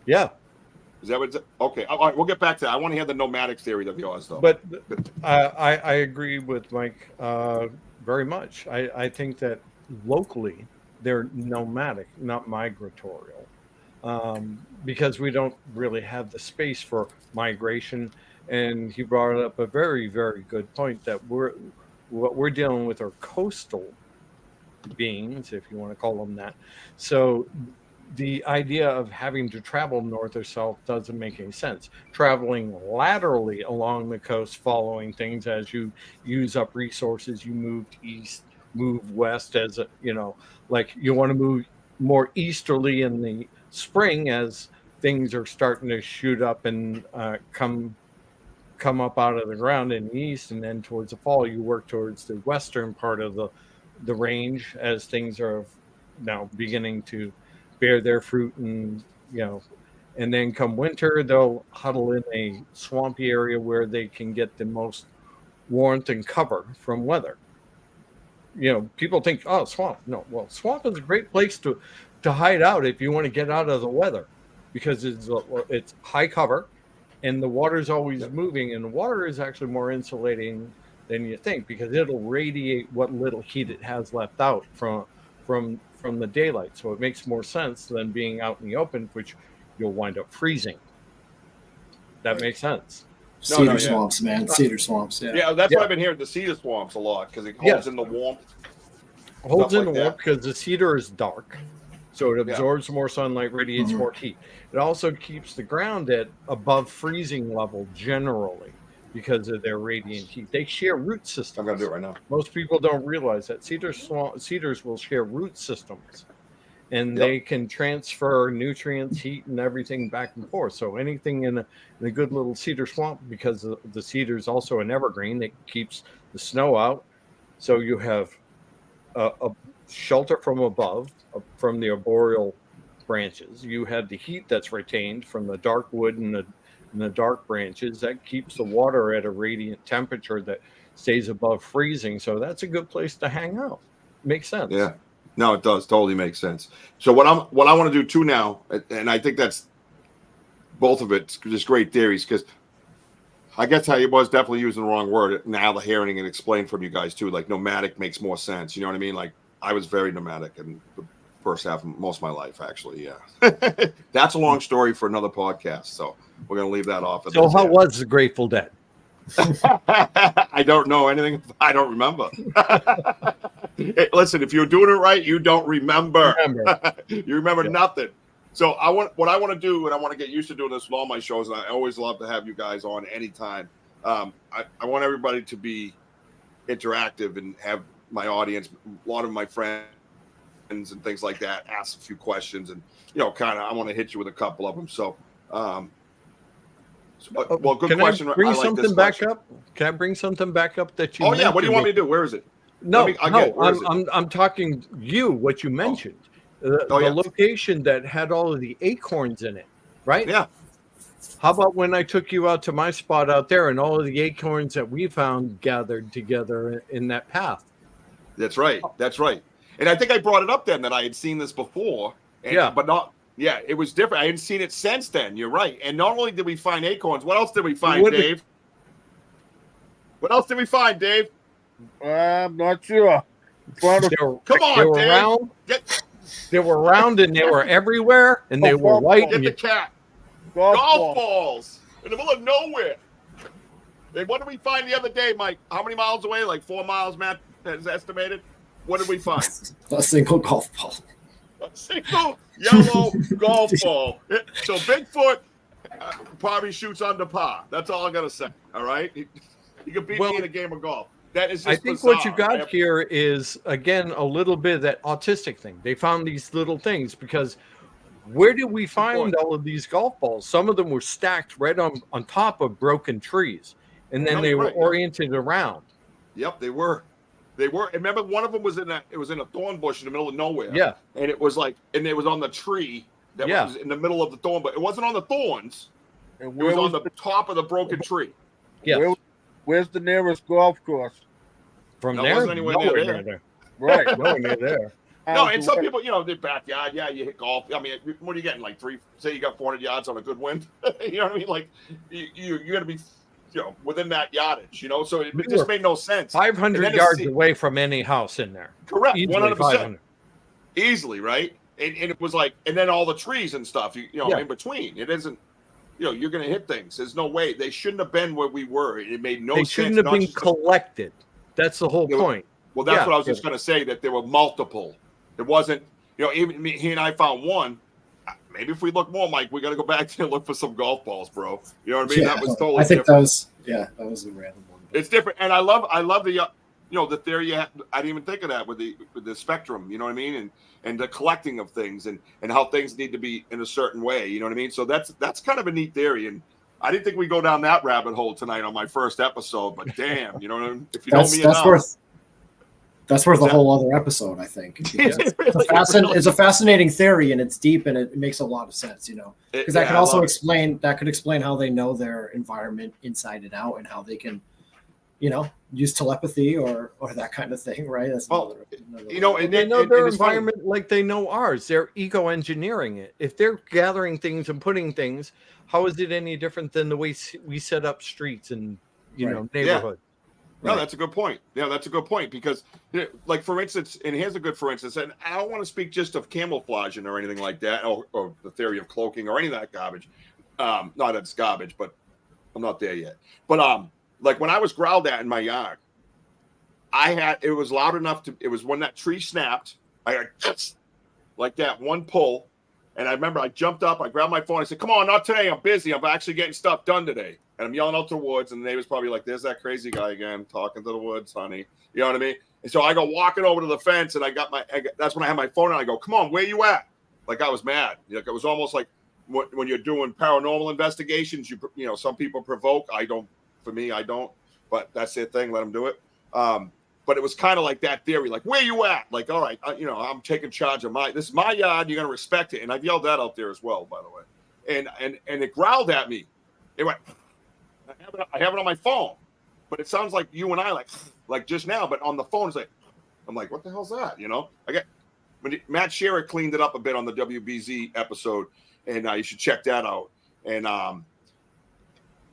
Yeah. Is that what it's, okay? All right, we'll get back to that. I want to hear the nomadic theory of yours, though. But I agree with Mike very much. I think that locally they're nomadic, not migratorial, because we don't really have the space for migration. And he brought up a very, very good point that what we're dealing with are coastal beings, if you want to call them that. So the idea of having to travel north or south doesn't make any sense. Traveling laterally along the coast, following things as you use up resources, you move east, move west, as you know, like you want to move more easterly in the spring as things are starting to shoot up and come up out of the ground in the east, and then towards the fall you work towards the western part of the range as things are now beginning to bear their fruit, and and then come winter they'll huddle in a swampy area where they can get the most warmth and cover from weather. People think, oh, swamp. No, well, swamp is a great place to hide out if you want to get out of the weather, because it's high cover and the water's always moving, and the water is actually more insulating than you think, because it'll radiate what little heat it has left out from the daylight. So it makes more sense than being out in the open, which you'll wind up freezing. That makes sense. Cedar swamps, man. Cedar swamps. Yeah, that's why I've been hearing the cedar swamps a lot, because it holds in the warmth. Holds in the warmth because the cedar is dark, so it absorbs more sunlight, radiates more heat. It also keeps the ground at above freezing level generally because of their radiant heat. They share root systems. I'm going to do it right now. Most people don't realize that cedars will share root systems, and they can transfer nutrients, heat, and everything back and forth. So anything in a good little cedar swamp, because the cedar is also an evergreen that keeps the snow out. So you have a shelter from above, from the arboreal branches. You have the heat that's retained from the dark wood and the dark branches that keeps the water at a radiant temperature that stays above freezing. So that's a good place to hang out. Makes sense. Yeah, no, it does totally make sense. So what I want to do too now, and I think that's both of it, just great theories, because I guess I was definitely using the wrong word. Now the hearing and explain from you guys too, like nomadic makes more sense. You know what I mean? Like I was very nomadic in the first half of most of my life, actually. Yeah. That's a long story for another podcast. So we're going to leave that off. So how was the Grateful Dead? I don't know anything. I don't remember. Hey, listen, if you're doing it right, you don't remember. You remember nothing. So what I want to do, and I want to get used to doing this with all my shows, and I always love to have you guys on anytime. I want everybody to be interactive and have my audience, a lot of my friends and things like that, ask a few questions, and kind of I want to hit you with a couple of them. So, well, good question. Can I bring something back question. up? Can I bring something back up that you? Oh yeah, what do you want me to do? Where is it? I'm talking what you mentioned. The location that had all of the acorns in it, right? Yeah. How about when I took you out to my spot out there and all of the acorns that we found gathered together in that path? That's right. That's right. And I think I brought it up then that I had seen this before. But not. Yeah, it was different. I hadn't seen it since then. You're right. And not only did we find acorns, what else did we find, Dave? What else did we find, Dave? I'm not sure. Come They on, were Dave. round. Get, They were round and they were everywhere, and they were white. get And the you, cat. Golf Golf ball. balls in the middle of nowhere. And what did we find the other day, Mike? How many miles away? Like 4 miles, Matt has estimated. What did we find? A single golf ball. A single yellow golf ball. So Bigfoot probably shoots under par. That's all I'm gonna say. All right, you can beat me in a game of golf. That is just I think bizarre. what you got here is again a little bit of that autistic thing. They found these little things because where did we find all of these golf balls? Some of them were stacked right on top of broken trees, and then No, they you're were right, yeah. oriented around. Yep, they were. They were. And remember, one of them was in a thorn bush in the middle of nowhere. Yeah, And it was like, and it was on the tree that Yeah. was in the middle of the thorn, but it wasn't on the thorns. And It where was on was the top of the broken tree. yeah. where's the nearest golf course? From No, it there, wasn't anywhere near nowhere there. near there. Right. Nowhere near there. No, and some people, their backyard, yeah, you hit golf. I mean, what are you getting? Like say you got 400 yards on a good wind. You know what I mean? Like you're going to be, within that yardage. So it just made no sense. 500 yards away from any house in there. Correct, Easily 100%, 500. easily, right? And it was like, and then all the trees and stuff, Yeah. in between. It isn't, you're going to hit things. There's no way. They shouldn't have been where we were. It made no They sense. shouldn't have not been just- collected. That's the whole They were- point. Well, that's Yeah. what I was just going to say, that there were multiple. It wasn't, even he and I found one. Maybe if we look more, Mike, we got to go back there and look for some golf balls, bro. You know what I mean? Yeah, That was totally I think different. that was a random one. It's different, and I love the the theory. I didn't even think of that with the spectrum. You know what I mean? And the collecting of things and how things need to be in a certain way. You know what I mean? So that's kind of a neat theory, and I didn't think we'd go down that rabbit hole tonight on my first episode. But damn, you know what I mean? If you know me enough. That's worth a whole other episode, I think. It's a fascinating theory, and it's deep, and it makes a lot of sense, because that could also explain how they know their environment inside and out, and how they can, use telepathy or that kind of thing, right? That's Well, another and They know and their it's funny. environment like they know ours. They're eco-engineering it. If they're gathering things and putting things, how is it any different than the way we set up streets and neighborhood? No, that's a good point. Yeah, that's a good point because, like for instance, and here's a good for instance, and I don't want to speak just of camouflaging or anything like that, or the theory of cloaking or any of that garbage. Not that it's garbage, but I'm not there yet. But like when I was growled at in my yard, it was loud enough it was when that tree snapped. I heard like that one pull, and I remember I jumped up, I grabbed my phone, I said, "Come on, not today. I'm busy. I'm actually getting stuff done today." And I'm yelling out to the woods, and the neighbor's probably like, "There's that crazy guy again talking to the woods, honey." You know what I mean? And so I go walking over to the fence, and that's when I had my phone, and I go, "Come on, where you at?" Like I was mad. Like it was almost like when you're doing paranormal investigations, some people provoke. I don't. For me, I don't. But that's their thing. Let them do it. But it was kind of like that theory, like, where you at? Like, all right, I'm taking charge of this is my yard. You're going to respect it. And I've yelled that out there as well, by the way. And it growled at me. It went, I have it on my phone, but it sounds like you and I, like just now, but on the phone, it's like, I'm like, what the hell's that? Matt Shearer cleaned it up a bit on the WBZ episode, and you should check that out. And I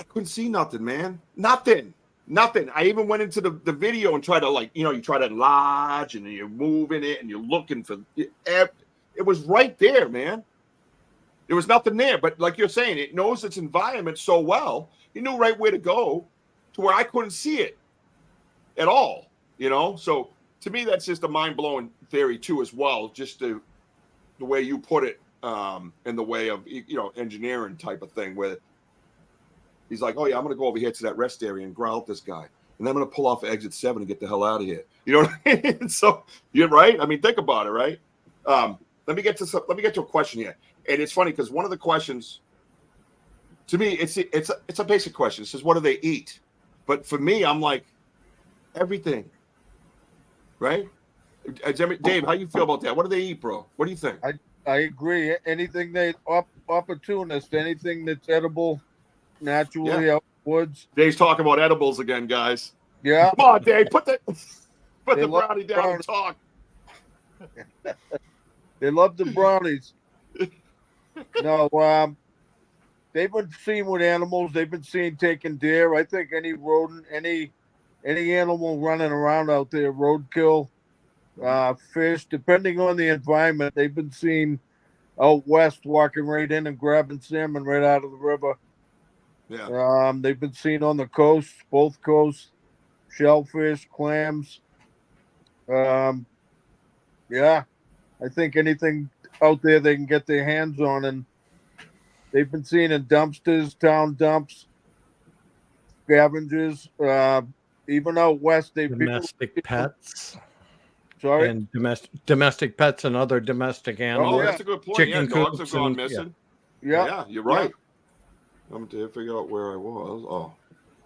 couldn't see nothing, man. Nothing. I even went into the video and tried to you try to enlarge and you're moving it and you're looking for it. It was right there, man. There was nothing there, but like you're saying, it knows its environment so well. It knew right where to go to where I couldn't see it at all, So to me, that's just a mind-blowing theory too, as well. Just the way you put it, in the way of engineering type of thing, where he's like, "Oh yeah, I'm going to go over here to that rest area and growl at this guy, and I'm going to pull off exit 7 and get the hell out of here." You know what I mean? So you're right. I mean, think about it, right? Let me get to a question here, and it's funny because one of the questions, to me, it's a basic question. It says, "What do they eat?" But for me, I'm like, everything, right? Dave, how you feel about that? What do they eat, bro? What do you think? I agree. Anything opportunist, anything that's edible naturally out in the woods. Dave's talking about edibles again, guys. Yeah. Come on, Dave, put the They love brownie down and talk. They love the brownies. No, they've been seen with animals. They've been seen taking deer. I think any rodent, any any animal running around out there, roadkill, fish, depending on the environment. They've been seen out west walking right in and grabbing salmon right out of the river. Yeah. They've been seen on the coast, both coasts, shellfish, clams. Yeah, I think anything out there they can get their hands on, and they've been seen in dumpsters, town dumps, scavengers. Even out west, Domestic pets Sorry. and domestic pets and other domestic Oh, animals. that's a good point. Yeah, Chicken dogs have coops gone and- missing. Yeah. Yeah, you're right. I'm to figure out where I was. Oh,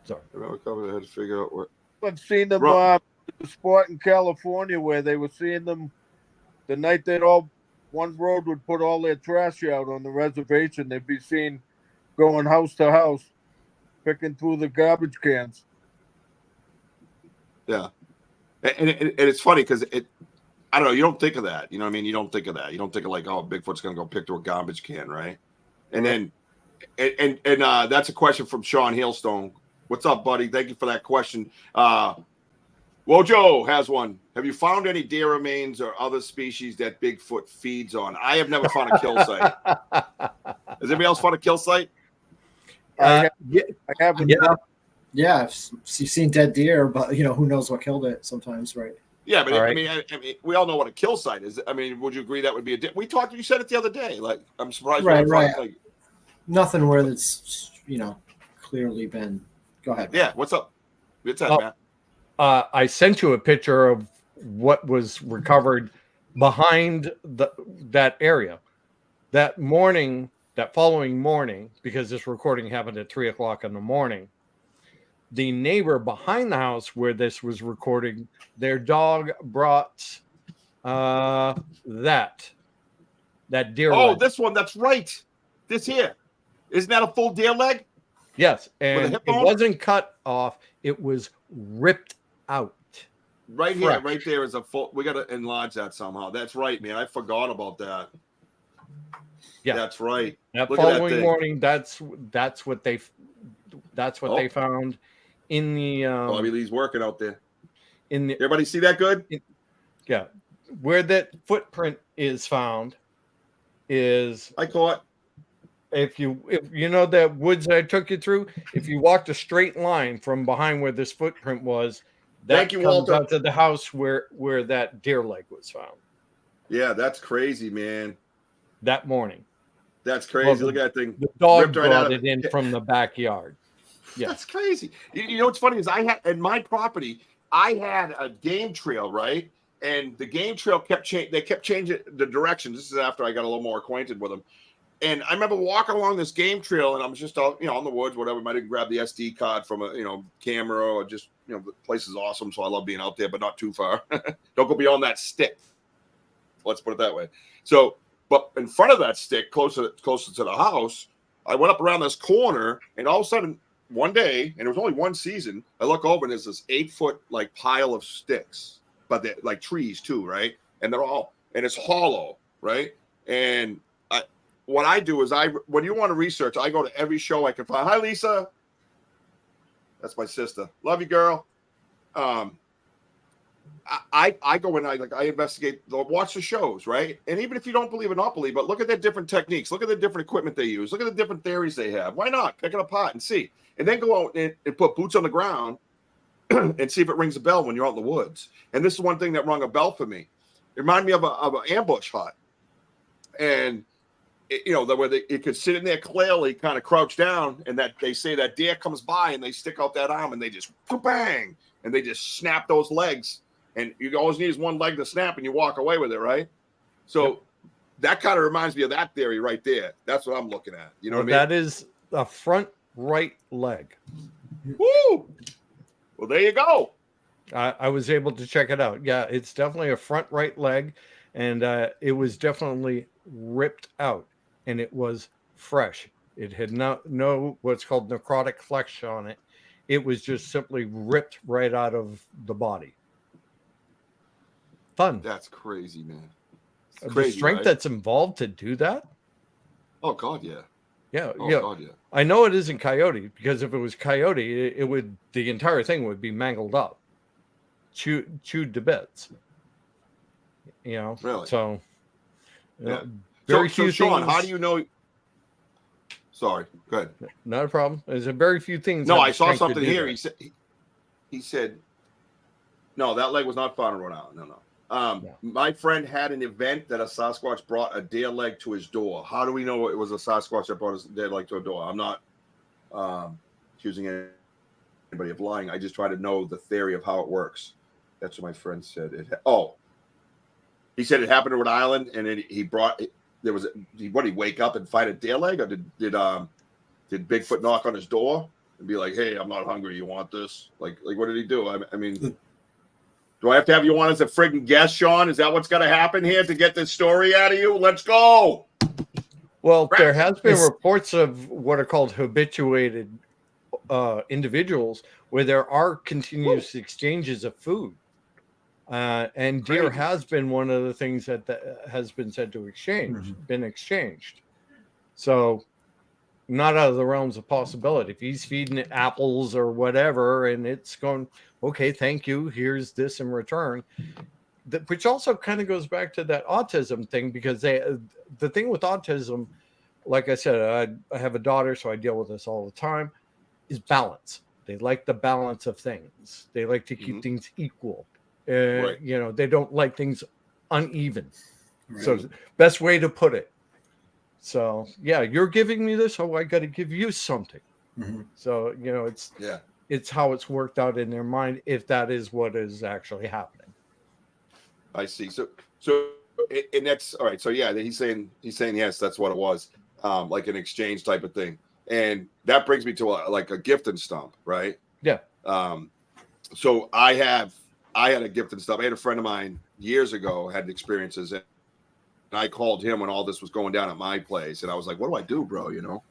Sorry. I had to figure out where. I've seen them Right. the spot in California where they were seeing them the night one road would put all their trash out on the reservation. They'd be seen going house to house, picking through the garbage cans. Yeah, and it's funny because I don't know. You don't think of that. You know what I mean? You don't think of that. You don't think of like, oh, Bigfoot's gonna go pick through a garbage can, right? And then, and that's a question from Sean Hailstone. What's up, buddy? Thank you for that question. Wojo has one. Have you found any deer remains or other species that Bigfoot feeds on? I have never found a kill site. Has anybody else found a kill site? I haven't. Yeah. Yeah, you've seen dead deer, but who knows what killed it sometimes, right? Yeah, but All I right. mean, we all know what a kill site is. I mean, would you agree that would be a? We talked. You said it the other day. Like, I'm surprised. Right, we haven't found, right. Nothing where it's clearly been. Go ahead. Yeah. What's up? What's that, Oh. Matt? I sent you a picture of what was recovered behind that area. That following morning, because this recording happened at 3:00 in the morning, the neighbor behind the house where this was recording, their dog brought that deer Oh, leg. this one. That's right. This here. Isn't that a full deer leg? Yes, a and hip it bone? wasn't cut off. It was ripped out. Right here, Fresh. right there is a full. We got to enlarge that somehow. That's right, man. I forgot about that. Yeah. That's right. That Look at that following thing. morning, that's what they found in the Bobby Lee's working out there. in the Everybody see that good? yeah, where that footprint is found is I caught. if you know that woods that I took you through, if you walked a straight line from behind where this footprint was, that Thank you, comes Walter. out to the house where that deer leg was found Yeah, that's crazy, man. that morning. That's crazy. Well, Look at that thing. The dog Ripped right out brought of it in from the backyard. Yeah. That's crazy. You know what's funny is I had in my property, I had a game trail, right? And the game trail kept changing. They kept changing the direction. This is after I got a little more acquainted with them. And I remember walking along this game trail, and I'm just out, in the woods, whatever. Might have grabbed the SD card from a, camera, or just, the place is awesome, so I love being out there, but not too far. Don't go beyond that stick. Let's put it that way. So, but in front of that stick, closer to the house, I went up around this corner, and all of a sudden, one day, and it was only one season, I look over and there's this 8-foot like pile of sticks, but they're like trees too, right? And it's hollow, right? And what I do is when you want to research, I go to every show I can find. Hi, Lisa. That's my sister. Love you, girl. I go in, I investigate, watch the shows, right? And even if you don't believe or not believe, but look at their different techniques, look at the different equipment they use, look at the different theories they have. Why not pick it apart and see? And then go out and put boots on the ground and see if it rings a bell when you're out in the woods. And this is one thing that rung a bell for me. It reminded me of an ambush hut. And where it could sit in there clearly, kind of crouch down, and that they say that deer comes by and they stick out that arm and they just bang, and they just snap those legs. And you always need one leg to snap, and you walk away with it, right? So that kind of reminds me of that theory right there. That's what I'm looking at. You know what I mean? That is a front right leg. Woo! Well, there you go. I was able to check it out. Yeah, it's definitely a front right leg, and it was definitely ripped out, and it was fresh. It had no what's called necrotic flesh on it. It was just simply ripped right out of the body. Fun. That's crazy, man. It's The crazy, strength right? that's involved to do that. Oh God, yeah. Yeah, Oh yeah. God, yeah. I know it isn't coyote, because if it was coyote, it would, the entire thing would be mangled up, chewed to bits. You know, Really? so you Yeah. know, very So few Sean, things. how do you know? Sorry, go ahead. Not a problem. There's a very few things. No, have I the saw strength to something do here. that. He said, no, that leg was not found in Rhode Island. No. No. My friend had an event that a Sasquatch brought a deer leg to his door. How do we know it was a Sasquatch that brought a deer leg to a door? I'm not accusing anybody of lying. I just try to know the theory of how it works. That's what my friend said. He said it happened in Rhode Island, and he brought. There was. What did he wake up and find a deer leg, or did Bigfoot knock on his door and be like, "Hey, I'm not hungry. You want this?" Like what did he do? I mean. Do I have to have you on as a friggin' guest, Sean? Is that what's going to happen here to get this story out of you? Let's go. Well, there has been reports of what are called habituated individuals where there are continuous exchanges of food. And deer has been one of the things that has been said to been exchanged. So not out of the realms of possibility. If he's feeding it apples or whatever, and it's going, okay, thank you, here's this in return. Which also kind of goes back to that autism thing, because the thing with autism, like I said, I have a daughter, so I deal with this all the time, is balance. They like the balance of things. They like to keep things equal. Right. You know, they don't like things uneven. Right. So best way to put it. So yeah, you're giving me this, so I got to give you something. So you know, it's how it's worked out in their mind, if that is what is actually happening. I see. So and that's all right. So yeah, he's saying yes, that's what it was, like an exchange type of thing, and that brings me to a gift and stump, right? Yeah. So I had a gift and stump. I had a friend of mine years ago had experiences. And I called him when all this was going down at my place, and I was like, "What do I do, bro?" You know,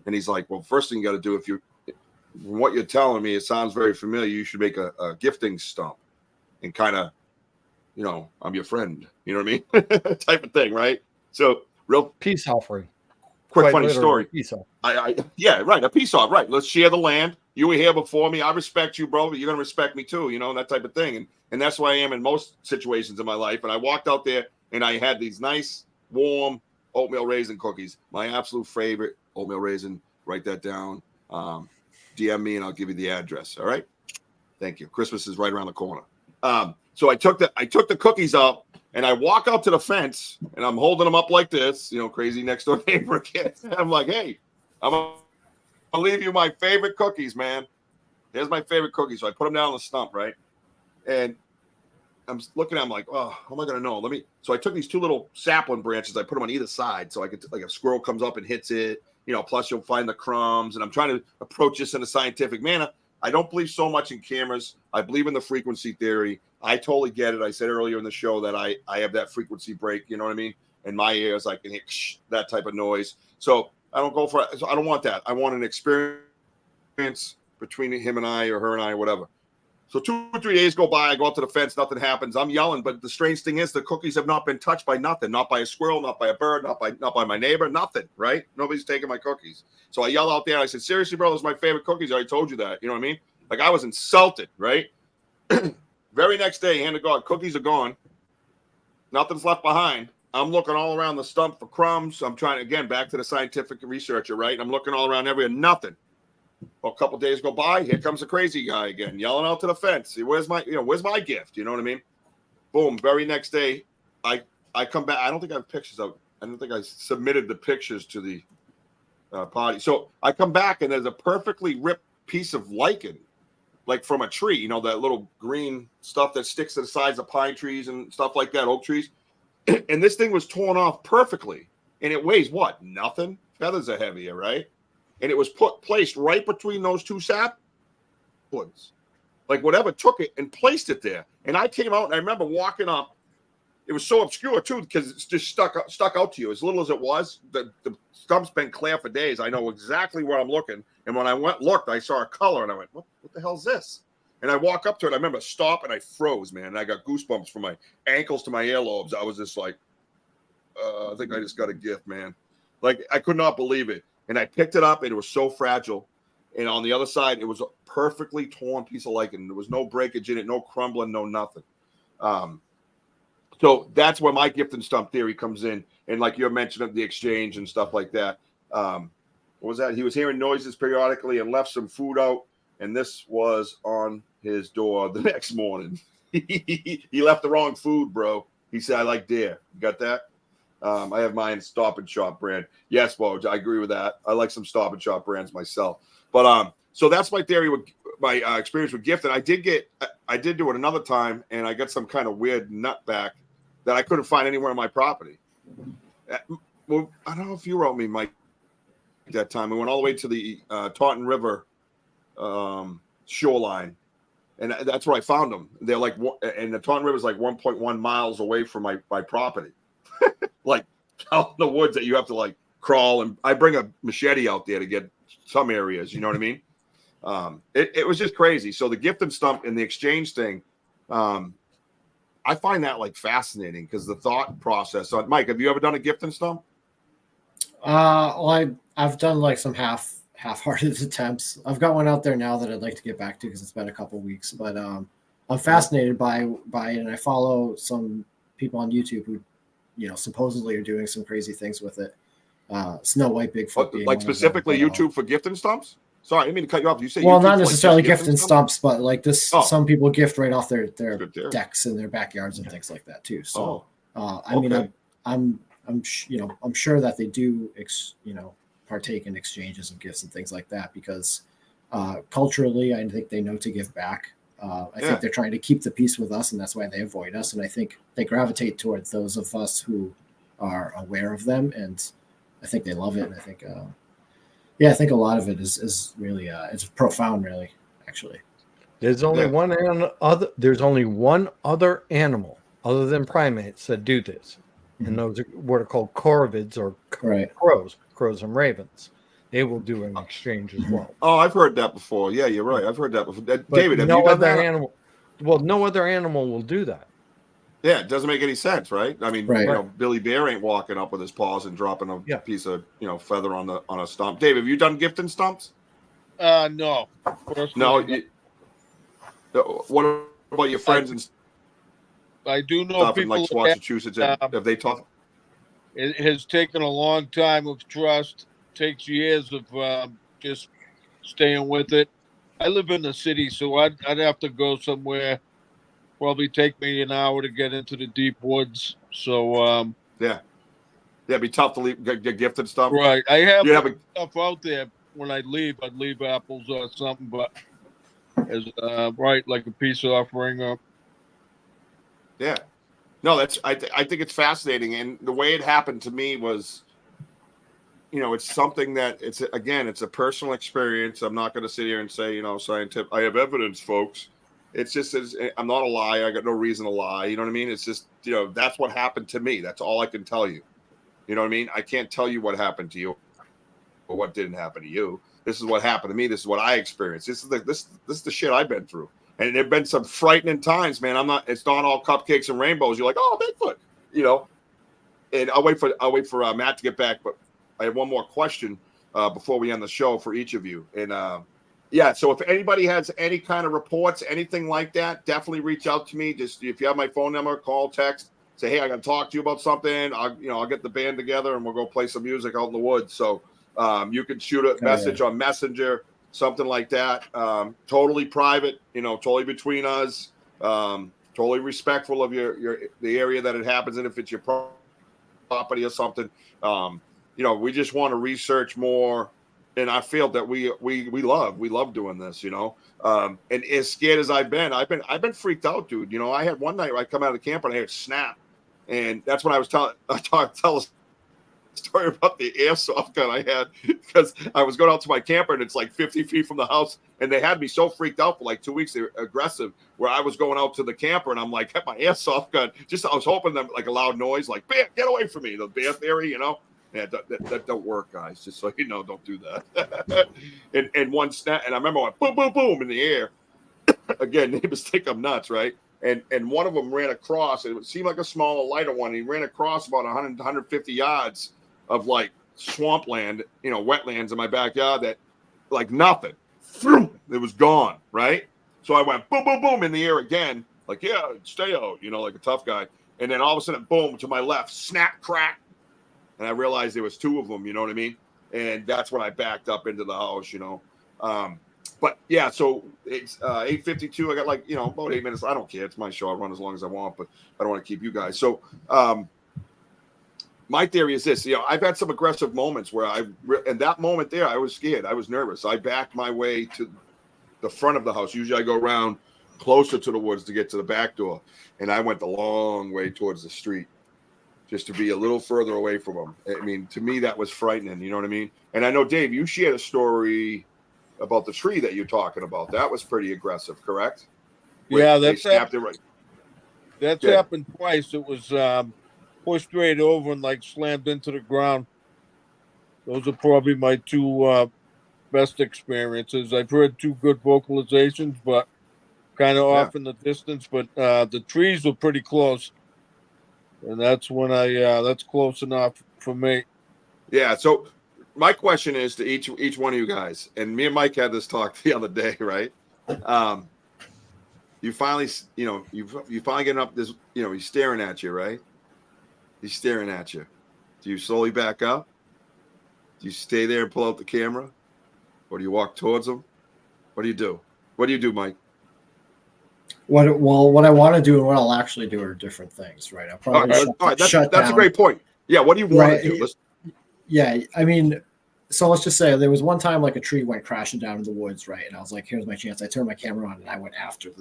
and he's like, "Well, first thing you got to do, from what you're telling me, it sounds very familiar. You should make a gifting stump, and kind of, you know, I'm your friend. You know what I mean, type of thing, right?" So, real peace offering. Quick, funny story. Peace offering. A peace off. Right. Let's share the land. You were here before me. I respect you, bro. But you're gonna respect me too. You know, that type of thing. And that's why I am in most situations in my life. And I walked out there. And I had these nice, warm oatmeal raisin cookies. My absolute favorite oatmeal raisin. Write that down. DM me and I'll give you the address. All right. Thank you. Christmas is right around the corner. So I took the cookies out and I walk out to the fence and I'm holding them up like this, you know, crazy next door neighbor kid. I'm like, hey, I'm gonna leave you my favorite cookies, man. There's my favorite cookies. So I put them down on the stump, right? And I'm looking at them like, oh, how am I going to know? So I took these two little sapling branches. I put them on either side. So I could, like, a squirrel comes up and hits it, you know, plus you'll find the crumbs. And I'm trying to approach this in a scientific manner. I don't believe so much in cameras. I believe in the frequency theory. I totally get it. I said earlier in the show that I have that frequency break, you know what I mean? In my ears, I can hear that type of noise. So I don't go for it. So I don't want that. I want an experience between him and I, or her and I, or whatever. So 2 or 3 days go by, I go up to the fence, nothing happens. I'm yelling, but the strange thing is the cookies have not been touched by nothing, not by a squirrel, not by a bird, not by my neighbor, nothing, right? Nobody's taking my cookies. So I yell out there, and I said, seriously, bro, those are my favorite cookies. I already told you that. You know what I mean? Like, I was insulted, right? Very next day, hand to God, cookies are gone. Nothing's left behind. I'm looking all around the stump for crumbs. I'm trying, again, back to the scientific researcher, right? I'm looking all around everywhere, nothing. Well, a couple days go by. Here comes the crazy guy again, yelling out to the fence. Where's my gift? You know what I mean? Boom. Very next day, I come back. I don't think I have pictures of. I don't think I submitted the pictures to the party. So I come back and there's a perfectly ripped piece of lichen, like from a tree. You know, that little green stuff that sticks to the sides of pine trees and stuff like that, oak trees. And this thing was torn off perfectly, and it weighs what? Nothing. Feathers are heavier, right? And it was placed right between those two saplings. Like, whatever took it and placed it there. And I came out and I remember walking up. It was so obscure too, because it's just stuck out to you. As little as it was, the stump's been clear for days. I know exactly where I'm looking. And when I looked, I saw a color and I went, what the hell's this? And I walk up to it. I remember stop and I froze, man. And I got goosebumps from my ankles to my earlobes. I was just like, I think I just got a gift, man. Like, I could not believe it. and I picked it up, and it was so fragile. And on the other side, it was a perfectly torn piece of lichen. There was no breakage in it, no crumbling, no nothing. So that's where my gift and stump theory comes in. And like you mentioned, the exchange and stuff like that. What was that? He was hearing noises periodically and left some food out. And this was on his door the next morning. He left the wrong food, bro. He said, I like deer. You got that? I have mine Stop and Shop brand. Yes, Woj, I agree with that. I like some Stop and Shop brands myself. But so that's my theory with my experience with gift. And I did do it another time, and I got some kind of weird nut back that I couldn't find anywhere on my property. Well, I don't know if you wrote me, Mike, that time. We went all the way to the Taunton River shoreline, and that's where I found them. They're like, and the Taunton River is like 1.1 miles away from my property, like out in the woods that you have to like crawl. And I bring a machete out there to get some areas. You know what I mean? It was just crazy. So the gift and stump and the exchange thing, I find that like fascinating because the thought process. So, Mike, have you ever done a gift and stump? Well, I've done like some half-hearted attempts. I've got one out there now that I'd like to get back to because it's been a couple weeks. But I'm fascinated by it, and I follow some people on YouTube who, supposedly are doing some crazy things with it. Snow White Bigfoot, being like one of specifically them, but, YouTube for gift and stumps. Sorry, I didn't mean to cut you off. You say well, YouTube not for, necessarily like, gift and stumps, but like this, some people gift right off their decks in their backyards and things like that too. So, I mean, I'm sure that they do, partake in exchanges of gifts and things like that because culturally, I think they know to give back. I think they're trying to keep the peace with us, and that's why they avoid us. And I think they gravitate towards those of us who are aware of them, and I think they love it. And I think, I think a lot of it is really it's profound, really, actually. There's only there's only one other animal other than primates that do this, and those are what are called corvids or crows and ravens. They will do an exchange as well. Oh, I've heard that before. Yeah, you're right. I've heard that before. But David, have no you done other that? animal? Well, no other animal will do that. Yeah, it doesn't make any sense, right? I mean, Billy Bear ain't walking up with his paws and dropping a piece of feather on a stump. Dave, have you done gift and stumps? No. No. What about your friends and I do know stuff in people like Massachusetts? Have they talked? It has taken a long time of trust. Takes years of just staying with it. I live in the city, so I'd have to go somewhere. Probably take me an hour to get into the deep woods. So it'd be tough to get gift and stuff. Right, I have stuff out there. When I'd leave apples or something, but as like a peace offering. Yeah, no, that's I think it's fascinating, and the way it happened to me was, it's something that it's a personal experience. I'm not going to sit here and say, scientific. I have evidence, folks. It's just, I'm not a liar. I got no reason to lie. You know what I mean? It's just, that's what happened to me. That's all I can tell you. You know what I mean? I can't tell you what happened to you or what didn't happen to you. This is what happened to me. This is what I experienced. This is the shit I've been through. And there've been some frightening times, man. It's not all cupcakes and rainbows. You're like, oh, Bigfoot, And I'll wait for Matt to get back. But I have one more question before we end the show for each of you. And so if anybody has any kind of reports, anything like that, definitely reach out to me. Just if you have my phone number, call, text, say, hey, I got to talk to you about something. I'll get the band together and we'll go play some music out in the woods. So you can shoot a message on Messenger, something like that. Totally private, totally between us. Totally respectful of the area that it happens in. If it's your property or something, we just want to research more. And I feel that we love doing this, and as scared as I've been freaked out, dude. I had one night where I come out of the camper and I heard snap, and that's when I was tell a story about the airsoft gun I had, because I was going out to my camper and it's like 50 feet from the house, and they had me so freaked out for like 2 weeks. They were aggressive, where I was going out to the camper and I'm like, had my airsoft gun. I was hoping that like a loud noise, like, "Bam, get away from me," the bear theory, Yeah, that don't work, guys. Just so you know, don't do that. and one snap, and I remember going boom, boom, boom in the air. Again, neighbors think I'm nuts, right? And one of them ran across. It seemed like a smaller, lighter one. He ran across about 100, 150 yards of like swampland, wetlands in my backyard that like nothing. It was gone, right? So I went boom, boom, boom in the air again, like, yeah, stay out, like a tough guy. And then all of a sudden, boom, to my left, snap, crack. And I realized there was two of them, you know what I mean? And that's when I backed up into the house, But yeah, so it's 8:52. I got about 8 minutes. I don't care. It's my show. I'll run as long as I want, but I don't want to keep you guys. So my theory is this, I've had some aggressive moments where and that moment there, I was scared. I was nervous. I backed my way to the front of the house. Usually I go around closer to the woods to get to the back door. And I went the long way towards the street just to be a little further away from them. I mean, to me, that was frightening. You know what I mean? And I know, Dave, you shared a story about the tree that you're talking about. That was pretty aggressive, correct? Yeah, They snapped it right. That's Yeah. happened twice. It was pushed right over and slammed into the ground. Those are probably my two best experiences. I've heard two good vocalizations, but kind of off in the distance. But the trees were pretty close, and that's when that's close enough for me. Yeah. So my question is to each one of you guys, and me and Mike had this talk the other day, right? You finally, you finally getting up this, he's staring at you, right? He's staring at you. Do you slowly back up? Do you stay there and pull out the camera? Or do you walk towards him? What do you do? What do you do, Mike? What I want to do and what I'll actually do are different things, right? I'll probably all right. That's shut a down. great point. Yeah, what do you want to do? So let's just say there was one time like a tree went crashing down in the woods, right? And I was like, here's my chance. I turned my camera on and I went after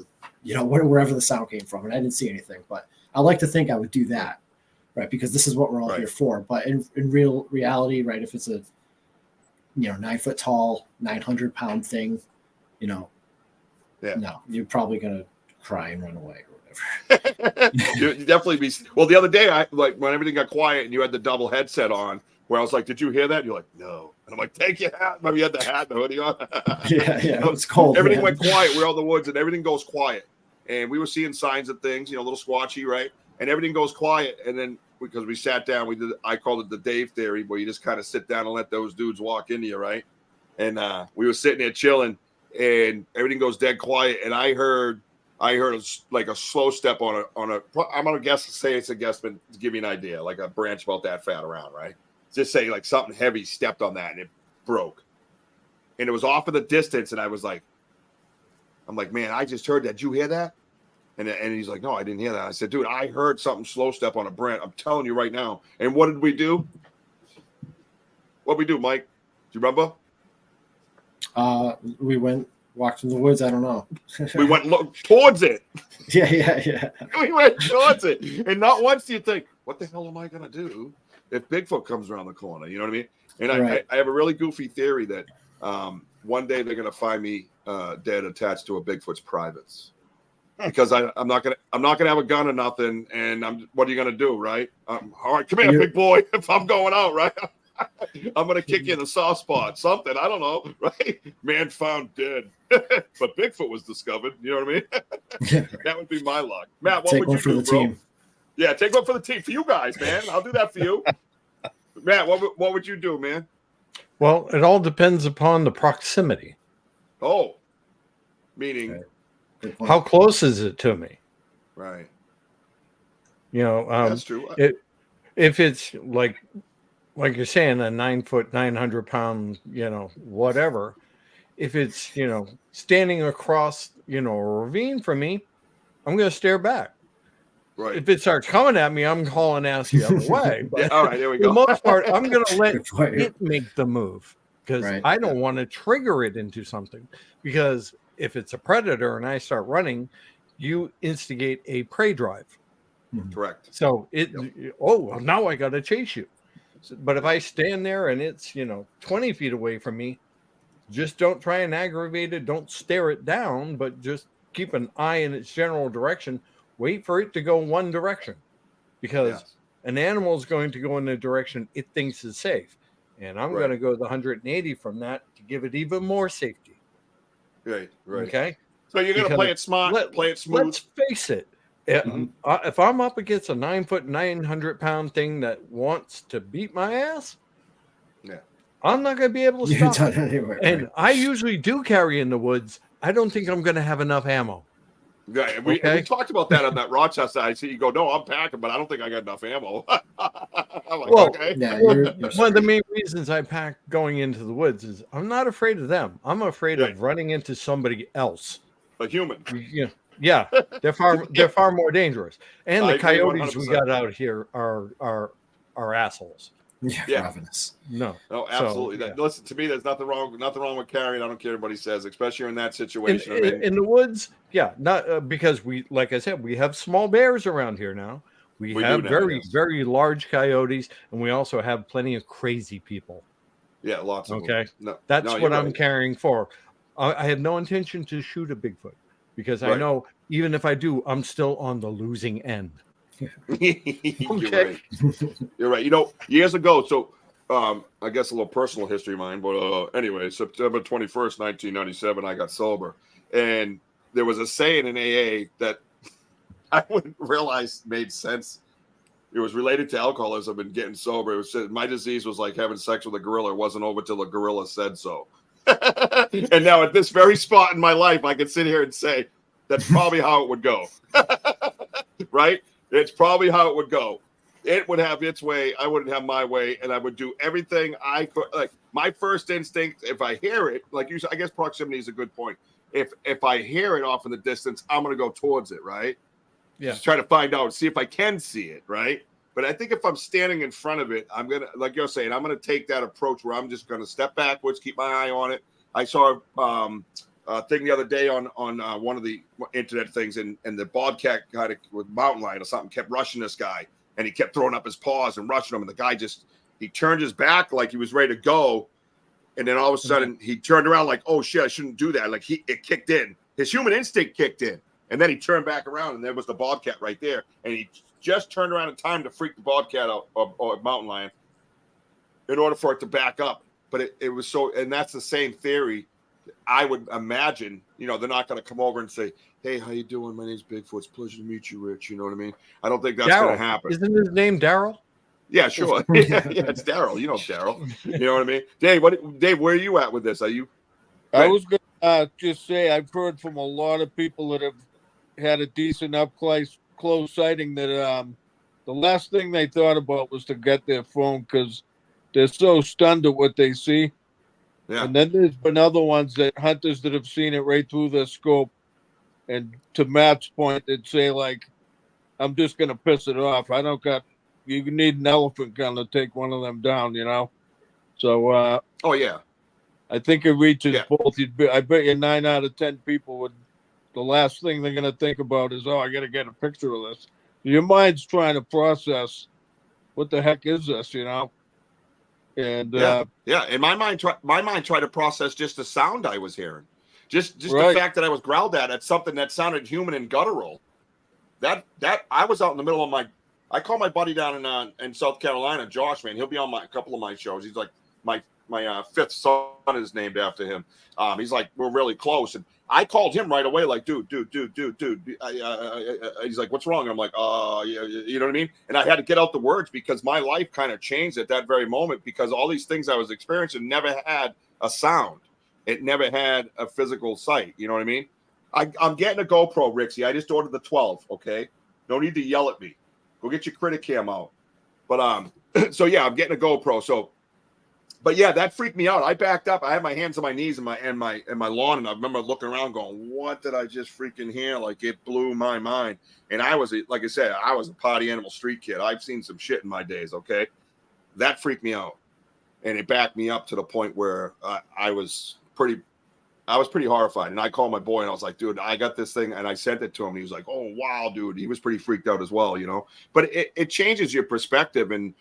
wherever the sound came from, and I didn't see anything. But I like to think I would do that, right? Because this is what we're all here for. But in real reality, right, if it's a 9 foot tall, 900-pound thing, no, you're probably gonna cry and run away or whatever. You definitely be. Well, the other day, when everything got quiet and you had the double headset on, where I was like, "Did you hear that?" You're like, "No," and I'm like, "Take your hat." Maybe you had the hat and the hoodie on. yeah, it was cold. Everything went quiet. We're out in the woods and everything goes quiet, and we were seeing signs of things, a little squatchy, right? And everything goes quiet, and then because we sat down, I called it the Dave theory, where you just kind of sit down and let those dudes walk into you, right? And we were sitting there chilling, and everything goes dead quiet, and I heard a slow step on a. I'm gonna say it's a guess, but to give you an idea, like a branch about that fat around, right? Just say like something heavy stepped on that and it broke, and it was off in the distance, and I'm like, man, I just heard that. Did you hear that? And he's like, no, I didn't hear that. I said, dude, I heard something slow step on a branch. I'm telling you right now. And what did we do? What we do, Mike? Do you remember? We walked in the woods. I don't know. We went towards it. Yeah. We went towards it. And not once do you think, what the hell am I going to do if Bigfoot comes around the corner? You know what I mean? And right. I have a really goofy theory that one day they're going to find me dead attached to a Bigfoot's privates. Because I'm not gonna have a gun or nothing, and what are you gonna do, right? All right, come here, big boy. If I'm going out, right, I'm gonna kick you in the soft spot, something. I don't know, right? Man found dead, but Bigfoot was discovered. You know what I mean? That would be my luck, Matt. What take would you do, bro? Team. Yeah, take one for the team for you guys, man. I'll do that for you, Matt. What would you do, man? Well, it all depends upon the proximity. Oh, meaning. Okay. How close is it to me? Right. That's true. If it's like you're saying, a 9 foot, 900-pound, whatever. If it's, standing across, a ravine from me, I'm going to stare back. Right. If it starts coming at me, I'm hauling ass the other way. But all right, there we go. For the most part, I'm going to let it make the move because right. I don't want to trigger it into something. Because if it's a predator and I start running, you instigate a prey drive. Correct. So now I got to chase you. But if I stand there and it's 20 feet away from me, just don't try and aggravate it. Don't stare it down, but just keep an eye in its general direction. Wait for it to go one direction, because an animal is going to go in the direction it thinks is safe, and I'm going to go the 180 from that to give it even more safety. Right. Okay. So you're going to play it smart, play it smooth. Let's face it. If I'm up against a 9 foot, 900-pound thing that wants to beat my ass, I'm not going to be able to You're stop done it. anyway. And Right. I usually do carry in the woods. I don't think I'm going to have enough ammo. Yeah, and we Okay. talked about that on that Rochester. I see you go, no, I'm packing, but I don't think I got enough ammo. I'm like, Well, okay. Yeah, Well, you're one of the straight. main reasons I pack going into the woods is I'm not afraid of them. I'm afraid Right. of running into somebody else. A human. Yeah, they're far more dangerous. And I the agree coyotes we 100%. got out here are assholes. Yeah, Yeah. ravenous. No, No, absolutely. So, yeah. Listen, to me, there's nothing wrong with carrying. I don't care what anybody says, especially in that situation. In the woods, yeah, not because we, like I said, we have small bears around here now. We We do have now, very, yes. very large coyotes, and we also have plenty of crazy people. Yeah, lots of Okay, them. that's no, what you're I'm right. carrying for. I have no intention to shoot a Bigfoot because I Right. know even if I do, I'm still on the losing end. You're Okay. right. You're right. You know, years ago, so I guess a little personal history of mine, but anyway, September 21st, 1997, I got sober. And there was a saying in AA that I wouldn't realize made sense. It was related to alcoholism and getting sober. It was said my disease was like having sex with a gorilla. It wasn't over till the gorilla said so. And now at this very spot in my life, I can sit here and say that's probably how it would go. Right? It's probably how it would go. It would have its way. I wouldn't have my way, and I would do everything I could. Like my first instinct, if I hear it, like you said, I guess proximity is a good point. If I hear it off in the distance, I'm gonna go towards it, right? Yeah. Just try to find out, see if I can see it, right? But I think if I'm standing in front of it, I'm gonna, like you're saying, I'm gonna take that approach where I'm just gonna step backwards, keep my eye on it. I saw a thing the other day on one of the internet things, and the bobcat kind of with mountain lion or something kept rushing this guy, and he kept throwing up his paws and rushing him, and the guy he turned his back like he was ready to go, and then all of a sudden he turned around like, oh shit, I shouldn't do that. Like it kicked in, his human instinct kicked in, and then he turned back around, and there was the bobcat right there, and he just turned around in time to freak the bobcat out or mountain lion in order for it to back up. But it was so, and that's the same theory. I would imagine, they're not going to come over and say, hey, how you doing? My name's Bigfoot. It's a pleasure to meet you, Rich. You know what I mean? I don't think that's going to happen. Isn't his name Daryl? Yeah, sure. Yeah, it's Daryl. You know Daryl. You know what I mean? Dave, where are you at with this? Are you? I was going to just say I've heard from a lot of people that have had a decent up close sighting that the last thing they thought about was to get their phone because they're so stunned at what they see. Yeah. And then there's been other ones that hunters that have seen it right through their scope. And to Matt's point, they'd say, like, I'm just going to piss it off. You need an elephant gun to take one of them down, So, oh, yeah. I think it reaches both. I bet you 9 out of 10 people would. The last thing they're going to think about is, I got to get a picture of this. Your mind's trying to process what the heck is this, And And my mind tried to process just the sound I was hearing, just Right. the fact that I was growled at something that sounded human and guttural. That I was out in the middle of I call my buddy down in South Carolina, Josh, man. He'll be on a couple of my shows. He's like my fifth son is named after him. He's like, we're really close, and I called him right away, like, dude. He's like, what's wrong? I'm like, yeah, you know what I mean? And I had to get out the words because my life kind of changed at that very moment because all these things I was experiencing never had a sound. It never had a physical sight. You know what I mean? I'm getting a GoPro, Rixie. I just ordered the 12. Okay, no need to yell at me. Go get your Criticam out. But so yeah, I'm getting a GoPro. So. But yeah, that freaked me out. I backed up. I had my hands on my knees in my lawn, and I remember looking around, going, "What did I just freaking hear?" Like it blew my mind. And I was, like I said, I was a party animal street kid. I've seen some shit in my days. Okay, that freaked me out, and it backed me up to the point where I was pretty horrified. And I called my boy, and I was like, "Dude, I got this thing," and I sent it to him. He was like, "Oh wow, dude." He was pretty freaked out as well, But it changes your perspective and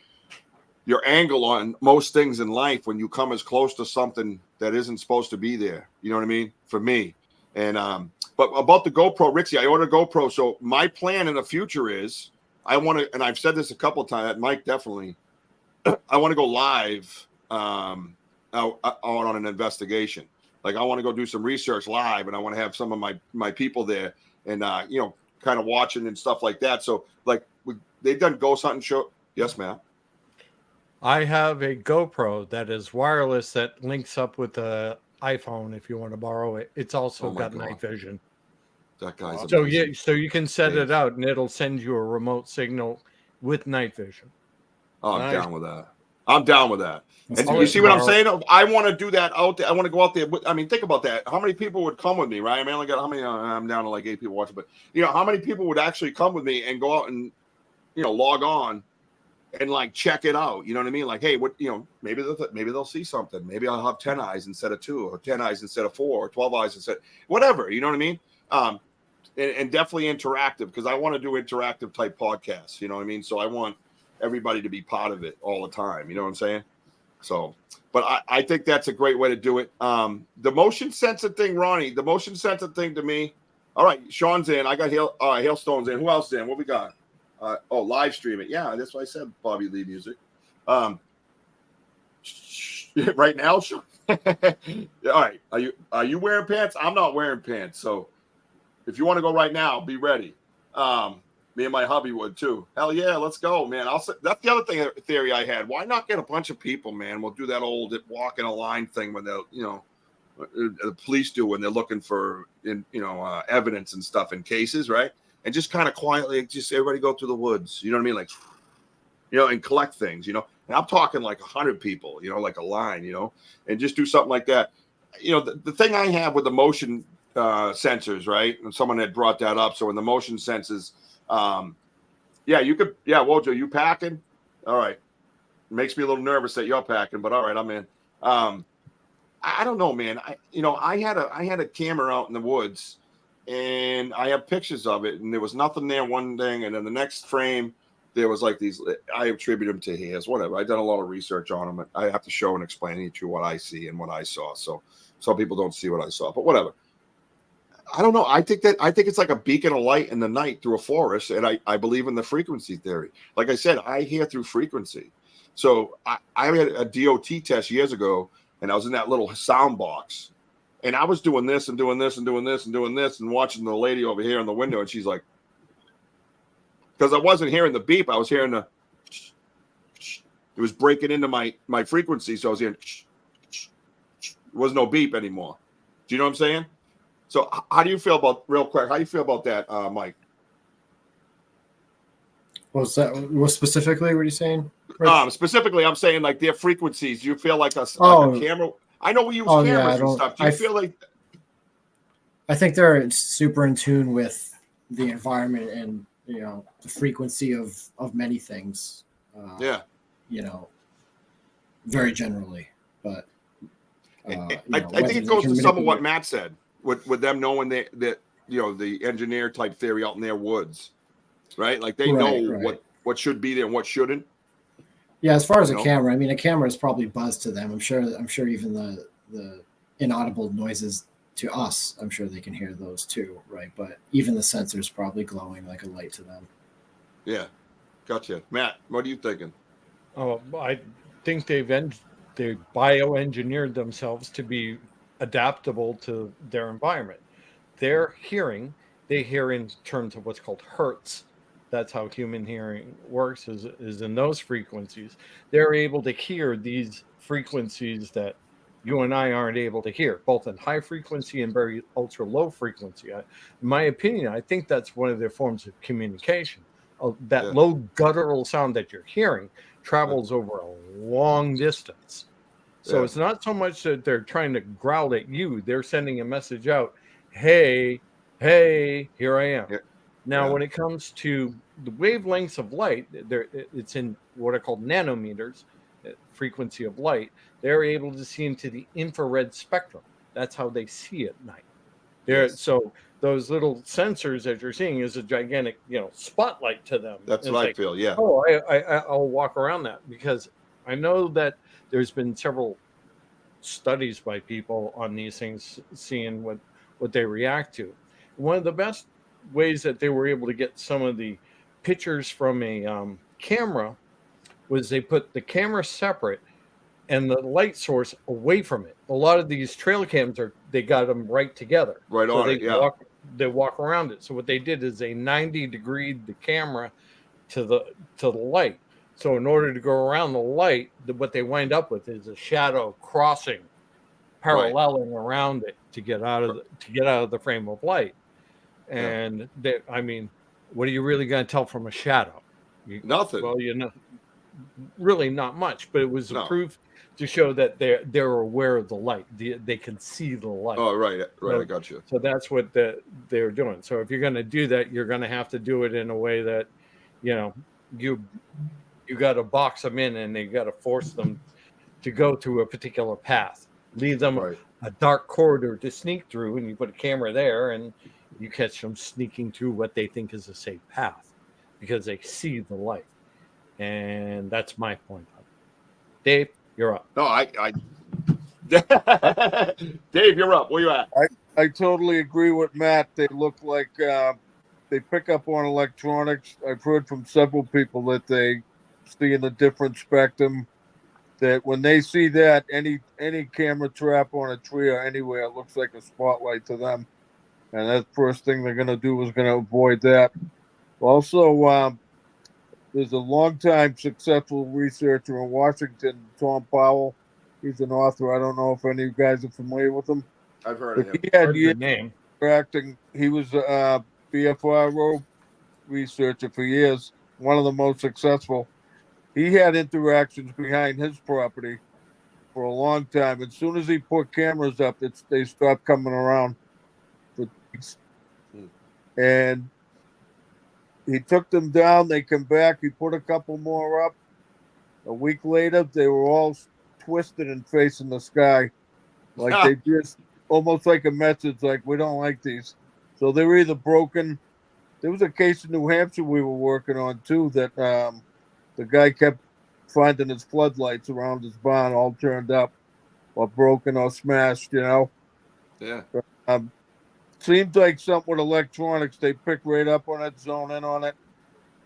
your angle on most things in life when you come as close to something that isn't supposed to be there. You know what I mean? For me. And but about the GoPro, Rixie, I ordered a GoPro. So my plan in the future is I want to, and I've said this a couple of times, Mike definitely, I want to go live out on an investigation. Like I want to go do some research live, and I want to have some of my people there and kind of watching and stuff like that. So like they've done ghost hunting show. Yes, ma'am. I have a GoPro that is wireless that links up with the iPhone if you want to borrow it. It's also Oh my got God. night vision. That guy's So amazing. yeah, so you can set Dave. it out and it'll send you a remote signal with night vision. Oh, I'm Nice. down with that. I'm down with that. That's And I'll you let see you what I'm borrow it. saying? I want to do that out there. I want to go out there. I mean, think about that. How many people would come with me, right? I mean, I only got how many? I'm down to like 8 people watching, but how many people would actually come with me and go out and log on and like check it out? You know what I mean? Like, hey, what maybe they'll see something. Maybe I'll have 10 eyes instead of 2, or 10 eyes instead of 4, or 12 eyes instead, whatever. You know what I mean? And definitely interactive, because I want to do interactive type podcasts. You know what I mean? So I want everybody to be part of it all the time. You know what I'm saying? So, but I think that's a great way to do it. The motion sensor thing, Ronnie, the motion sensor thing to me. All right, Sean's in. I got Hailstone's in. Who else in? What we got? Live stream it. Yeah, that's what I said. Bobby Lee music. Right now, Sean. All right. Are you wearing pants? I'm not wearing pants. So if you want to go right now, be ready. Me and my hubby would too. Hell yeah, let's go, man. That's the other theory I had. Why not get a bunch of people, man? We'll do that old walk in a line thing when the police do when they're looking for evidence and stuff in cases, right? And just kind of quietly, just everybody go through the woods. You know what I mean? Like, and collect things. And I'm talking like 100 people. Like a line. And just do something like that. The thing I have with the motion sensors, right? And someone had brought that up. So in the motion sensors. You could. Yeah, Wojo, you packing? All right. It makes me a little nervous that you're packing, but all right, I'm in. I don't know, man. I had a camera out in the woods, and I have pictures of it, and there was nothing there one thing, and then the next frame there was like these. I attribute them to hairs, whatever. I've done a lot of research on them. I have to show and explain to you what I see and what I saw. So some people don't see what I saw, but whatever. I don't know. I think it's like a beacon of light in the night through a forest, and I believe in the frequency theory. Like I said, I hear through frequency. So I had a DOT test years ago, and I was in that little sound box, and I was doing this and doing this and doing this and doing this and watching the lady over here in the window, and she's like, because I wasn't hearing the beep, I was hearing the. It was breaking into my frequency, so I was hearing. There was no beep anymore. Do you know what I'm saying? So how do you feel about, real quick, how do you feel about that, Mike? What was that? What specifically were you saying? Specifically, I'm saying like their frequencies. Do you feel like a camera? I know we use cameras and stuff. Do you feel like? I think they're super in tune with the environment and the frequency of many things. Very generally, but I think it goes to some of what Matt said. With them knowing that the engineer type theory out in their woods, right? Like they know what should be there and what shouldn't. Yeah, as far as a camera, I mean, a camera is probably buzz to them. I'm sure even the inaudible noises to us, I'm sure they can hear those too, right? But even the sensor's probably glowing like a light to them. Yeah, gotcha. Matt, what are you thinking? Oh, I think they bioengineered themselves to be adaptable to their environment. Their hearing, they hear in terms of what's called hertz. That's how human hearing works, is in those frequencies. They're able to hear these frequencies that you and I aren't able to hear, both in high frequency and very ultra low frequency. In my opinion, I think that's one of their forms of communication. That low guttural sound that you're hearing travels over a long distance. So it's not so much that they're trying to growl at you. They're sending a message out. Hey, here I am. Now, when it comes to the wavelengths of light, it's in what are called nanometers, frequency of light. They're able to see into the infrared spectrum. That's how they see at night. So those little sensors that you're seeing is a gigantic, spotlight to them. That's what I feel. Yeah. Oh, I'll walk around that because I know that there's been several studies by people on these things, seeing what they react to. One of the best ways that they were able to get some of the pictures from a camera was they put the camera separate and the light source away from it. A lot of these trail cams they got them right together. Right on it, yeah. They walk around it. So what they did is they 90 degreed the camera to the light. So in order to go around the light, what they wind up with is a shadow crossing, paralleling around it to get out of the frame of light. And I mean, what are you really going to tell from a shadow? Nothing. Well, really not much, but it was a No. proof to show that they're aware of the light. They can see the light. Oh, right. So, I got you. So that's what they're doing. So if you're going to do that, you're going to have to do it in a way that, you got to box them in, and you got to force them to go through a particular path. Leave them a dark corridor to sneak through, and you put a camera there, and you catch them sneaking through what they think is a safe path because they see the light. And that's my point on it. Dave, you're up. No, Dave, you're up. Where you at? I totally agree with Matt. They look like they pick up on electronics. I've heard from several people that they see in a different spectrum. That when they see that any camera trap on a tree or anywhere, it looks like a spotlight to them, and that's the first thing they're going to do is going to avoid that. Also, there's a longtime successful researcher in Washington, Tom Powell. He's an author. I don't know if any of you guys are familiar with him. I've heard of him. He had Heard the years name. acting. He was a BFRO researcher for years, one of the most successful. He had interactions behind his property for a long time. As soon as he put cameras up, they stopped coming around. And he took them down. They come back. He put a couple more up. A week later, they were all twisted and facing the sky. Like they just almost like a message, like, we don't like these. So they were either broken. There was a case in New Hampshire we were working on, too, that the guy kept finding his floodlights around his barn all turned up or broken or smashed, Yeah. Seems like something with electronics, they pick right up on it, zone in on it.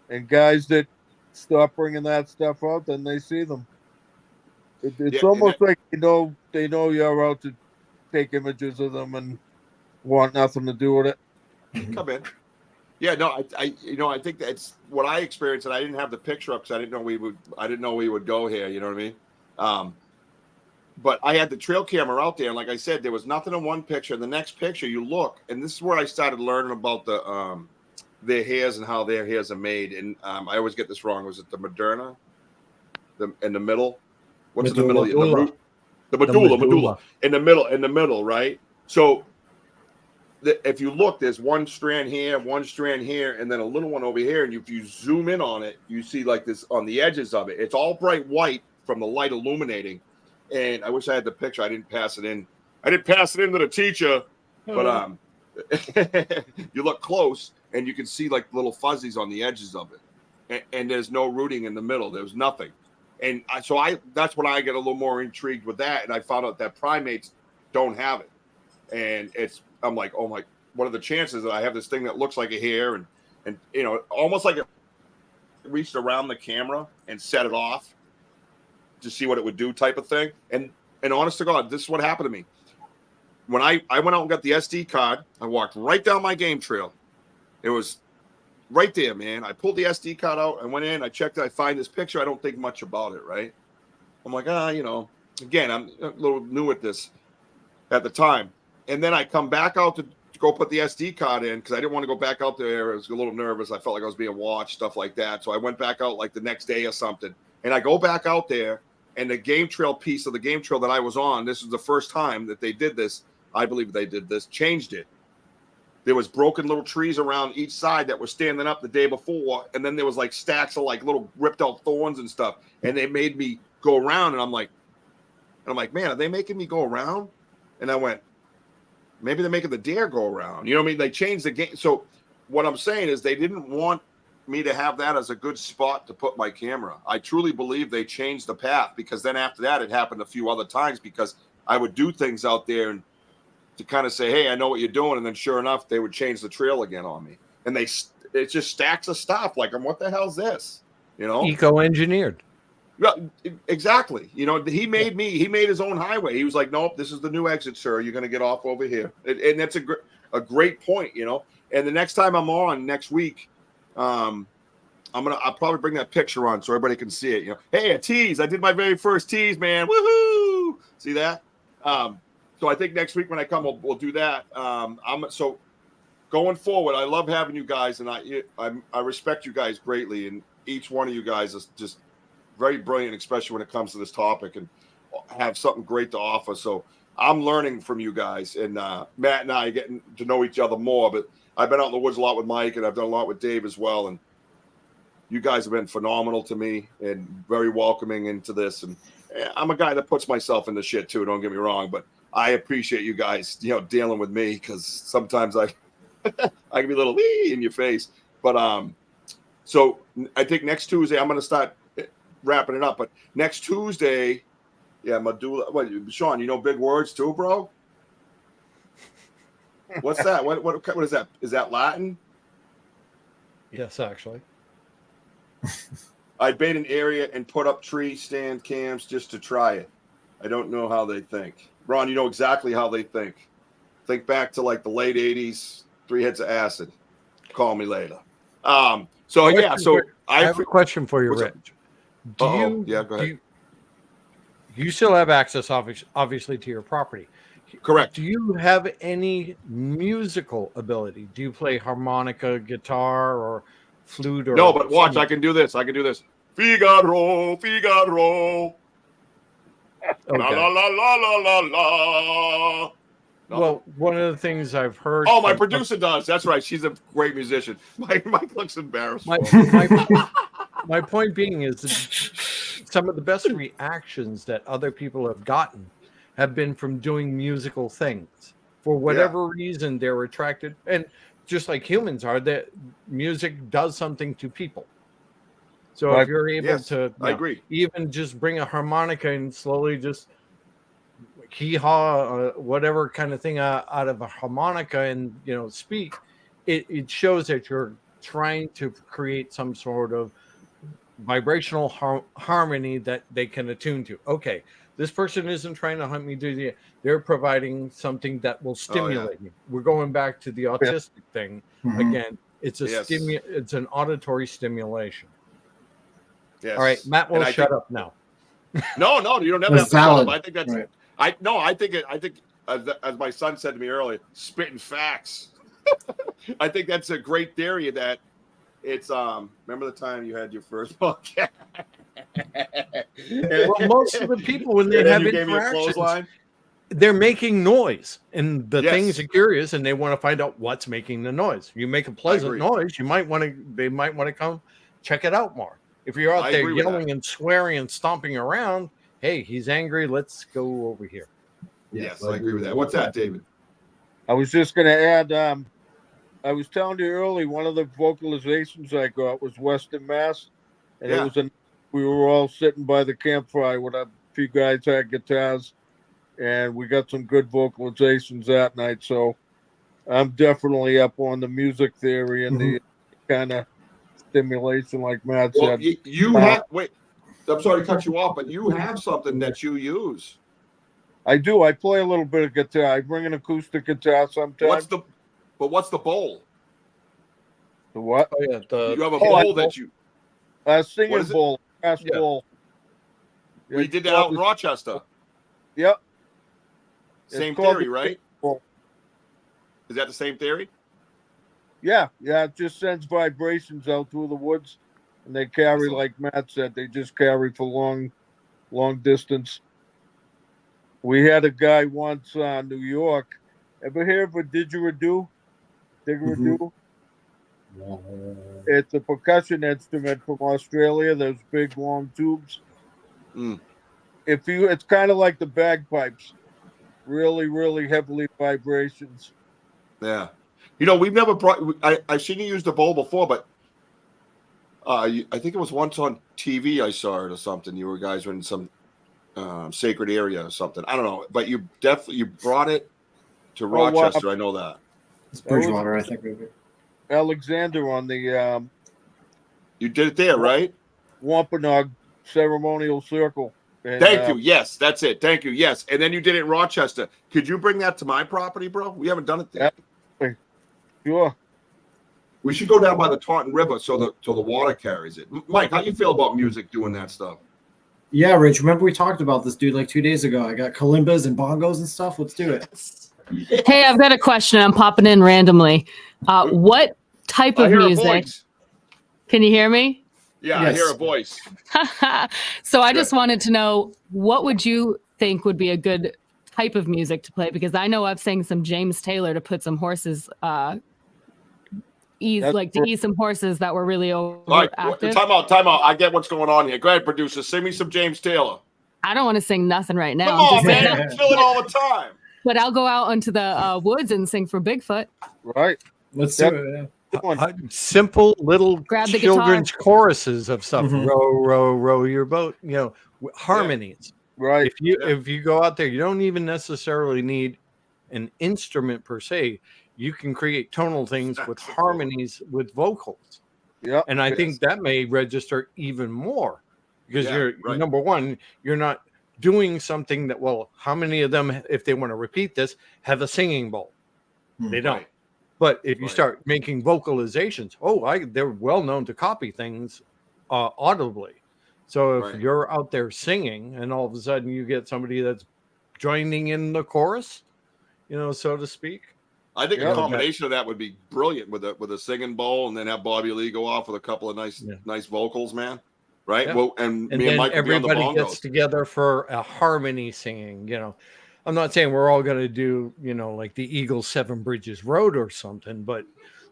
And guys that stop bringing that stuff out, then they see them. It's almost like they know you're out to take images of them and want nothing to do with it. Come in. Yeah, no, I think that's what I experienced, and I didn't have the picture up because I didn't know we would go here. You know what I mean? But I had the trail camera out there, and like I said, there was nothing in one picture. The next picture, you look, and this is where I started learning about their hairs and how their hairs are made. And I always get this wrong. Was it the Moderna? In the middle? What's in the middle? The root? The medulla. In the middle, right? So if you look, there's one strand here, and then a little one over here. And if you zoom in on it, you see like this on the edges of it. It's all bright white from the light illuminating. And I wish I had the picture. I didn't pass it in. I didn't pass it in to the teacher. But you look close, and you can see like little fuzzies on the edges of it. And there's no rooting in the middle. There's nothing. And so that's when I get a little more intrigued with that. And I found out that primates don't have it. And I'm like, oh my, what are the chances that I have this thing that looks like a hair and almost like it reached around the camera and set it off to see what it would do type of thing. And honest to God, this is what happened to me. When I went out and got the SD card, I walked right down my game trail. It was right there, man. I pulled the SD card out. I went in, I checked it. I find this picture. I don't think much about it, right? I'm like, again, I'm a little new at this at the time. And then I come back out to go put the SD card in because I didn't want to go back out there. I was a little nervous. I felt like I was being watched, stuff like that. So I went back out like the next day or something. And I go back out there, and the game trail piece of the game trail that I was on, this was the first time that they did this. I believe they did this, changed it. There was broken little trees around each side that were standing up the day before. And then there was like stacks of like little ripped out thorns and stuff. And they made me go around. And I'm like, man, are they making me go around? And I went, maybe they're making the deer go around. You know what I mean? They changed the game. So what I'm saying is they didn't want me to have that as a good spot to put my camera. I truly believe they changed the path because then after that, it happened a few other times because I would do things out there and to kind of say, hey, I know what you're doing. And then sure enough, they would change the trail again on me. And it's just stacks of stuff. Like, what the hell's this? Eco-engineered. Yeah, exactly. He made his own highway. He was like, nope, this is the new exit, sir. You're going to get off over here. And that's a great point, And the next time I'm on next week, I'll probably bring that picture on so everybody can see it. You know, hey, a tease. I did my very first tease, man. Woohoo! See that? So I think next week when I come, we'll do that. So going forward, I love having you guys, and I respect you guys greatly, and each one of you guys is just very brilliant, especially when it comes to this topic, and have something great to offer. So I'm learning from you guys, and Matt and I are getting to know each other more. But I've been out in the woods a lot with Mike, and I've done a lot with Dave as well, and you guys have been phenomenal to me and very welcoming into this. And I'm a guy that puts myself in the shit too. Don't get me wrong, but I appreciate you guys, dealing with me, because sometimes I can be a little in your face. But so I think next Tuesday I'm going to start wrapping it up. But next Tuesday, medulla. What, Sean? You know big words too, bro? What's that? What is that? Is that Latin? Yes, actually. I bait an area and put up tree stand cams just to try it. I don't know how they think. Ron, you know exactly how they think. Think back to like the late 80s, 3 hits of acid. Call me later. I have a question for you, Rich. Go ahead. You still have access, obviously, to your property. Correct. Do you have any musical ability? Do you play harmonica, guitar, or flute? Or no, but watch, something? I can do this. Figaro, Figaro. Okay. La la la la la la la. Well, one of the things I've heard. Oh, my producer does. That's right. She's a great musician. Mike looks embarrassed. My point being is that some of the best reactions that other people have gotten have been from doing musical things. For whatever reason, they're attracted, and just like humans are, that music does something to people. So if you're able to, I agree, even just bring a harmonica and slowly just hee-haw, whatever kind of thing out of a harmonica, and speak, it shows that you're trying to create some sort of vibrational harmony that they can attune to. Okay, this person isn't trying to hunt me. They're providing something that will stimulate me. We're going back to the autistic thing again. It's it's an auditory stimulation. Yes. All right, Matt will shut up now. No, you don't have to shut up. I think that's right. I think as my son said to me earlier, spitting facts. I think that's a great theory that it's remember the time you had your first podcast? Well, most of the people, when they have interactions, they're making noise, and the things are curious, and they want to find out what's making the noise. You make a pleasant noise, they might want to come check it out more. If you're out there yelling and swearing and stomping around, hey, he's angry, let's go over here. Yes, I agree with that. What's that, David? I was just going to add, I was telling you early, one of the vocalizations I got was Western Mass, and it was we were all sitting by the campfire with a few guys had guitars, and we got some good vocalizations that night. So I'm definitely up on the music theory and the kind of stimulation, like Matt said. You have I'm sorry to cut you off, but you have something that you use. I do. I play a little bit of guitar. I bring an acoustic guitar sometimes. What's the bowl? The what? Oh, yeah, you have a bowl that you singing bowl, brass bowl. We did that out in Rochester. Yep. Same theory, right? Is that the same theory? Yeah. It just sends vibrations out through the woods, and they carry, like Matt said, they just carry for long distance. We had a guy once in New York. Ever hear of a didgeridoo? Didgeridoo? It's a percussion instrument from Australia. Those big long tubes. It's kind of like the bagpipes. Really, really heavily vibrations. Yeah. We've never brought. I've seen you use the bowl before, but I think it was once on TV. I saw it or something. You guys were in some sacred area or something. I don't know, but you brought it to Rochester. I know that. It's Bridgewater, I think. Maybe. Alexander on the you did it there, right? Wampanoag Ceremonial Circle. And, thank you. Yes, that's it. Thank you. Yes, and then you did it in Rochester. Could you bring that to my property, bro? We haven't done it there. Sure. We should go down by the Taunton River so the water carries it. Mike, how you feel about music doing that stuff? Yeah, Rich, remember we talked about this dude like 2 days ago. I got kalimbas and bongos and stuff. Let's do it. Hey, I've got a question. I'm popping in randomly. What type I of hear a music? voice. Can you hear me? Yeah, Yes. I hear a voice. So I just wanted to know, what would you think would be a good type of music to play? Because I know I've sang some James Taylor to put some horses, ease some horses that were really All right, overactive. time out. I get what's going on here. Go ahead, producer. Sing me some James Taylor. I don't want to sing nothing right now. Come I'm on, just man. saying, I feel it all the time. but I'll go out onto the woods and sing for Bigfoot. Right. Let's do it. Yeah. Simple little Grab the children's choruses of stuff. Mhm. Row, row, row your boat. Harmonies. Right. If you go out there, you don't even necessarily need an instrument per se. You can create tonal things with harmonies with vocals. Yeah. And I think that may register even more because Yeah, you're right. number one, you're not doing something that, well, how many of them, if they want to repeat this, have a singing bowl? They don't. Right. But if you Right. start making vocalizations, they're well known to copy things audibly. So if Right. you're out there singing and all of a sudden you get somebody that's joining in the chorus, so to speak. I think Yeah. a combination of that would be brilliant with a singing bowl, and then have Bobby Lee go off with a couple of nice vocals, man. Right? Yeah. Well, and me then and Mike would be on the everybody gets bongos. together for a harmony singing. I'm not saying we're all going to do, like the Eagles 7 Bridges Road or something, but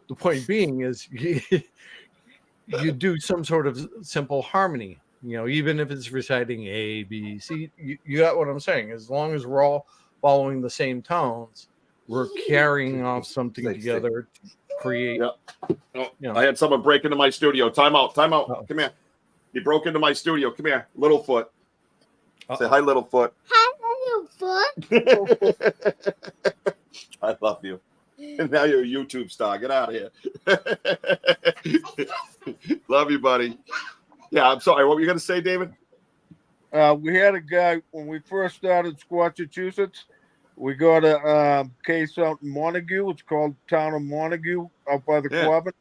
the point being is you do some sort of simple harmony, even if it's reciting A, B, C, you got what I'm saying. As long as we're all following the same tones, we're carrying off something together to create. I had someone break into my studio. Time out. Uh-oh. Come here. He broke into my studio. Come here, Littlefoot. Say hi, Littlefoot. Hi, little foot. I love you. And now you're a YouTube star. Get out of here. Love you, buddy. Yeah, I'm sorry. What were you going to say, David? We had a guy when we first started Squatchachusetts. We got a case out in Montague. It's called Town of Montague, out by the Quabbin.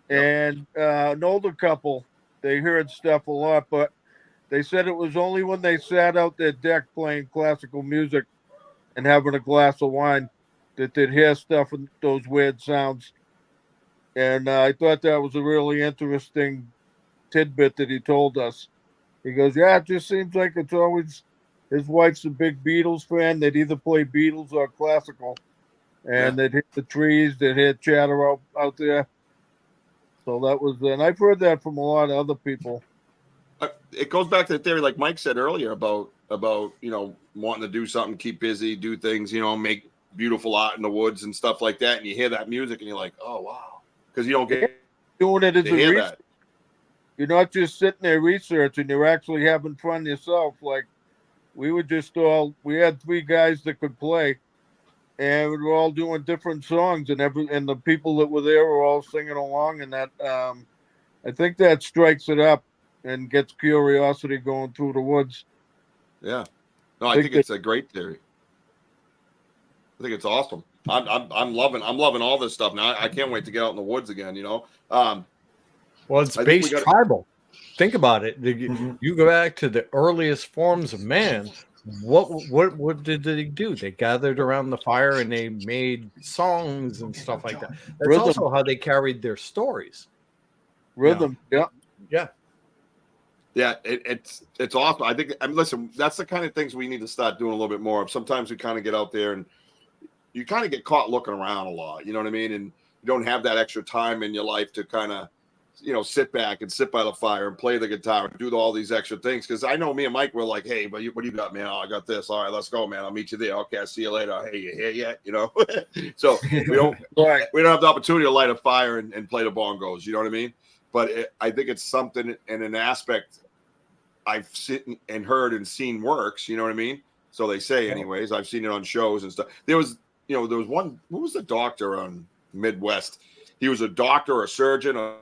And an older couple, they heard stuff a lot, but they said it was only when they sat out their deck playing classical music and having a glass of wine that they'd hear stuff and those weird sounds. And I thought that was a really interesting tidbit that he told us. He goes, yeah, it just seems like it's always, his wife's a big Beatles fan. They'd either play Beatles or classical. And they'd hit the trees, they'd hear chatter out there. So that was, and I've heard that from a lot of other people. It goes back to the theory, like Mike said earlier, about wanting to do something, keep busy, do things, make beautiful art in the woods and stuff like that. And you hear that music and you're like, oh wow, because you don't get doing it as to a hear research. that. You're not just sitting there researching, you're actually having fun yourself. Like we had 3 guys that could play, and we were all doing different songs, and the people that were there were all singing along, and that I think that strikes it up and gets curiosity going through the woods. Yeah, no, I think it's a great theory. I think it's awesome. I'm loving all this stuff now. I can't wait to get out in the woods again. Well, it's based tribal. Think about it. You go back to the earliest forms of man. What did they do? They gathered around the fire and they made songs and stuff like that. That's also how they carried their stories. Rhythm, yeah. It's awesome. I think. Listen, that's the kind of things we need to start doing a little bit more of. Sometimes we kind of get out there and you kind of get caught looking around a lot. You know what I mean? And you don't have that extra time in your life to kind of, sit back and sit by the fire and play the guitar and do all these extra things. Because I know me and Mike were like, hey, but what do you got, man? Oh, I got this. All right, let's go, man. I'll meet you there. Okay, I'll see you later. Hey, you here yet? So we don't have the opportunity to light a fire and play the bongos. You know what I mean? But I think it's something in an aspect I've seen and heard and seen works. You know what I mean? So they say, anyways. I've seen it on shows and stuff. There was one. Who was the doctor on Midwest? He was a doctor or a surgeon or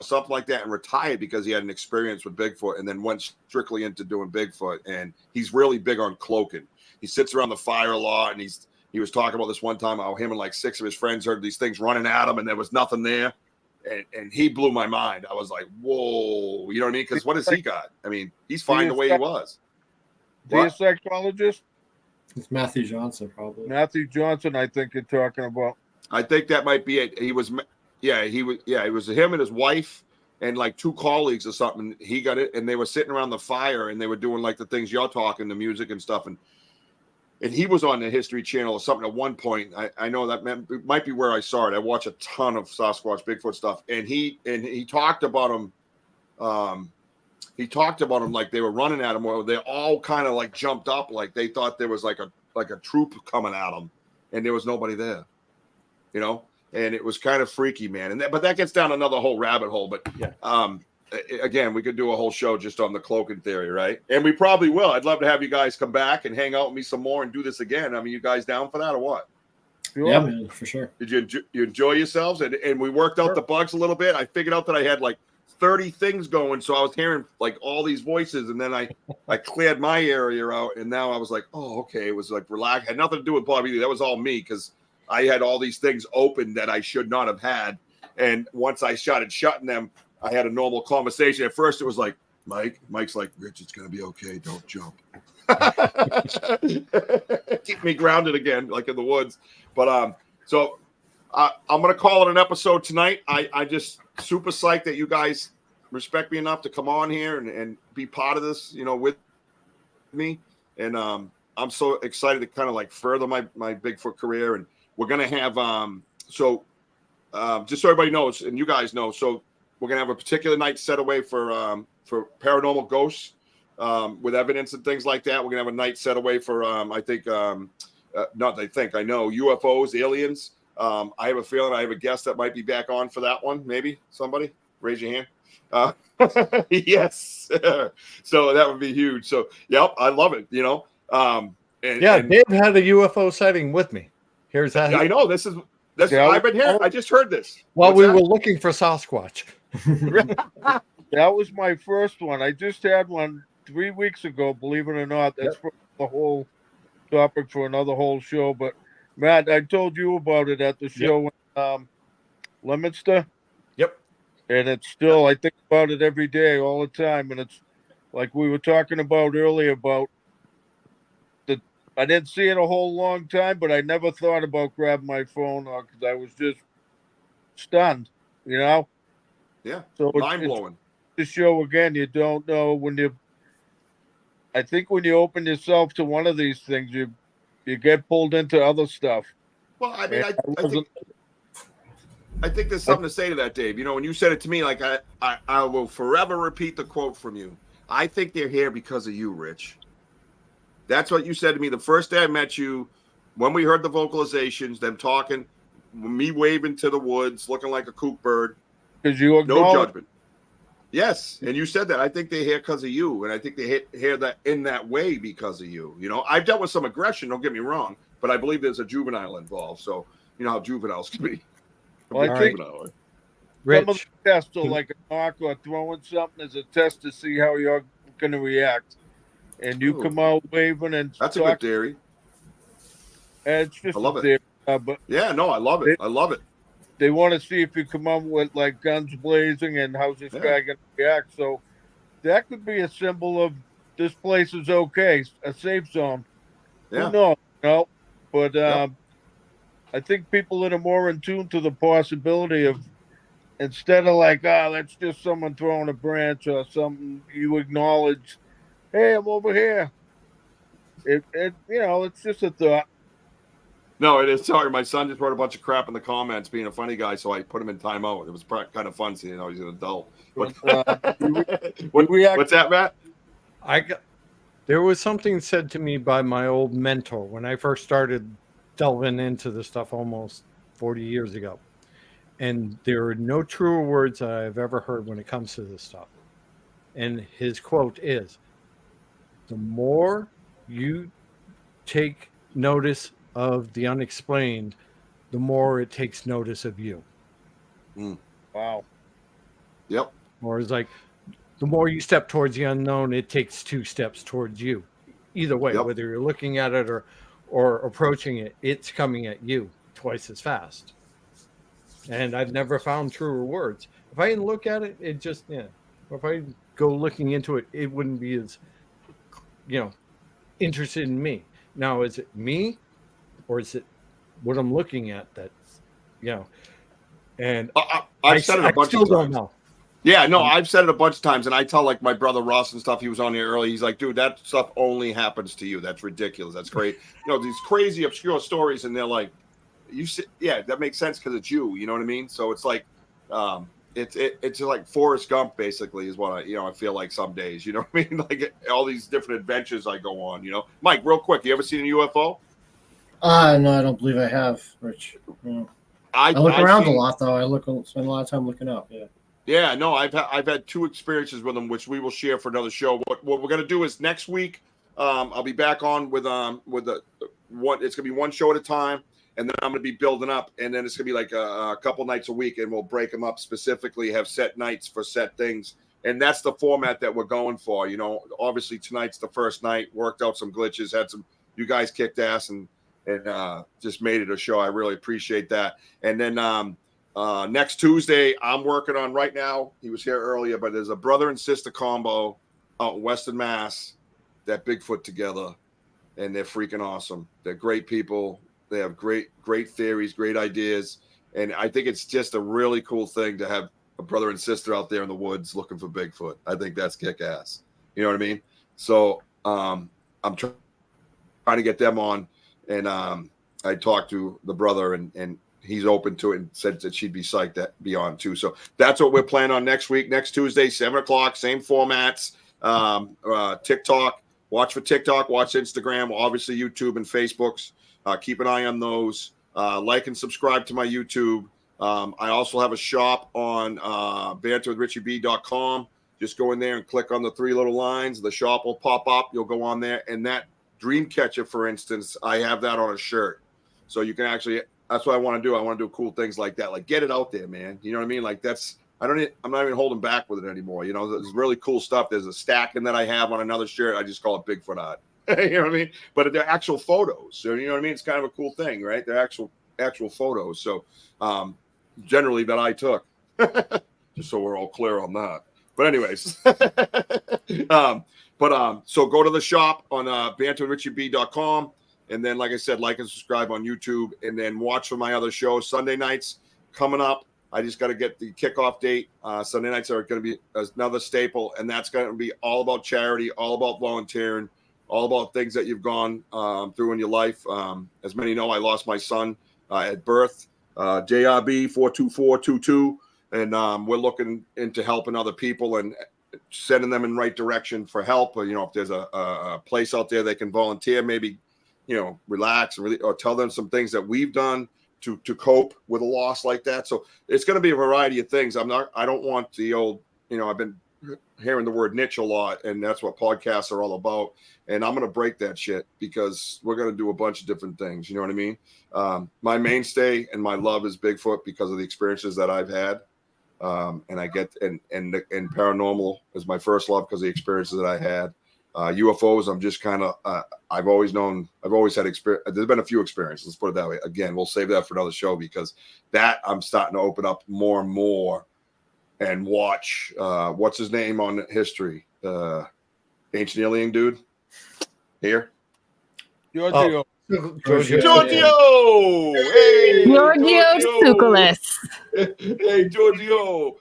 something like that, and retired because he had an experience with Bigfoot, and then went strictly into doing Bigfoot. And he's really big on cloaking. He sits around the fire a lot, and he was talking about this one time how him and like 6 of his friends heard these things running at him and there was nothing there. And he blew my mind. I was like, whoa, you know what I mean? Because what has he got? I mean, he's fine the way he was. Is he a psychologist? It's Matthew Johnson, probably. Matthew Johnson, I think you're talking about. I think that might be it. He was it was him and his wife and like 2 colleagues or something. He got it, and they were sitting around the fire and they were doing like the things you're talking, the music and stuff. And he was on the History Channel or something at one point. I know that it might be where I saw it. I watch a ton of Sasquatch, Bigfoot stuff, and he talked about him. He talked about him like they were running at him, or they all kind of like jumped up, like they thought there was like a troop coming at them, and there was nobody there, you know. And it was kind of freaky, man. But that gets down another whole rabbit hole. But yeah. Again, we could do a whole show just on the cloaking theory, right? And we probably will. I'd love to have you guys come back and hang out with me some more and do this again. I mean, you guys down for that or what? Yeah, man, for sure. Did you enjoy yourselves? And we worked out the bugs a little bit. I figured out that I had like 30 things going, so I was hearing like all these voices, and then I cleared my area out, and now I was like, oh, okay. It was like relax. Had nothing to do with Bob either. That was all me because I had all these things open that I should not have had. And once I started shutting them, I had a normal conversation. At first, it was like, Mike's like, Rich, it's going to be okay. Don't jump. Keep me grounded again, like in the woods. But so I'm going to call it an episode tonight. I just super psyched that you guys respect me enough to come on here and be part of this, you know, with me. And I'm so excited to kind of like further my Bigfoot career. And we're going to have, just so everybody knows, and you guys know, so we're going to have a particular night set away for paranormal ghosts with evidence and things like that. We're going to have a night set away for, I know UFOs, aliens. I have a feeling I have a guest that might be back on for that one. Maybe somebody raise your hand. Yes. So that would be huge. So, yep, I love it, you know. Dave had a UFO sighting with me. Here's that. I know this is I've been here. I just heard this. While we were looking for Sasquatch. That was my first one. I just had one 3 weeks ago, believe it or not. That's for the whole topic for another whole show. But Matt, I told you about it at the show in Leominster. Yep. And it's still, I think about it every day, all the time. And it's like we were talking about earlier about I didn't see it a whole long time, but I never thought about grabbing my phone because I was just stunned, you know? Yeah. So mind blowing. The show again, you don't know I think when you open yourself to one of these things, you get pulled into other stuff. Well, I mean, I think there's something to say to that, Dave. You know, when you said it to me, like I will forever repeat the quote from you. I think they're here because of you, Rich. That's what you said to me the first day I met you, when we heard the vocalizations, them talking, me waving to the woods, looking like a kook bird. Because you no judgment. Yes, and you said that. I think they're here because of you, and I think they hear that in that way because of you. You know, I've dealt with some aggression, don't get me wrong, but I believe there's a juvenile involved. So, you know how juveniles can be. Well, I think Rich. some of the tests are like a knock or throwing something as a test to see how you're going to react. And you come out waving and that's a good theory. It's just I love it. Theory, but yeah, no, I love it. I love it. They want to see if you come up with like guns blazing and how's this guy going to react. So that could be a symbol of this place is okay, a safe zone. Yeah. Who knows? No, but I think people that are more in tune to the possibility of instead of like, that's just someone throwing a branch or something, you acknowledge, hey, I'm over here. It you know, it's just a thought. No, it is. Sorry, my son just wrote a bunch of crap in the comments, being a funny guy, so I put him in timeout. It was kind of fun seeing how he's an adult. What's that, Matt? There was something said to me by my old mentor when I first started delving into this stuff almost 40 years ago. And there are no truer words that I've ever heard when it comes to this stuff. And his quote is, the more you take notice of the unexplained, the more it takes notice of you. Wow. Yep. Or it's like, the more you step towards the unknown, it takes 2 steps towards you. Either way, whether you're looking at it or approaching it, it's coming at you twice as fast. And I've never found truer words. If I didn't look at it, it just, if I go looking into it, it wouldn't be as, interested in me. Now, is it me or is it what I'm looking at that's, and I've said it a bunch still of don't times. know. Yeah, no, I've said it a bunch of times, and I tell like my brother Russ and stuff. He was on here early. He's like, dude, that stuff only happens to you. That's ridiculous. That's great. These crazy obscure stories, and they're like, that makes sense because it's you. You know what I mean? So it's like, it's like Forrest Gump basically is what I feel like some days. You know what I mean? Like all these different adventures I go on. Mike, real quick, you ever seen a UFO? No, I don't believe I have, Rich. No. I look around a lot though. Spend a lot of time looking up. Yeah. Yeah, no, I've had 2 experiences with them, which we will share for another show. What we're gonna do is next week, I'll be back on with the one. It's gonna be one show at a time, and then I'm gonna be building up, and then it's gonna be like a couple nights a week, and we'll break them up specifically, have set nights for set things, and that's the format that we're going for. Obviously tonight's the first night. Worked out some glitches, had some. You guys kicked ass and just made it a show. I really appreciate that, and then. Next Tuesday, I'm working on right now. He was here earlier, but there's a brother and sister combo out in Western Mass that Bigfoot together, and they're freaking awesome. They're great people. They have great theories, great ideas, and I think it's just a really cool thing to have a brother and sister out there in the woods looking for Bigfoot. I think that's kick ass. You know what I mean? So I'm trying to get them on, and I talked to the brother and he's open to it and said that she'd be psyched to be on too. So that's what we're planning on next week, next Tuesday, 7:00, same formats. TikTok, watch for TikTok, watch Instagram, obviously YouTube and Facebooks. Keep an eye on those. Like and subscribe to my YouTube. I also have a shop on banterwithrichieb.com. Just go in there and click on the 3 little lines. The shop will pop up. You'll go on there. And that dream catcher, for instance, I have that on a shirt. So you can actually, that's what I want to do. I want to do cool things like that. Like get it out there, man. You know what I mean? Like I'm not even holding back with it anymore. There's really cool stuff. There's a stacking that I have on another shirt. I just call it Bigfoot art. You know what I mean? But they're actual photos. So you know what I mean? It's kind of a cool thing, right? They're actual photos. So generally that I took, just so we're all clear on that. But anyways, so go to the shop on banterwithrichieb.com. And then, like I said, like and subscribe on YouTube, and then watch for my other shows. Sunday nights coming up. I just got to get the kickoff date. Sunday nights are going to be another staple, and that's going to be all about charity, all about volunteering, all about things that you've gone through in your life. As many know, I lost my son at birth, JRB 42422, and we're looking into helping other people and sending them in the right direction for help. If there's a place out there they can volunteer, maybe relax or tell them some things that we've done to cope with a loss like that. So it's going to be a variety of things. I don't want the old, I've been hearing the word niche a lot, and that's what podcasts are all about. And I'm going to break that shit because we're going to do a bunch of different things. You know what I mean? My mainstay and my love is Bigfoot because of the experiences that I've had. And I get, and paranormal is my first love because of the experiences that I had. UFOs, I'm just kind of, I've always had experience. There's been a few experiences. Let's put it that way. Again, we'll save that for another show because that I'm starting to open up more and more and watch, what's his name on history? Ancient alien dude here. Giorgio. Giorgio! Hey, Giorgio Tsoukalis. Hey, Giorgio.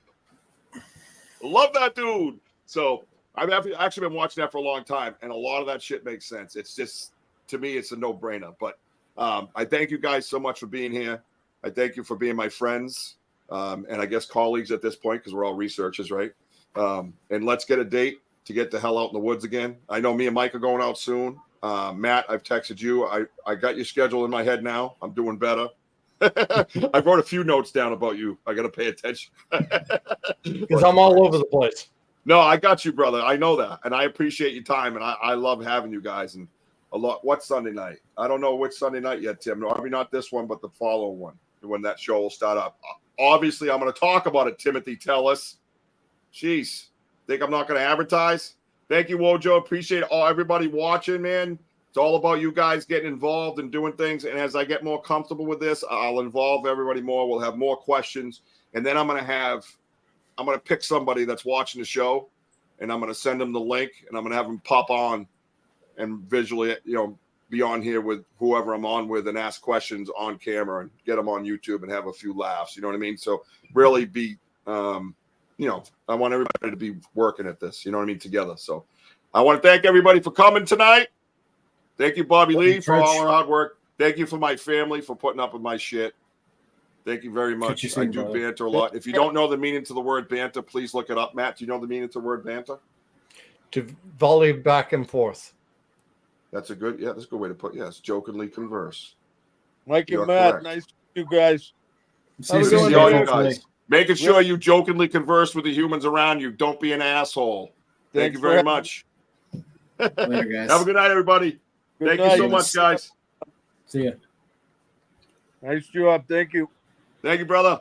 Love that dude. So I've actually been watching that for a long time, and a lot of that shit makes sense. It's just, to me, it's a no-brainer. But I thank you guys so much for being here. I thank you for being my friends and I guess colleagues at this point because we're all researchers, right? And let's get a date to get the hell out in the woods again. I know me and Mike are going out soon. Matt, I've texted you. I got your schedule in my head now. I'm doing better. I wrote a few notes down about you. I got to pay attention. Because I'm all over the place. No, I got you, brother. I know that. And I appreciate your time. And I love having you guys. And a lot. What's Sunday night? I don't know which Sunday night yet, Tim. No, maybe not this one, but the following one when that show will start up. Obviously, I'm going to talk about it, Timothy. Tell us. Jeez. Think I'm not going to advertise? Thank you, Wojo. Appreciate everybody watching, man. It's all about you guys getting involved and doing things. And as I get more comfortable with this, I'll involve everybody more. We'll have more questions. And then I'm going to pick somebody that's watching the show, and I'm going to send them the link, and I'm going to have them pop on and visually, be on here with whoever I'm on with and ask questions on camera and get them on YouTube and have a few laughs. You know what I mean? So really be, I want everybody to be working at this, you know what I mean, together. So I want to thank everybody for coming tonight. Thank you, Bobby Lee, for all our hard work. Thank you for my family for putting up with my shit. Thank you very much. I do banter a lot. If you don't know the meaning to the word banter, please look it up. Matt, do you know the meaning to the word banter? To volley back and forth. That's a good way to put it. Yes, jokingly converse. Mike You're and Matt, correct. nice to meet you guys. See you Good to soon, see all you hopefully. guys. Making sure you jokingly converse with the humans around you. Don't be an asshole. Thank you very much. Later, guys. Have a good night, everybody. Good Thank you so night. much, guys. See ya. Nice job. Thank you. Thank you, brother.